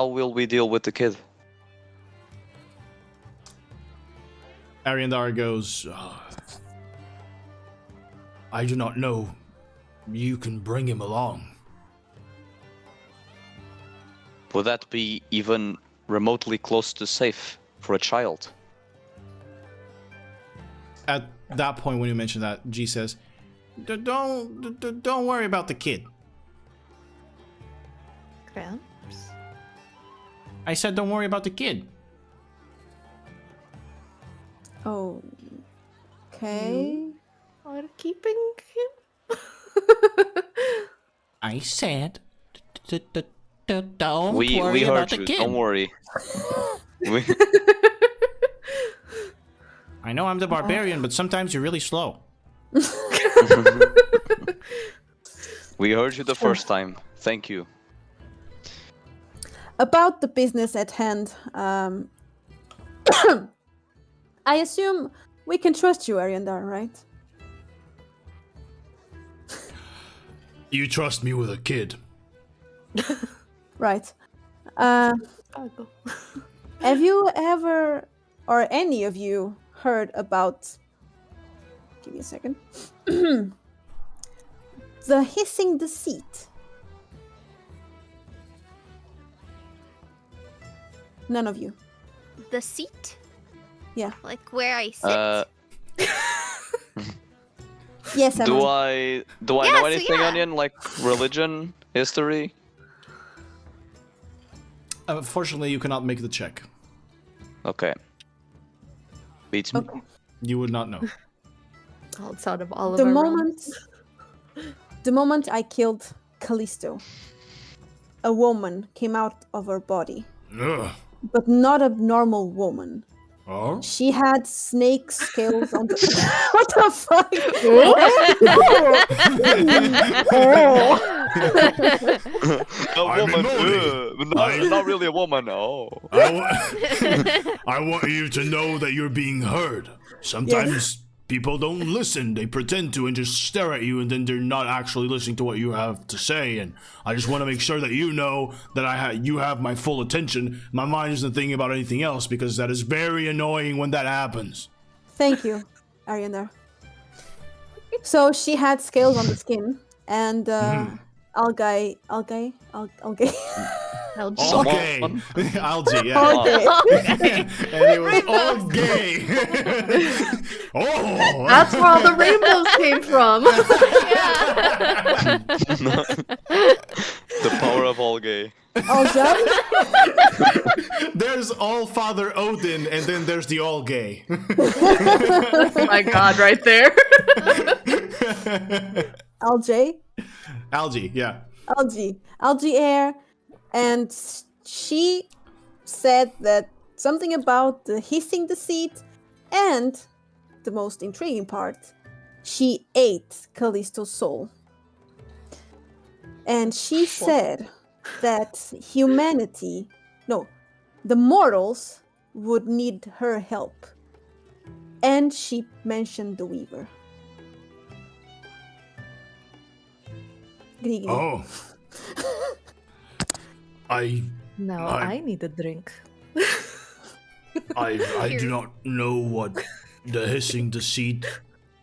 will we deal with the kid? Ariandar goes, I do not know. You can bring him along. Would that be even remotely close to safe for a child? At that point, when you mention that, G says, "Don't worry about the kid." Cramps? I said, "Don't worry about the kid." Oh. Okay. Are keeping him? I said, "Don't We worry about heard the you. kid." Don't worry. I know I'm the barbarian, but sometimes you're really slow. We heard you the first time. Thank you. About the business at hand, I assume we can trust you, Ariandar, right? You trust me with a kid. Right. Chicago. Have you ever, or any of you, heard about... Give me a second. The hissing deceit. None of you. The seat? Yeah. Like where I sit? Yes, Do Emily. I know so anything, yeah. Onion? Like religion, history? Unfortunately, you cannot make the check. Okay. Beats me. Okay. You would not know. Outside of all of The our moment I killed Callisto. A woman came out of her body, Ugh. but not a normal woman. Oh? She had snake scales on the. What the fuck? A I'm woman, Emily. not really a woman. Oh. I want you to know that you're being heard. Sometimes people don't listen. They pretend to and just stare at you, and then they're not actually listening to what you have to say. And I just want to make sure that you know that you have my full attention. My mind isn't thinking about anything else, because that is very annoying when that happens. Thank you, Ariander. So she had scales on the skin, and algae. Okay. Someone- Algae, yeah. Okay. And it was all gay. Oh! That's where all the rainbows came from. The power of all gay. Algae? There's All Father Odin, and then there's the all gay. Oh my god, right there. Algae? Algae, yeah. Algae air. And she said that something about the hissing the seed, and the most intriguing part, she ate Callisto's soul. And she said that the mortals would need her help. And she mentioned the Weaver. Grigri. Oh. Now I need a drink. I do not know what the hissing deceit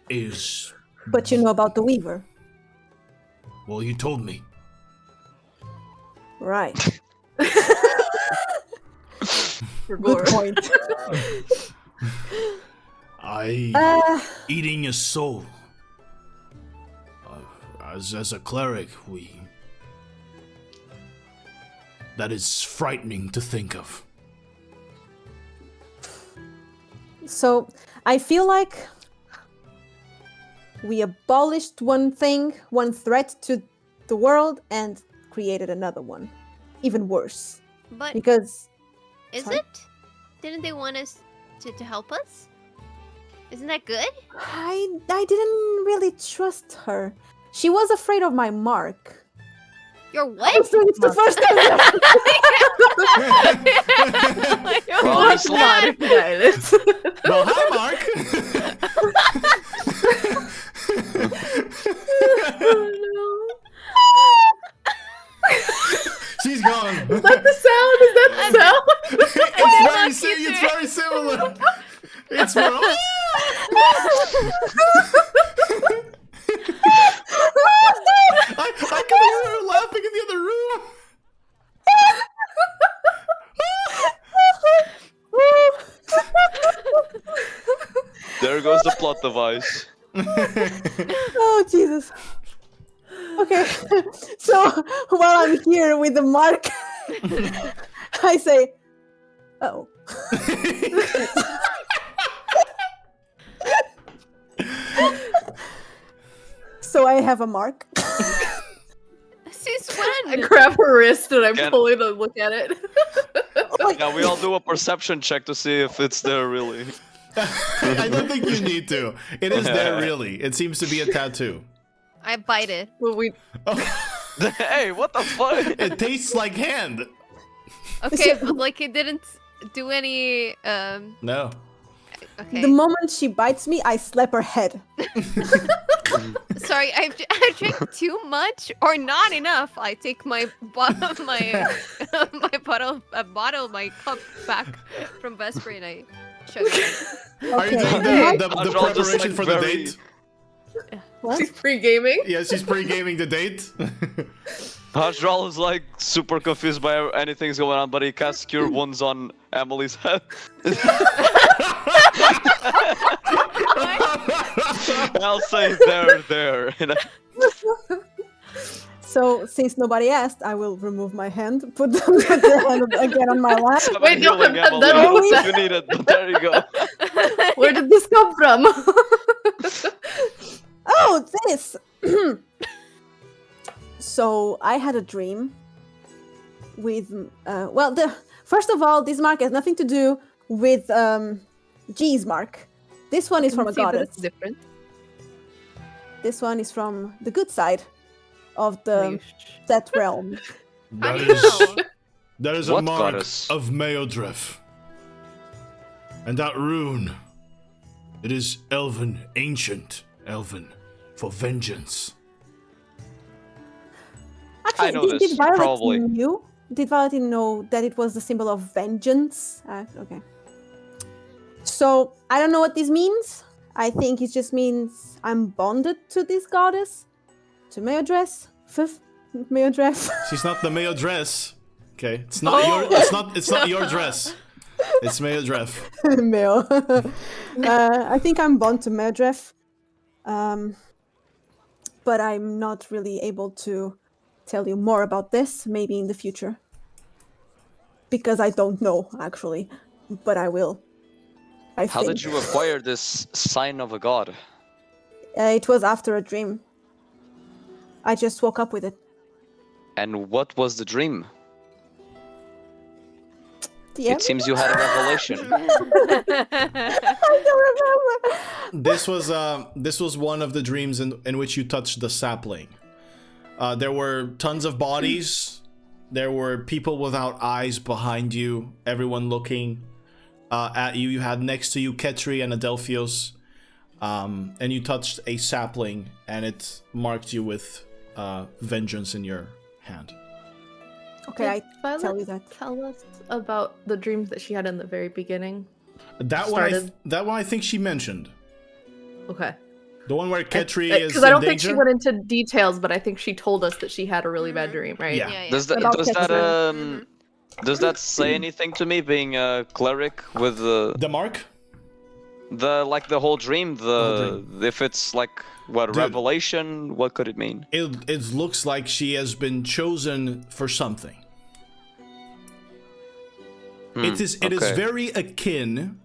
is. But you know about the Weaver. Well, you told me. Right. For Good gore. point. Eating a soul. As a cleric, that is frightening to think of. So I feel like we abolished one threat to the world, and created another one, even worse. But Because is sorry? it? Didn't they want us to help us? Isn't that good? I didn't really trust her. She was afraid of my mark. Your I what? think it's the first time. Well, What it's like- blood, Violet? Well, hi, Mark. She's gone. Is that the sound? Is that the sound? It's very similar. It's more. I can hear her laughing in the other room. There goes the plot device. Oh Jesus. Okay, so while I'm here with the mark, I say, "Oh." So I have a mark. Since I when? grab her wrist and I Can- pull it to look at it. Yeah, we all do a perception check to see if it's there really. I don't think you need to. It is there, really. It seems to be a tattoo. I bite it. Well, we Hey, what the fuck? It tastes like hand. Okay, but like it didn't do any. No. Okay. The moment she bites me, I slap her head. Sorry, I've drank too much or not enough. I take my my cup back from Vesper and I chug it. Are you doing the I'll just, preparation like, for the very- date? What? she's pre-gaming. Yeah, she's pre-gaming the date. Hajral is like super confused by anything's going on, but he casts Cure Wounds on Emily's head. I'll say there. You know? So since nobody asked, I will remove my hand, put the hand again on my lap. Wait, no, Healing, that- Emily. that- You need it, but there you go. Where did this come from? Oh, this. So I had a dream with first of all, this mark has nothing to do with G's mark. This one is from a See that goddess. it's different. This one is from the good side of Are the you that realm. How do That you is know? that is a What mark goddess? of Meodref. And that rune, it is elven, ancient elven, for vengeance. Actually, I know did this, Violet probably. knew? Did Violet know that it was the symbol of vengeance? Okay. So I don't know what this means. I think it just means I'm bonded to this goddess, to Meodref. Meodref. She's not the Meodress. Okay, it's not your. It's not your dress. It's Meodref. Meo. I think I'm bound to Meodref. But I'm not really able to tell you more about this, maybe in the future. Because I don't know, actually. But I will. How did you acquire this sign of a god? It was after a dream. I just woke up with it. And what was the dream? Yeah, It seems you had a revelation. I don't remember. This was one of the dreams in which you touched the sapling. There were tons of bodies. There were people without eyes behind you. Everyone looking at you. You had next to you Ketri and Adelphios. And you touched a sapling, and it marked you with vengeance in your hand. Okay, I Violet tell you that. Tell us about the dreams that she had in the very beginning. That one I think she mentioned. Okay. The one where Ketri is Because I don't in think she danger? went into details, but I think she told us that she had a really bad dream, right? Yeah. Yeah, yeah. Does that About does that say anything to me? Being a cleric with The mark? the whole dream, whole if it's like what Dude. revelation, what could it mean? It looks like she has been chosen for something. It is okay. very akin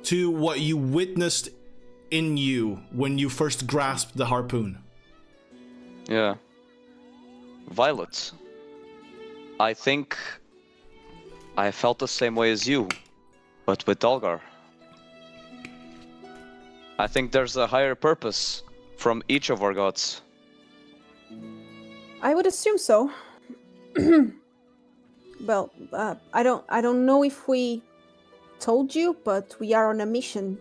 to what you witnessed in you when you first grasped the harpoon. Yeah. Violet. I think I felt the same way as you, but with Dalgar. I think there's a higher purpose from each of our gods. I would assume so. Well, I don't know if we told you, but we are on a mission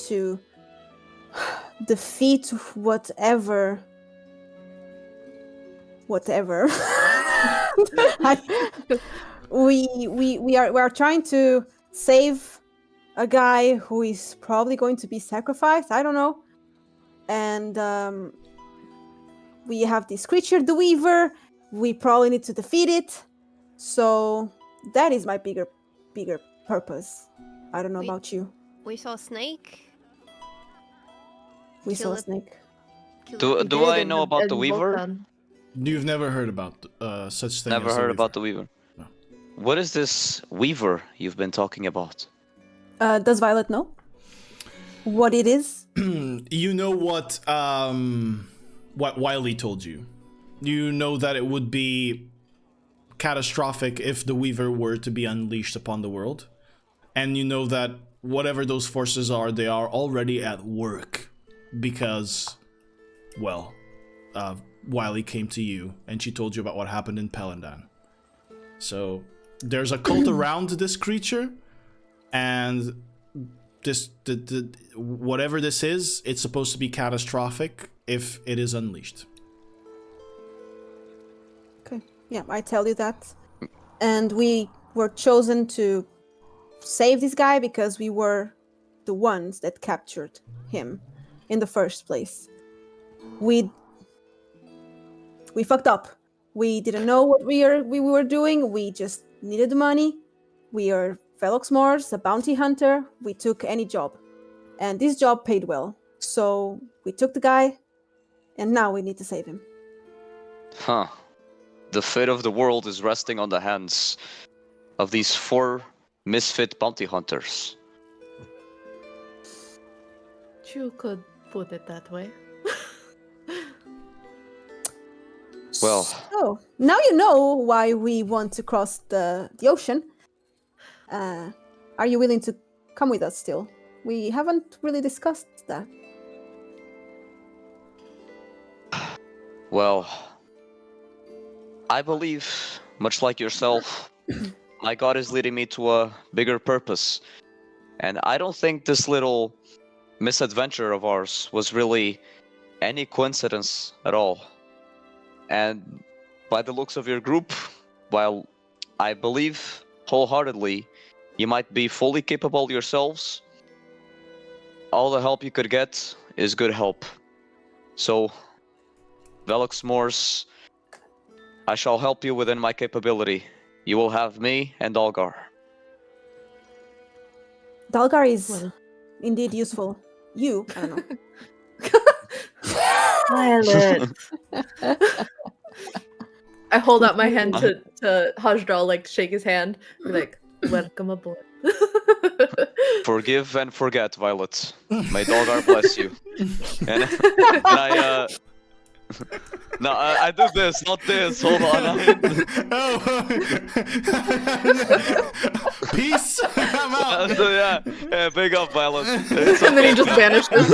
to defeat whatever. We are trying to save a guy who is probably going to be sacrificed. I don't know, and we have this creature, the Weaver. We probably need to defeat it. So that is my bigger purpose. I don't know Wait. about you. We saw Snake. We saw Kill a it. snake. Do I know about the Weaver? You've never heard about such thing. Never as the heard Weaver. about the Weaver. No. What is this Weaver you've been talking about? Does Violet know what it is? You know what Wiley told you. You know that it would be catastrophic if the Weaver were to be unleashed upon the world. And you know that whatever those forces are, they are already at work. Because, well, Wiley came to you and she told you about what happened in Pelandan. So, there's a cult around this creature, and this whatever this is, it's supposed to be catastrophic if it is unleashed. Okay. Yeah, I tell you that. And we were chosen to save this guy because we were the ones that captured him in the first place. We fucked up. We didn't know what we were doing. We just needed the money. We are Velox Mors, a bounty hunter. We took any job. And this job paid well. So we took the guy, and now we need to save him. Huh. The fate of the world is resting on the hands of these 4 misfit bounty hunters. You could put it that way. Well, So now you know why we want to cross the ocean. Are you willing to come with us still? We haven't really discussed that. well, I believe, much like yourself, my god is leading me to a bigger purpose. And I don't think this little misadventure of ours was really any coincidence at all. And by the looks of your group, while I believe wholeheartedly you might be fully capable yourselves, all the help you could get is good help. So, Velox Mors, I shall help you within my capability. You will have me and Dalgar. Dalgar is Well. indeed useful. You, I don't know. Violet. I hold out my hand to Hajdal, like shake his hand, be like, welcome aboard. Forgive and forget, Violet. May Dalgar bless you. And I no, I do this, not this. Hold on. Peace. I'm out. So yeah, big up, Violet. And then he just vanishes.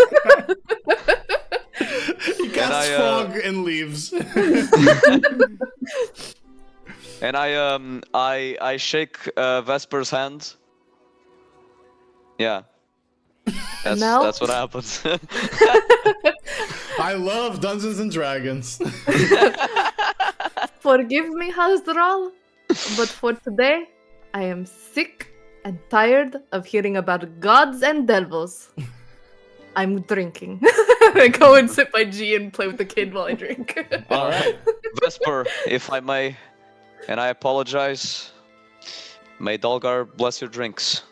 He casts fog and leaves. And I shake Vesper's hand. Yeah. Now? That's what happens. I love Dungeons and Dragons. Forgive me, Hazdral, but for today, I am sick and tired of hearing about gods and devils. I'm drinking. I go and sip my G and play with the kid while I drink. All right. Vesper, if I may, and I apologize, may Dalgar bless your drinks.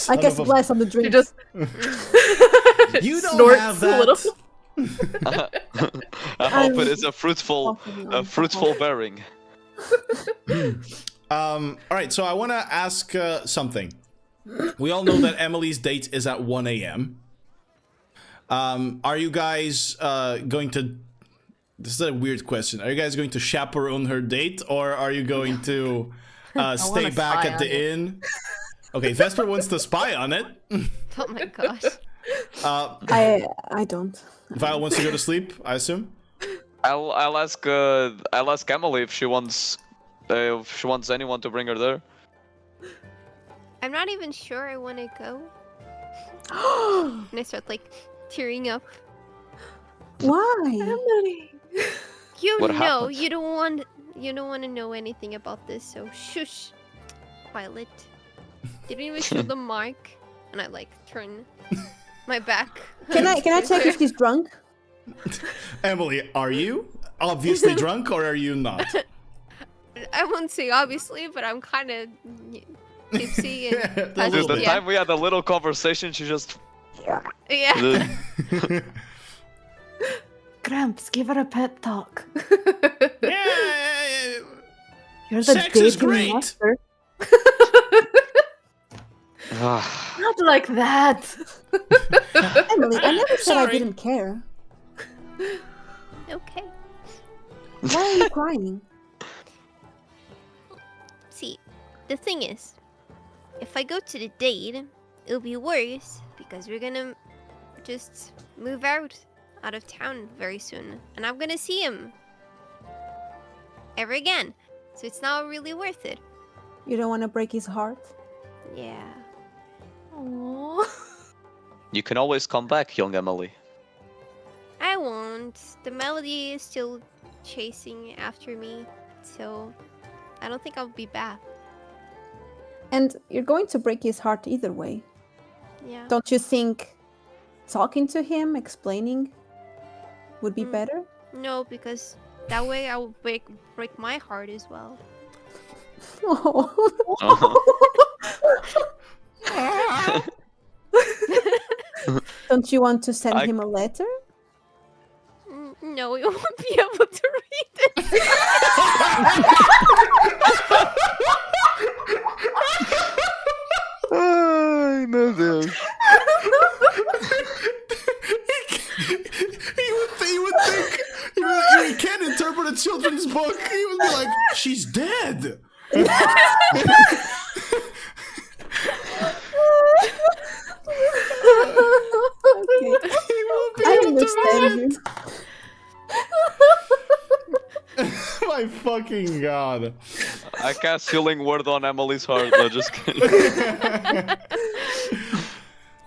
I guess bless on the drink. She just You don't snorts have a little. that. I hope it is a fruitful bearing. All right, so I want to ask something. We all know that Emily's date is at 1 a.m. Are you guys going to... This is a weird question. Are you guys going to chaperone her date, or are you going to stay back at the inn? Okay, Vesper wants to spy on it. Oh my gosh. I don't. Vile wants to go to sleep, I assume. I'll ask Emily if she wants anyone to bring her there. I'm not even sure I want to go. And I start like tearing up. Why? Emily. You What know, happened? you don't want to know anything about this, so shush, Violet. Didn't even show the mark, and I like turn my back. Can I check if she's drunk? Emily, are you obviously drunk, or are you not? I won't say obviously, but I'm kind of tipsy and A little Dude, the bit. time we had a little conversation, she just. yeah. Gramps, give her a pep talk. Yeah, You're the sex is dating great. master. Not like that. Emily, I never said I Sorry. didn't care. Okay. Why are you crying? See, the thing is, if I go to the date, it'll be worse because we're gonna just move out of town very soon, and I'm gonna see him ever again. So it's not really worth it. You don't want to break his heart? Yeah. Aww. You can always come back, young Emily. I won't. The melody is still chasing after me, so I don't think I'll be back. And you're going to break his heart either way. Yeah. Don't you think talking to him, explaining, would be better? No, because that way I will break my heart as well. Don't you want to send I- him a letter? No, you won't be able to read it. Ay, meu Deus. He would think fuck? He would be like, she's dead. Okay. He won't be I able to understand you. My fucking god. I cast healing word on Emily's heart. No, just kidding.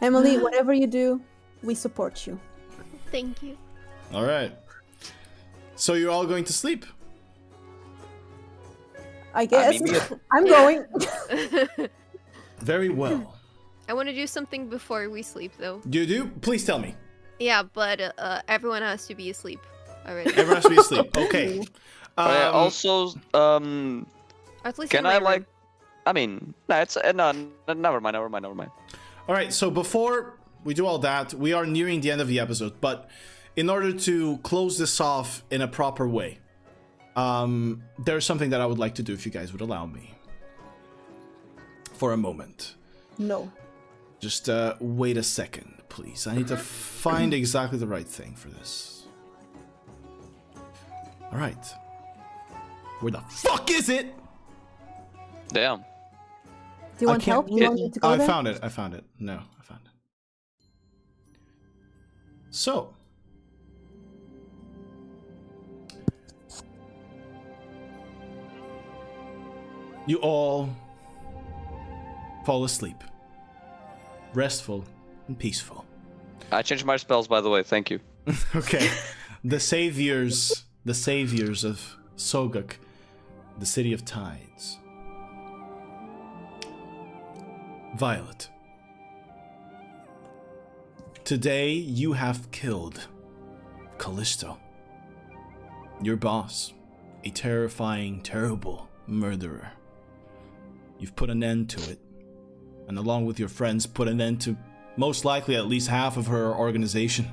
Emily, whatever you do, we support you. Thank you. All right. So you're all going to sleep. I guess. maybe I'm going. Very well. I want to do something before we sleep, though. You do? Please tell me. Yeah, but everyone has to be asleep already. Everyone has to be asleep. Okay. Also, Or at least can in my I room. like? I mean, no, it's no, never mind. All right. So before we do all that, we are nearing the end of the episode. But in order to close this off in a proper way, there's something that I would like to do if you guys would allow me. For a moment. No. Just wait a second, please. I need to find exactly the right thing for this. All right. Where the fuck is it? Damn. Do you want can't help? You get- want me to go I there? found it. I found it. No, I found it. So. You all fall asleep. Restful and peaceful. I changed my spells, by the way. Thank you. Okay. The saviors of Soguk, the city of tides. Violet. Today you have killed Callisto, your boss, a terrifying, terrible murderer. You've put an end to it, and along with your friends, put an end to most likely at least half of her organization.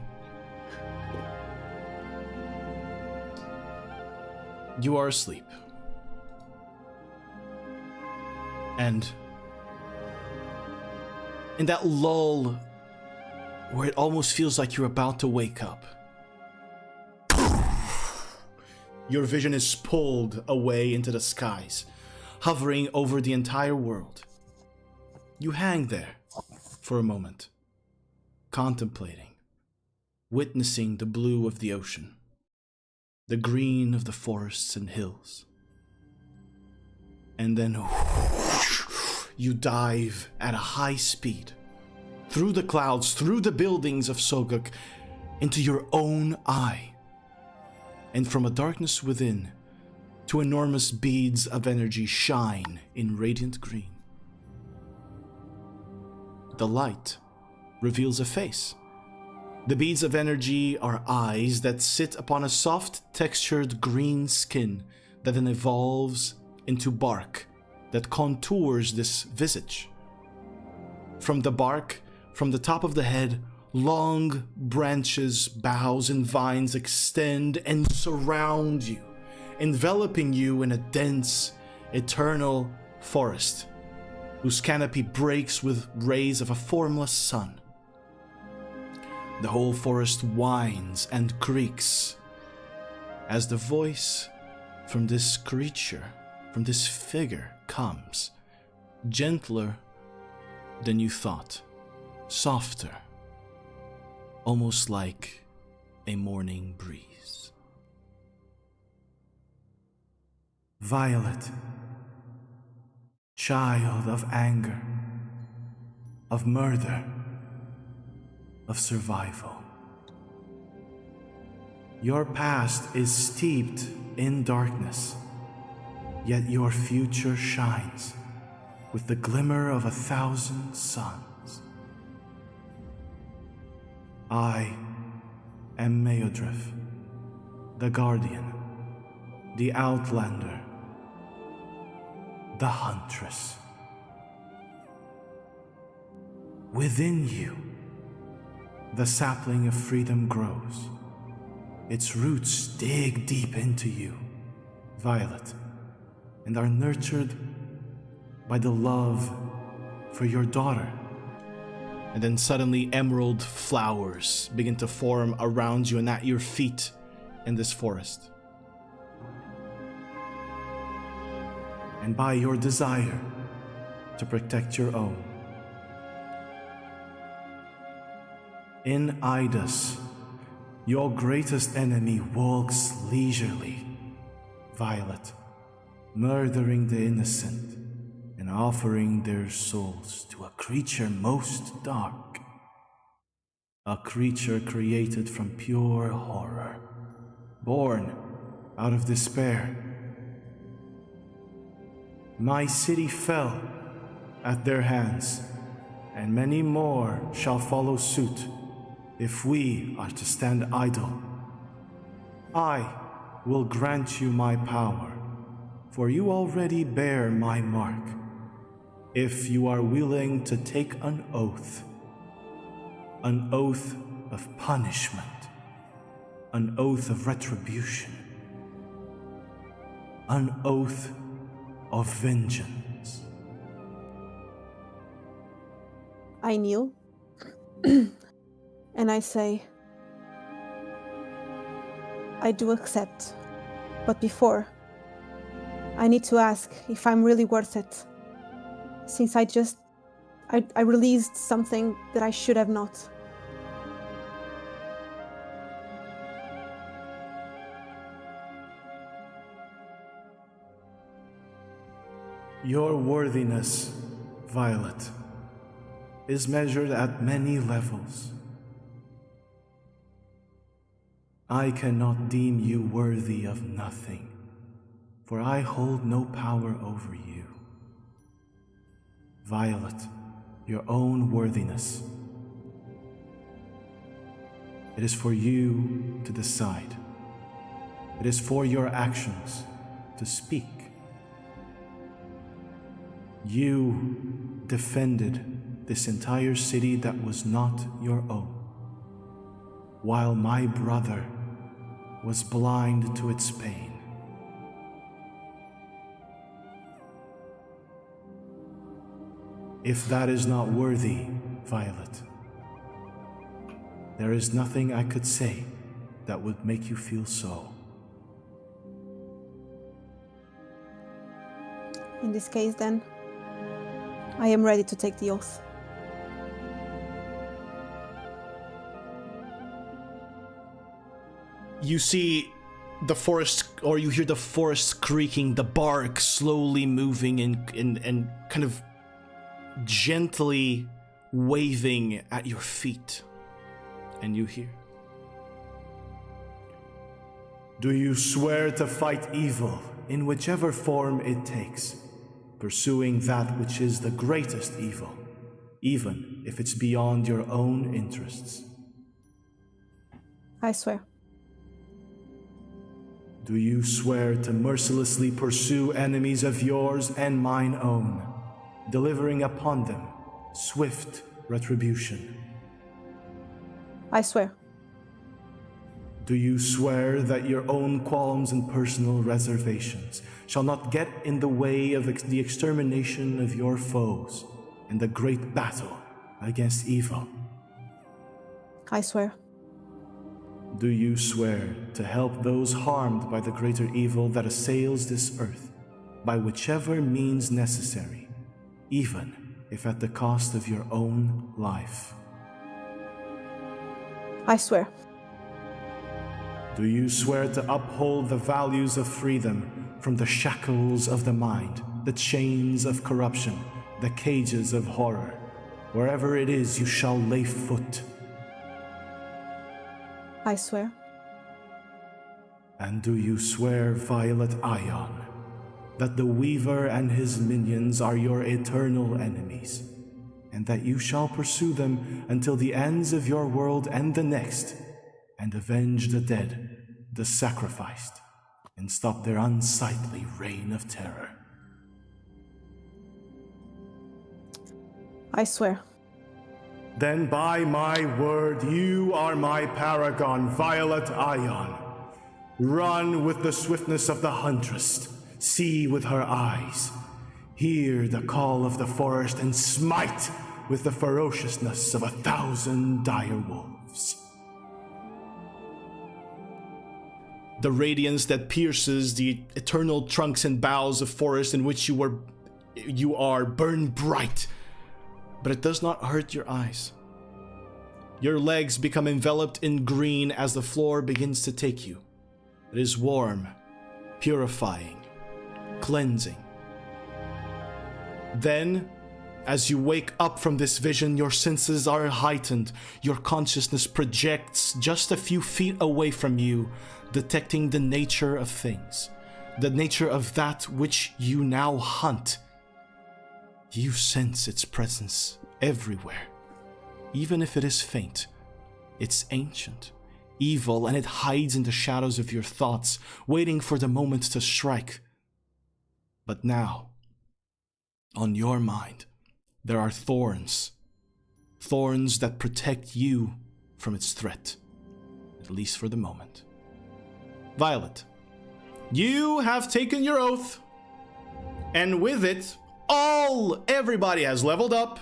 You are asleep. And in that lull where it almost feels like you're about to wake up, your vision is pulled away into the skies, hovering over the entire world. You hang there for a moment, contemplating, witnessing the blue of the ocean, the green of the forests and hills. And then you dive at a high speed through the clouds, through the buildings of Soguk, into your own eye. And from a darkness within, two enormous beads of energy shine in radiant green. The light reveals a face. The beads of energy are eyes that sit upon a soft textured green skin that then evolves into bark that contours this visage. From the bark, from the top of the head, long branches, boughs, and vines extend and surround you, enveloping you in a dense, eternal forest, whose canopy breaks with rays of a formless sun. The whole forest whines and creaks as the voice from this creature, from this figure, comes, gentler than you thought, softer, almost like a morning breeze. Violet, child of anger, of murder, of survival. Your past is steeped in darkness, yet your future shines with the glimmer of 1,000 suns. I am Meodrif, the Guardian, the Outlander, the Huntress. Within you, the sapling of freedom grows. Its roots dig deep into you, Violet, and are nurtured by the love for your daughter. And then suddenly emerald flowers begin to form around you and at your feet in this forest. and by your desire to protect your own. In Idus, your greatest enemy walks leisurely, Violet, murdering the innocent and offering their souls to a creature most dark. A creature created from pure horror, born out of despair. My city fell at their hands, and many more shall follow suit if we are to stand idle. I will grant you my power, for you already bear my mark, if you are willing to take an oath of punishment, an oath of retribution, an oath of vengeance. I kneel and I say, I do accept, but before, I need to ask if I'm really worth it, since I released something that I should have not. Your worthiness, Violet, is measured at many levels. I cannot deem you worthy of nothing, for I hold no power over you. Violet, your own worthiness. It is for you to decide. It is for your actions to speak. You defended this entire city that was not your own, while my brother was blind to its pain. If that is not worthy, Violet, there is nothing I could say that would make you feel so. In this case, then, I am ready to take the oath. You see the forest, or you hear the forest creaking, the bark slowly moving and kind of gently waving at your feet. And you hear, do you swear to fight evil in whichever form it takes, pursuing that which is the greatest evil, even if it's beyond your own interests? I swear. Do you swear to mercilessly pursue enemies of yours and mine own, delivering upon them swift retribution? I swear. Do you swear that your own qualms and personal reservations shall not get in the way of the extermination of your foes and the great battle against evil? I swear. Do you swear to help those harmed by the greater evil that assails this earth, by whichever means necessary, even if at the cost of your own life? I swear. Do you swear to uphold the values of freedom from the shackles of the mind, the chains of corruption, the cages of horror, wherever it is you shall lay foot? I swear. And do you swear, Violet Ion, that the Weaver and his minions are your eternal enemies, and that you shall pursue them until the ends of your world and the next, and avenge the dead, the sacrificed, and stop their unsightly reign of terror? I swear. Then by my word, you are my paragon, Violet Ion. Run with the swiftness of the huntress, see with her eyes, hear the call of the forest, and smite with the ferociousness of 1,000 dire wolves. the radiance that pierces the eternal trunks and boughs of forest in which you are burn bright, but it does not hurt your eyes. Your legs become enveloped in green as the floor begins to take you. It is warm, purifying, cleansing. Then, as you wake up from this vision, your senses are heightened. Your consciousness projects just a few feet away from you, detecting the nature of things, the nature of that which you now hunt. You sense its presence everywhere. Even if it is faint, it's ancient, evil, and it hides in the shadows of your thoughts, waiting for the moment to strike. But now, on your mind, there are thorns. Thorns that protect you from its threat, at least for the moment. Violet, you have taken your oath, and with it, everybody has leveled up,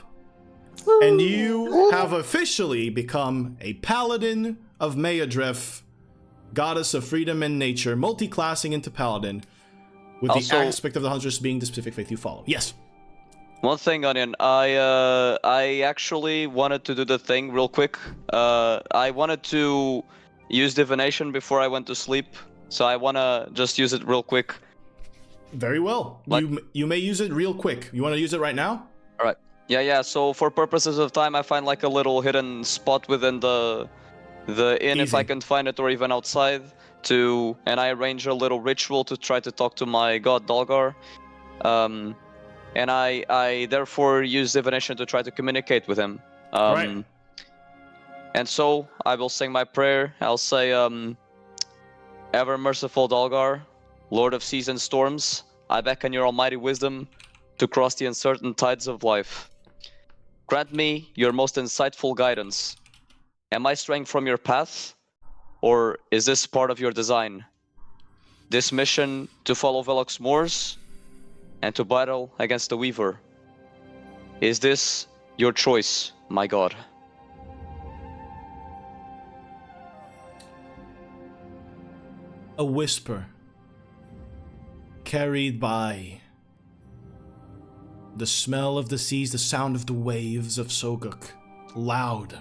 and you have officially become a paladin of Mayadref, goddess of freedom and nature, multi-classing into paladin, with Also, the aspect of the huntress being the specific faith you follow. Yes. one thing, Onion, I actually wanted to do the thing real quick. I wanted to use divination before I went to sleep, so I wanna just use it real quick. Very well. You may use it real quick. You want to use it right now? All right. Yeah. So for purposes of time, I find like a little hidden spot within the inn, if Easy. I can find it, or even outside. And I arrange a little ritual to try to talk to my god Dalgar. And I therefore use divination to try to communicate with him. Right. And so I will sing my prayer. I'll say, ever merciful Dalgar, Lord of seas and storms, I beckon your almighty wisdom to cross the uncertain tides of life. Grant me your most insightful guidance. Am I straying from your path, or is this part of your design? This mission to follow Velox Mors and to battle against the Weaver. Is this your choice, my god? A whisper, carried by the smell of the seas, the sound of the waves of Soguk, loud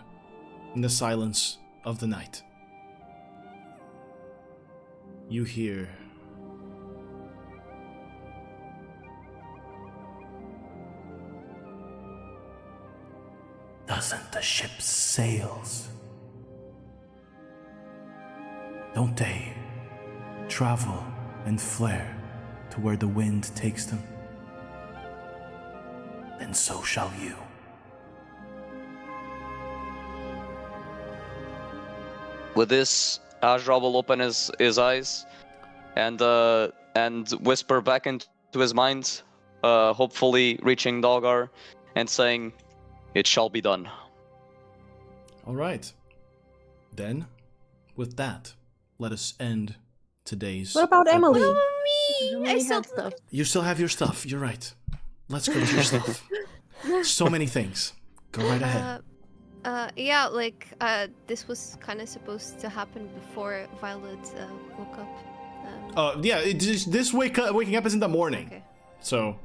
in the silence of the night. You hear doesn't the ship's sails, don't they travel and flare to where the wind takes them? Then so shall you. With this, Azra will open his eyes and whisper back into his mind, hopefully reaching Dalgar and saying, "It shall be done." All right. Then, with that, let us end today's... What about Emily? Me! I still stuff. You still have your stuff. You're right. Let's go to your stuff. So many things. Go right ahead. Yeah, this was kind of supposed to happen before Violet woke up. This waking up is in the morning. Okay. So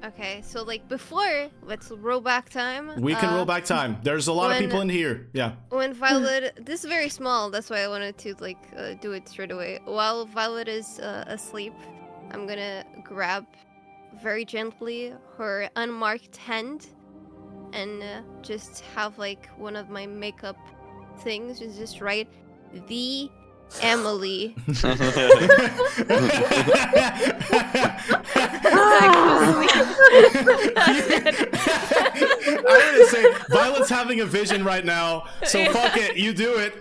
Okay, so before, let's roll back time. we can roll back time. There's a lot of people in here. Yeah. When Violet, this is very small, that's why I wanted to do it straight away. While Violet is asleep, I'm gonna grab very gently her unmarked hand and just have one of my makeup things just write the Emily. I'm gonna say Violet's having a vision right now, so fuck it, you do it.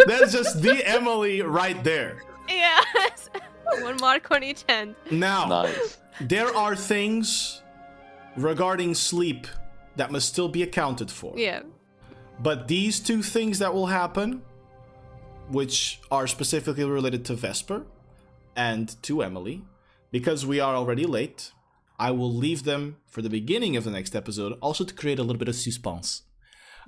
That's just the Emily right there. Yeah. One mark on each hand. Now, Nice. there are things regarding sleep that must still be accounted for. Yeah. But these two things that will happen, which are specifically related to Vesper and to Emily, because we are already late, I will leave them for the beginning of the next episode, also to create a little bit of suspense.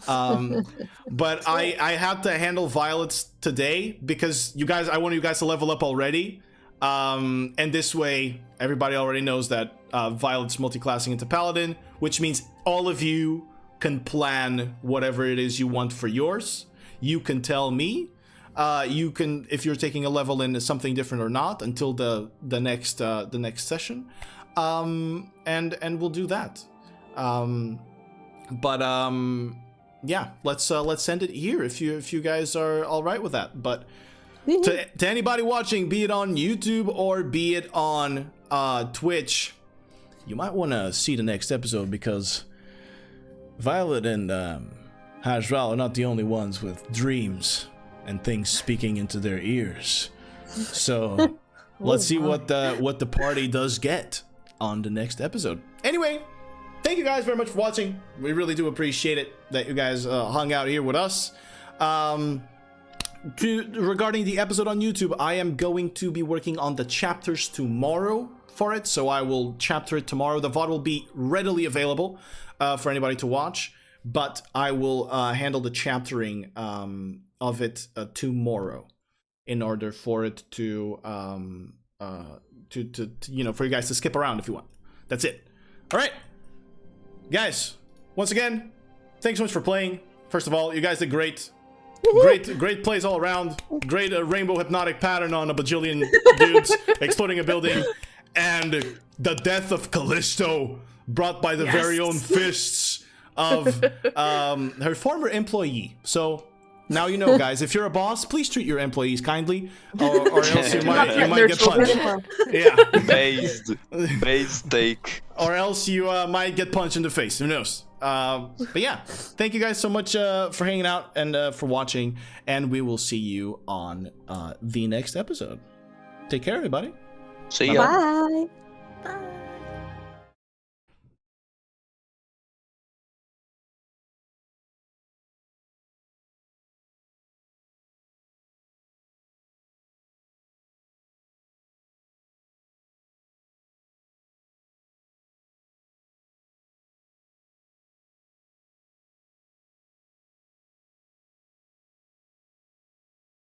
But I had to handle Violets today because I want you guys to level up already. And this way, everybody already knows that Violet's multi-classing into Paladin, which means all of you can plan whatever it is you want for yours. You can tell me. You can, if you're taking a level in something different or not, until the next session, and we'll do that. Yeah, let's end it here if you guys are all right with that. But to anybody watching, be it on YouTube or be it on Twitch, you might want to see the next episode because Violet and Hajral are not the only ones with dreams and things speaking into their ears. So let's see what the party does get on the next episode. Anyway, thank you guys very much for watching. We really do appreciate it that you guys hung out here with us. Regarding the episode on YouTube, I am going to be working on the chapters tomorrow for it, so I will chapter it tomorrow. The VOD will be readily available for anybody to watch, but I will handle the chaptering of it tomorrow in order for it to for you guys to skip around if you want. That's it. All right, guys. Once again, thanks so much for playing. First of all, you guys did great. Great plays all around. Great rainbow hypnotic pattern on a bajillion dudes exploding a building, and the death of Callisto brought by the very own fists of her former employee. So now you know, guys. If you're a boss, please treat your employees kindly, or else you might get punched. Yeah, based take. Or else you might get punched in the face. Who knows? But yeah, thank you guys so much for hanging out and for watching, and we will see you on the next episode. Take care, everybody. See ya. Bye. Bye.